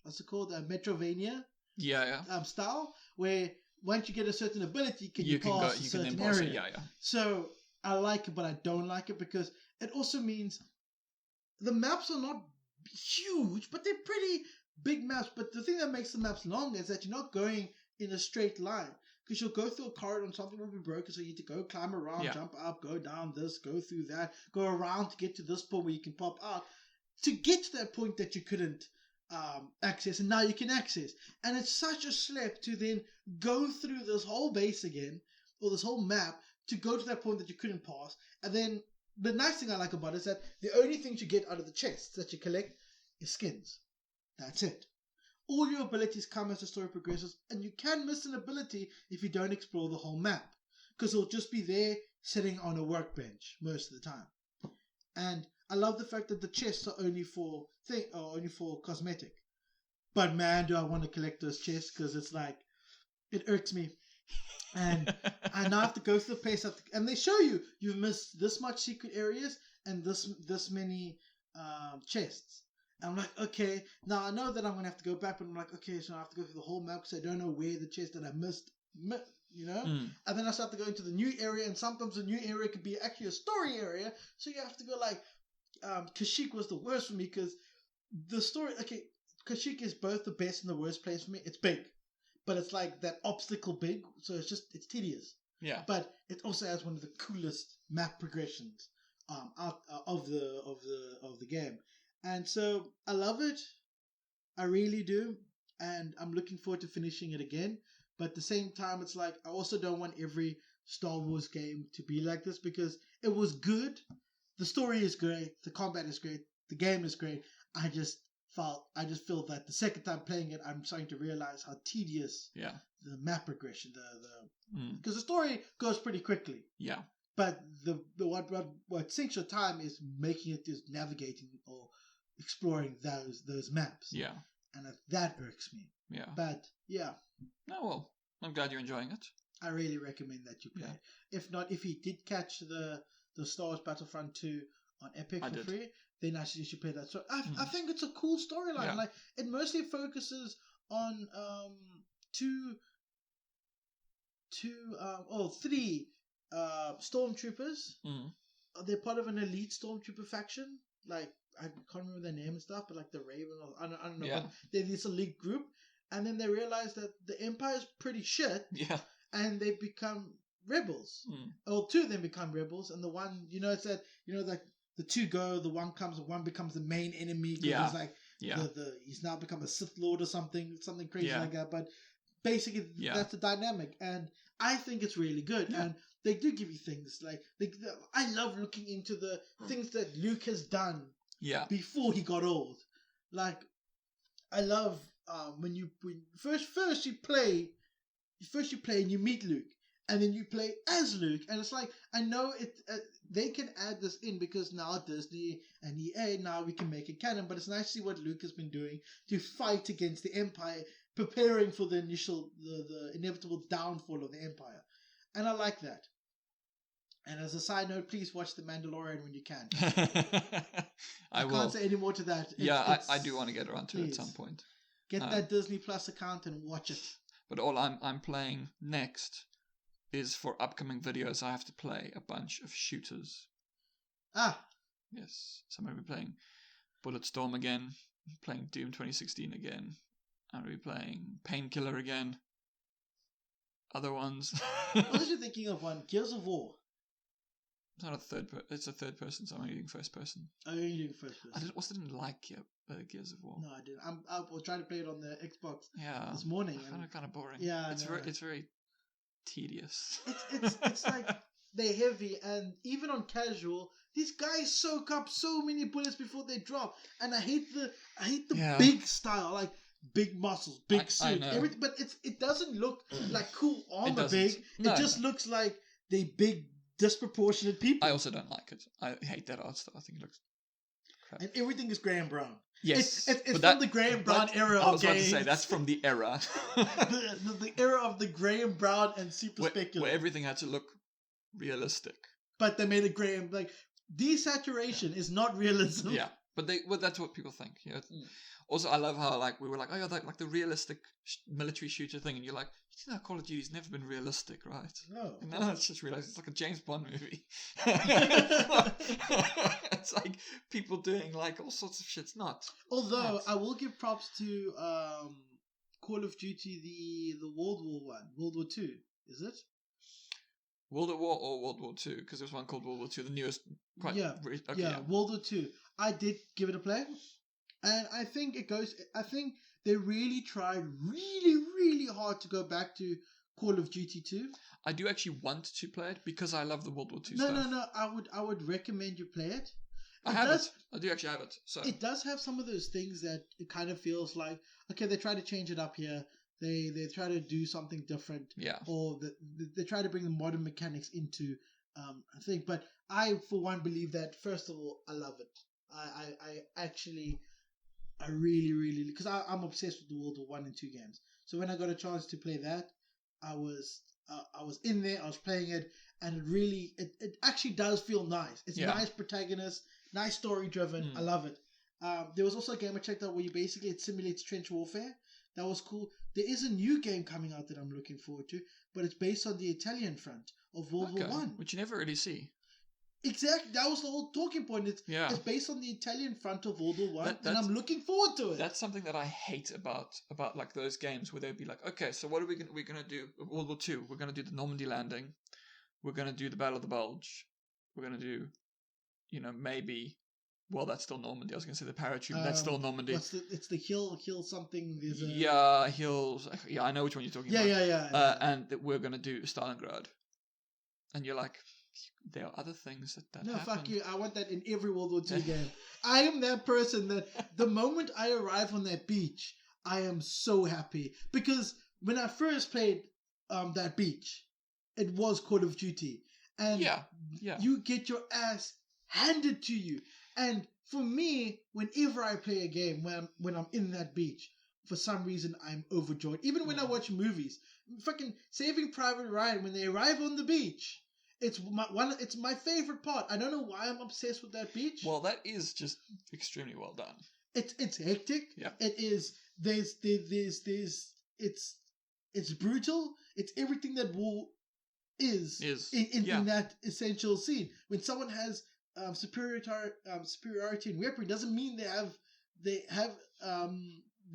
[SPEAKER 1] what's it called, Metrovania
[SPEAKER 2] Yeah.
[SPEAKER 1] style, where once you get a certain ability, you can pass a certain area.
[SPEAKER 2] Yeah.
[SPEAKER 1] So I like it, but I don't like it because it also means the maps are not huge, but they're pretty big maps. But the thing that makes the maps long is that you're not going in a straight line, because you'll go through a corridor and something will be broken, so you need to go climb around, jump up, go down this, go through that, go around to get to this point where you can pop out to get to that point that you couldn't access, and now you can access. And it's such a slap to then go through this whole base again, or this whole map, to go to that point that you couldn't pass. And then the nice thing I like about it is that the only things you get out of the chests that you collect is skins. That's it. All your abilities come as the story progresses, and you can miss an ability if you don't explore the whole map, because it'll just be there sitting on a workbench most of the time. And I love the fact that the chests are only for cosmetic. But man, do I want to collect those chests, because it's like, it irks me. And I now have to go through the pace, and they show you've missed this much secret areas and this many chests. And I'm like, okay, now I know that I'm going to have to go back, but I'm like, okay, so I have to go through the whole map because I don't know where the chest that I missed, you know? And then I start to go into the new area, and sometimes the new area could be actually a story area, so you have to go like, Kashyyyk was the worst for me, because the story, okay, Kashyyyk is both the best and the worst place for me. It's big, but it's like that obstacle big, so it's tedious.
[SPEAKER 2] Yeah.
[SPEAKER 1] But it also has one of the coolest map progressions out of the game. And so I love it. I really do. And I'm looking forward to finishing it again. But at the same time, it's like, I also don't want every Star Wars game to be like this, because it was good. The story is great. The combat is great. The game is great. I just feel that the second time playing it, I'm starting to realize how tedious the map progression, because the story goes pretty quickly.
[SPEAKER 2] Yeah.
[SPEAKER 1] But what sinks your time is making it, is navigating or exploring those maps.
[SPEAKER 2] Yeah.
[SPEAKER 1] And that irks me.
[SPEAKER 2] Yeah.
[SPEAKER 1] But yeah.
[SPEAKER 2] Oh well, I'm glad you're enjoying it.
[SPEAKER 1] I really recommend that you play it. If not, if you did catch the Star Wars Battlefront 2 on Epic for free, then I suggest you play that. So I think it's a cool storyline.
[SPEAKER 2] Yeah.
[SPEAKER 1] Like, it mostly focuses on three stormtroopers. They're part of an elite stormtrooper faction. Like, I can't remember their name and stuff, but like the Raven, or I don't know. But they're this elite group, and then they realize that the Empire's pretty shit.
[SPEAKER 2] Yeah.
[SPEAKER 1] And they become rebels. Well, two of them become rebels, and the one, it's that, like the two go, the one comes, one becomes the main enemy.
[SPEAKER 2] Yeah.
[SPEAKER 1] He's like, he's now become a Sith Lord or something crazy like that. But basically, that's the dynamic, and I think it's really good.
[SPEAKER 2] Yeah.
[SPEAKER 1] And they do give you things like, I love looking into the things that Luke has done.
[SPEAKER 2] Yeah.
[SPEAKER 1] Before he got old, like, I love when first you play and you meet Luke, and then you play as Luke, and it's like, I know it. They can add this in because now Disney and EA, now we can make it canon. But it's nice to see what Luke has been doing to fight against the Empire, preparing for the inevitable downfall of the Empire, and I like that. And as a side note, please watch The Mandalorian when you can. I can't say any more to that.
[SPEAKER 2] I do want to get around to it at some point.
[SPEAKER 1] Get that Disney Plus account and watch it.
[SPEAKER 2] But all I'm playing next is, for upcoming videos, I have to play a bunch of shooters. Yes. So I'm going to be playing Bulletstorm again, playing Doom 2016 again. I'm going to be playing Painkiller again. Other ones.
[SPEAKER 1] What was you thinking of one? Gears of War.
[SPEAKER 2] It's not a third person. It's a third person, so I'm only doing first person.
[SPEAKER 1] Oh, you're doing first person.
[SPEAKER 2] I also didn't like Gears of War.
[SPEAKER 1] No, I didn't. I was trying to play it on the Xbox this morning.
[SPEAKER 2] I found it kind of boring.
[SPEAKER 1] Yeah,
[SPEAKER 2] it's very tedious.
[SPEAKER 1] It's like, they're heavy, and even on casual, these guys soak up so many bullets before they drop, and I hate the big style, like big muscles, big suit, everything. But it doesn't look like cool armor big. It just looks like they big, disproportionate people.
[SPEAKER 2] I also don't like it. I hate that art style. I think it looks crap.
[SPEAKER 1] And everything is grey and brown.
[SPEAKER 2] Yes,
[SPEAKER 1] it's from the grey and brown era of games. I was about to say,
[SPEAKER 2] that's from the era.
[SPEAKER 1] the era of the grey and brown and super specular.
[SPEAKER 2] Where everything had to look realistic.
[SPEAKER 1] But they made it grey and, like, desaturation is not realism.
[SPEAKER 2] Yeah. But that's what people think. You know. Also, I love how we were like, oh yeah, like the realistic military shooter thing, and you're like, you know, Call of Duty's never been realistic, right?
[SPEAKER 1] No.
[SPEAKER 2] And now it's just realized it's like a James Bond movie. It's like people doing like all sorts of shit. It's not.
[SPEAKER 1] Although I will give props to Call of Duty, the World War World War II, is it?
[SPEAKER 2] World War or World War II? Because there's one called World War II, the newest.
[SPEAKER 1] World War II. I did give it a play, and I think I think they really tried really hard to go back to Call of Duty 2.
[SPEAKER 2] I do actually want to play it because I love the World War II stuff.
[SPEAKER 1] No. I would recommend you play it.
[SPEAKER 2] I have it. I do actually have it. So
[SPEAKER 1] it does have some of those things that it kind of feels like, okay, they try to change it up here. They try to do something different.
[SPEAKER 2] Yeah.
[SPEAKER 1] Or they try to bring the modern mechanics into a thing. But I, for one, believe that, first of all, I love it. I really, because I'm obsessed with the World War 1 and 2 games. So when I got a chance to play that, I was in there, I was playing it, and it actually does feel nice. It's nice protagonist, nice story driven. I love it. There was also a game I checked out where it simulates trench warfare. That was cool. There is a new game coming out that I'm looking forward to, but it's based on the Italian front of World War One,
[SPEAKER 2] which you never really see.
[SPEAKER 1] Exactly, that was the whole talking point. It's based on the Italian front of World War One, and I'm looking forward to it.
[SPEAKER 2] That's something that I hate about like those games where they'd be like, okay, so what are we're gonna do? World War Two, we're gonna do the Normandy landing, we're gonna do the Battle of the Bulge, we're gonna do, maybe. Well, that's still Normandy. I was going to say the parachute, but that's still Normandy.
[SPEAKER 1] It's the hill something.
[SPEAKER 2] Hills. Yeah, I know which one you're talking about.
[SPEAKER 1] Yeah.
[SPEAKER 2] And that we're going to do Stalingrad. And you're like, there are other things that
[SPEAKER 1] No,
[SPEAKER 2] happen.
[SPEAKER 1] fuck you. I want that in every World War II game. I am that person that the moment I arrive on that beach, I am so happy. Because when I first played that beach, it was Call of Duty. And you get your ass handed to you. And for me, whenever I play a game when I'm in that beach, for some reason I'm overjoyed. Even when I watch movies, fucking Saving Private Ryan, when they arrive on the beach, it's my favorite part. I don't know why I'm obsessed with that beach.
[SPEAKER 2] Well, that is just extremely well done.
[SPEAKER 1] It's hectic.
[SPEAKER 2] Yeah.
[SPEAKER 1] It is. There's it's brutal. It's everything that war is in that essential scene. When someone has superiority in weaponry, doesn't mean they're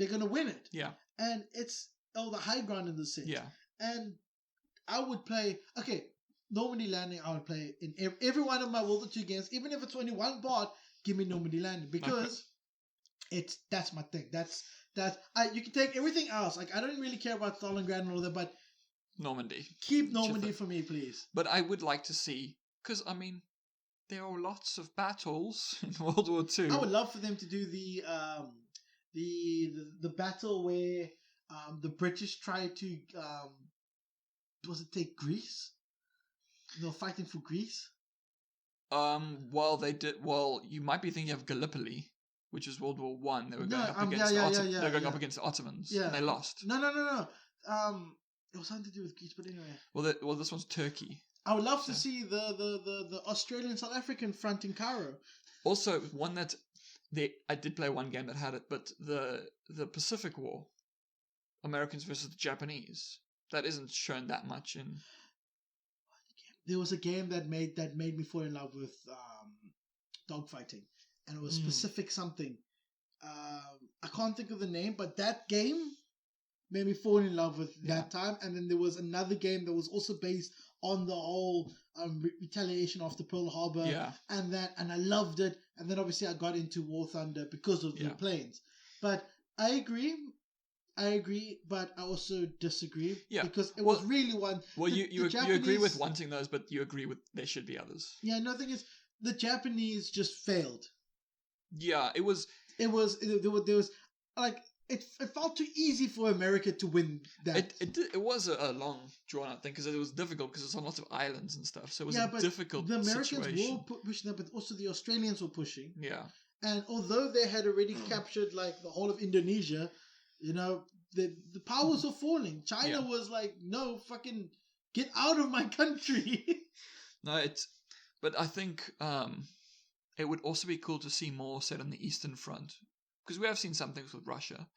[SPEAKER 1] gonna win it.
[SPEAKER 2] Yeah.
[SPEAKER 1] And it's the high ground in the sense.
[SPEAKER 2] Yeah.
[SPEAKER 1] And I would play Normandy Landing. I would play in every one of my World War II games, even if it's only one part. Give me Normandy Landing because that's my thing. You can take everything else. Like I don't really care about Stalingrad and all that, but
[SPEAKER 2] Normandy.
[SPEAKER 1] Keep Normandy for me, please.
[SPEAKER 2] But I would like to see, because I mean, there are lots of battles in World War II.
[SPEAKER 1] I would love for them to do the battle where the British tried to take Greece? They were fighting for Greece.
[SPEAKER 2] Well, you might be thinking of Gallipoli, which is World War One. They were going up against they were going up against the Ottomans. Yeah. And they lost.
[SPEAKER 1] No. It was something to do with Greece, but anyway.
[SPEAKER 2] Well, this one's Turkey.
[SPEAKER 1] I would love to see the Australian South African front in Cairo.
[SPEAKER 2] Also, one that I did play one game that had it, but the Pacific War, Americans versus the Japanese, that isn't shown that much in.
[SPEAKER 1] There was a game that made me fall in love with dogfighting, and it was specific something. I can't think of the name, but that game made me fall in love with that time. And then there was another game that was also based on the whole retaliation after Pearl Harbor, and I loved it. And then obviously I got into War Thunder because of the planes. But I agree, but I also disagree because it was really one.
[SPEAKER 2] Well, you agree with wanting those, but you agree with there should be others.
[SPEAKER 1] Yeah, no, the thing is, the Japanese just failed.
[SPEAKER 2] Yeah, there was like. It felt too easy for America to win that. It was a long drawn out thing because it was difficult because it's on lots of islands and stuff. So it was a difficult situation. The Americans
[SPEAKER 1] were pushing that, but also the Australians were pushing.
[SPEAKER 2] Yeah.
[SPEAKER 1] And although they had already captured like the whole of Indonesia, the powers were falling. China was like, no, fucking get out of my country.
[SPEAKER 2] No, but I think it would also be cool to see more set on the Eastern Front. Because we have seen some things with Russia,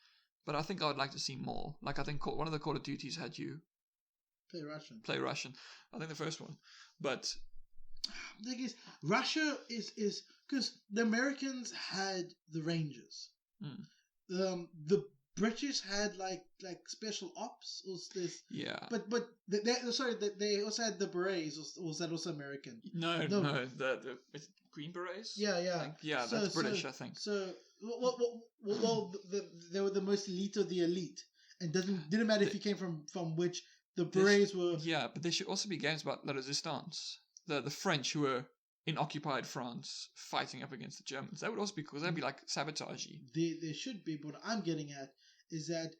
[SPEAKER 2] but I think I would like to see more. Like, I think one of the Call of Duties had you
[SPEAKER 1] Play Russian.
[SPEAKER 2] I think the first one. But
[SPEAKER 1] the thing is, Russia is because the Americans had the Rangers. The British had like special ops or this.
[SPEAKER 2] Yeah.
[SPEAKER 1] But they also had the berets. Or was that also American?
[SPEAKER 2] No. The it's Green Berets.
[SPEAKER 1] Yeah.
[SPEAKER 2] That's British, I think.
[SPEAKER 1] So they were the most elite of the elite, and didn't matter if you came from which. The berets were.
[SPEAKER 2] Yeah, but there should also be games about la resistance. The French who were in occupied France fighting up against the Germans. That would also be cool. That'd be like sabotagey.
[SPEAKER 1] There should be, but what I'm getting at is that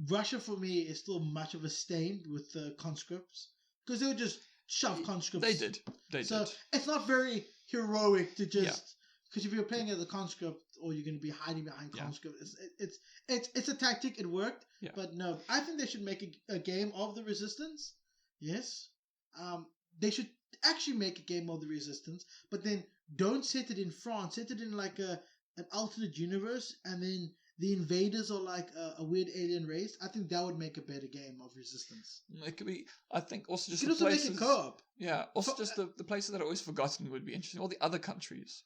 [SPEAKER 1] Russia for me is still much of a stain with the conscripts because they would just shove conscripts.
[SPEAKER 2] They did.
[SPEAKER 1] So it's not very heroic to just because if you're playing as a conscript or you're going to be hiding behind conscript, it's a tactic. It worked, but no, I think they should make a game of the resistance. Yes, they should actually make a game of the resistance, but then don't set it in France. Set it in like an alternate universe, and then the invaders are like a weird alien race. I think that would make a better game of resistance.
[SPEAKER 2] It could be. I think also just
[SPEAKER 1] you could
[SPEAKER 2] the
[SPEAKER 1] also
[SPEAKER 2] places,
[SPEAKER 1] make it co-op.
[SPEAKER 2] Yeah, also just the places that are always forgotten would be interesting. All the other countries.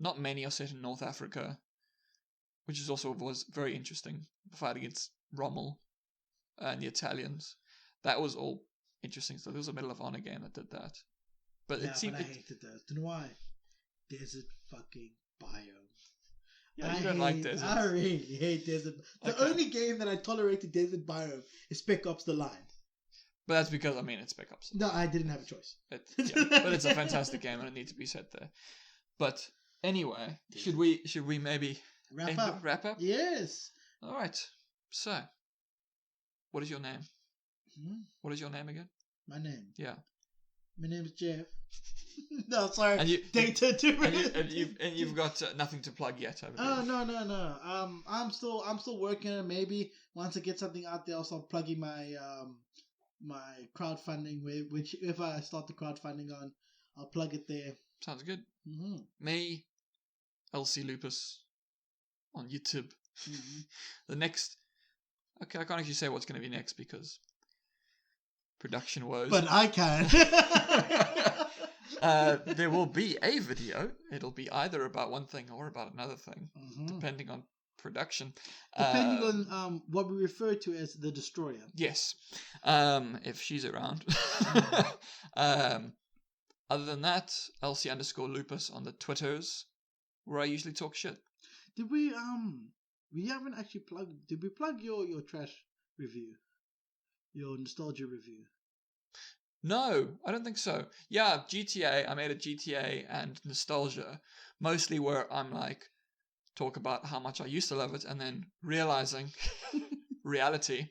[SPEAKER 2] Not many are set in North Africa, which is also was very interesting. The fight against Rommel and the Italians. That was all interesting stuff. There was a Medal of Honor game that did that. But it seemed...
[SPEAKER 1] I hated that. Do you know why? Desert fucking biome.
[SPEAKER 2] Yeah, you don't like desert.
[SPEAKER 1] I really hate desert. The only game that I tolerated desert biome is Spec Ops The Line.
[SPEAKER 2] But that's because, it's Spec Ops.
[SPEAKER 1] No, I didn't have a choice.
[SPEAKER 2] But it's a fantastic game and it needs to be set there. But... Anyway, should we maybe wrap up?
[SPEAKER 1] Yes.
[SPEAKER 2] All right. So, what is your name? What is your name again?
[SPEAKER 1] My name.
[SPEAKER 2] Yeah.
[SPEAKER 1] My name is Jeff. No, sorry.
[SPEAKER 2] And
[SPEAKER 1] Data too.
[SPEAKER 2] And you've got nothing to plug yet.
[SPEAKER 1] Oh no. I'm still working on it. Maybe once I get something out there, I'll start plugging my my crowdfunding. Which if I start the crowdfunding on, I'll plug it there.
[SPEAKER 2] Sounds good.
[SPEAKER 1] Mm-hmm.
[SPEAKER 2] Me, LC Lupus, on YouTube.
[SPEAKER 1] Mm-hmm.
[SPEAKER 2] The next... Okay, I can't actually say what's going to be next because production woes.
[SPEAKER 1] But I can.
[SPEAKER 2] There will be a video. It'll be either about one thing or about another thing, depending on production.
[SPEAKER 1] Depending on what we refer to as the Destroyer.
[SPEAKER 2] Yes. If she's around. Other than that, LC_Lupus on the Twitters, where I usually talk shit.
[SPEAKER 1] Did we haven't actually plugged, did we plug your trash review? Your nostalgia review?
[SPEAKER 2] No, I don't think so. Yeah, GTA, I made a GTA and nostalgia, mostly where I'm like, talk about how much I used to love it, and then realizing reality,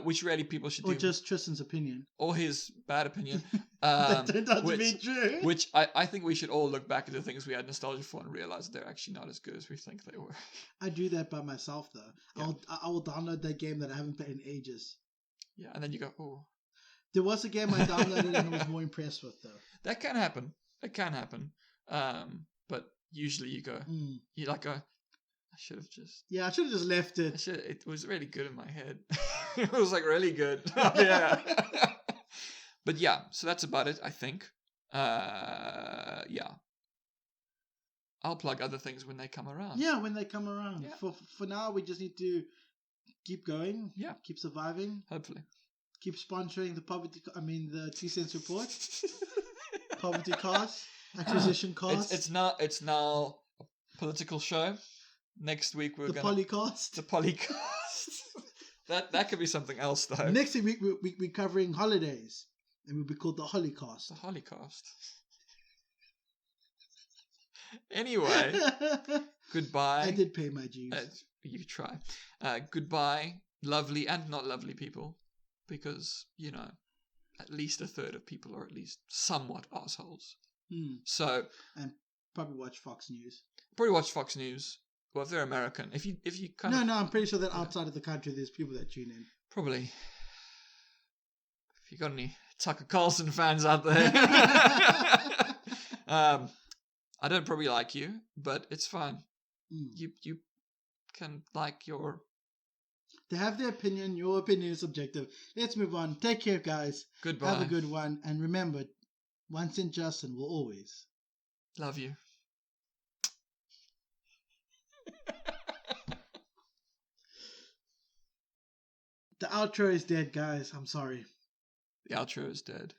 [SPEAKER 2] which really people should do.
[SPEAKER 1] Or just Tristan's opinion.
[SPEAKER 2] Or his bad opinion.
[SPEAKER 1] That turned out to be true.
[SPEAKER 2] Which I think we should all look back at the things we had nostalgia for and realize that they're actually not as good as we think they were.
[SPEAKER 1] I do that by myself, though. Yeah. I will download that game that I haven't played in ages.
[SPEAKER 2] Yeah, and then you go, oh.
[SPEAKER 1] There was a game I downloaded and I was more impressed with, though.
[SPEAKER 2] That can happen. But usually you go, you like go, I should have just...
[SPEAKER 1] Yeah, I should have just left it.
[SPEAKER 2] It was really good in my head. It was like really good. Yeah. But yeah, so that's about it, I think. Yeah. I'll plug other things when they come around.
[SPEAKER 1] Yeah, when they come around.
[SPEAKER 2] Yeah.
[SPEAKER 1] For now, we just need to keep going.
[SPEAKER 2] Yeah.
[SPEAKER 1] Keep surviving.
[SPEAKER 2] Hopefully.
[SPEAKER 1] Keep sponsoring the 2 Cents Report. Poverty Cast. Acquisition costs.
[SPEAKER 2] It's now a political show. Next week we're
[SPEAKER 1] going Poli-Cast.
[SPEAKER 2] The Poli-Cast. that could be something else though.
[SPEAKER 1] Next week we're covering holidays. And we'll be called the Holocaust.
[SPEAKER 2] The Holocaust. Anyway, goodbye.
[SPEAKER 1] I did pay my dues.
[SPEAKER 2] You try. Goodbye, lovely and not lovely people, because at least a third of people are at least somewhat assholes. So
[SPEAKER 1] and probably watch Fox News.
[SPEAKER 2] Well, if they're American, if you kind
[SPEAKER 1] of... No, I'm pretty sure that outside of the country, there's people that tune in.
[SPEAKER 2] Probably. If you got any Tucker Carlson fans out there, I don't probably like you, but it's fine.
[SPEAKER 1] Mm.
[SPEAKER 2] You can like your...
[SPEAKER 1] They have their opinion. Your opinion is subjective. Let's move on. Take care, guys.
[SPEAKER 2] Goodbye.
[SPEAKER 1] Have a good one. And remember, once in Justin will always
[SPEAKER 2] love you.
[SPEAKER 1] The outro is dead, guys. I'm sorry.
[SPEAKER 2] The outro is dead.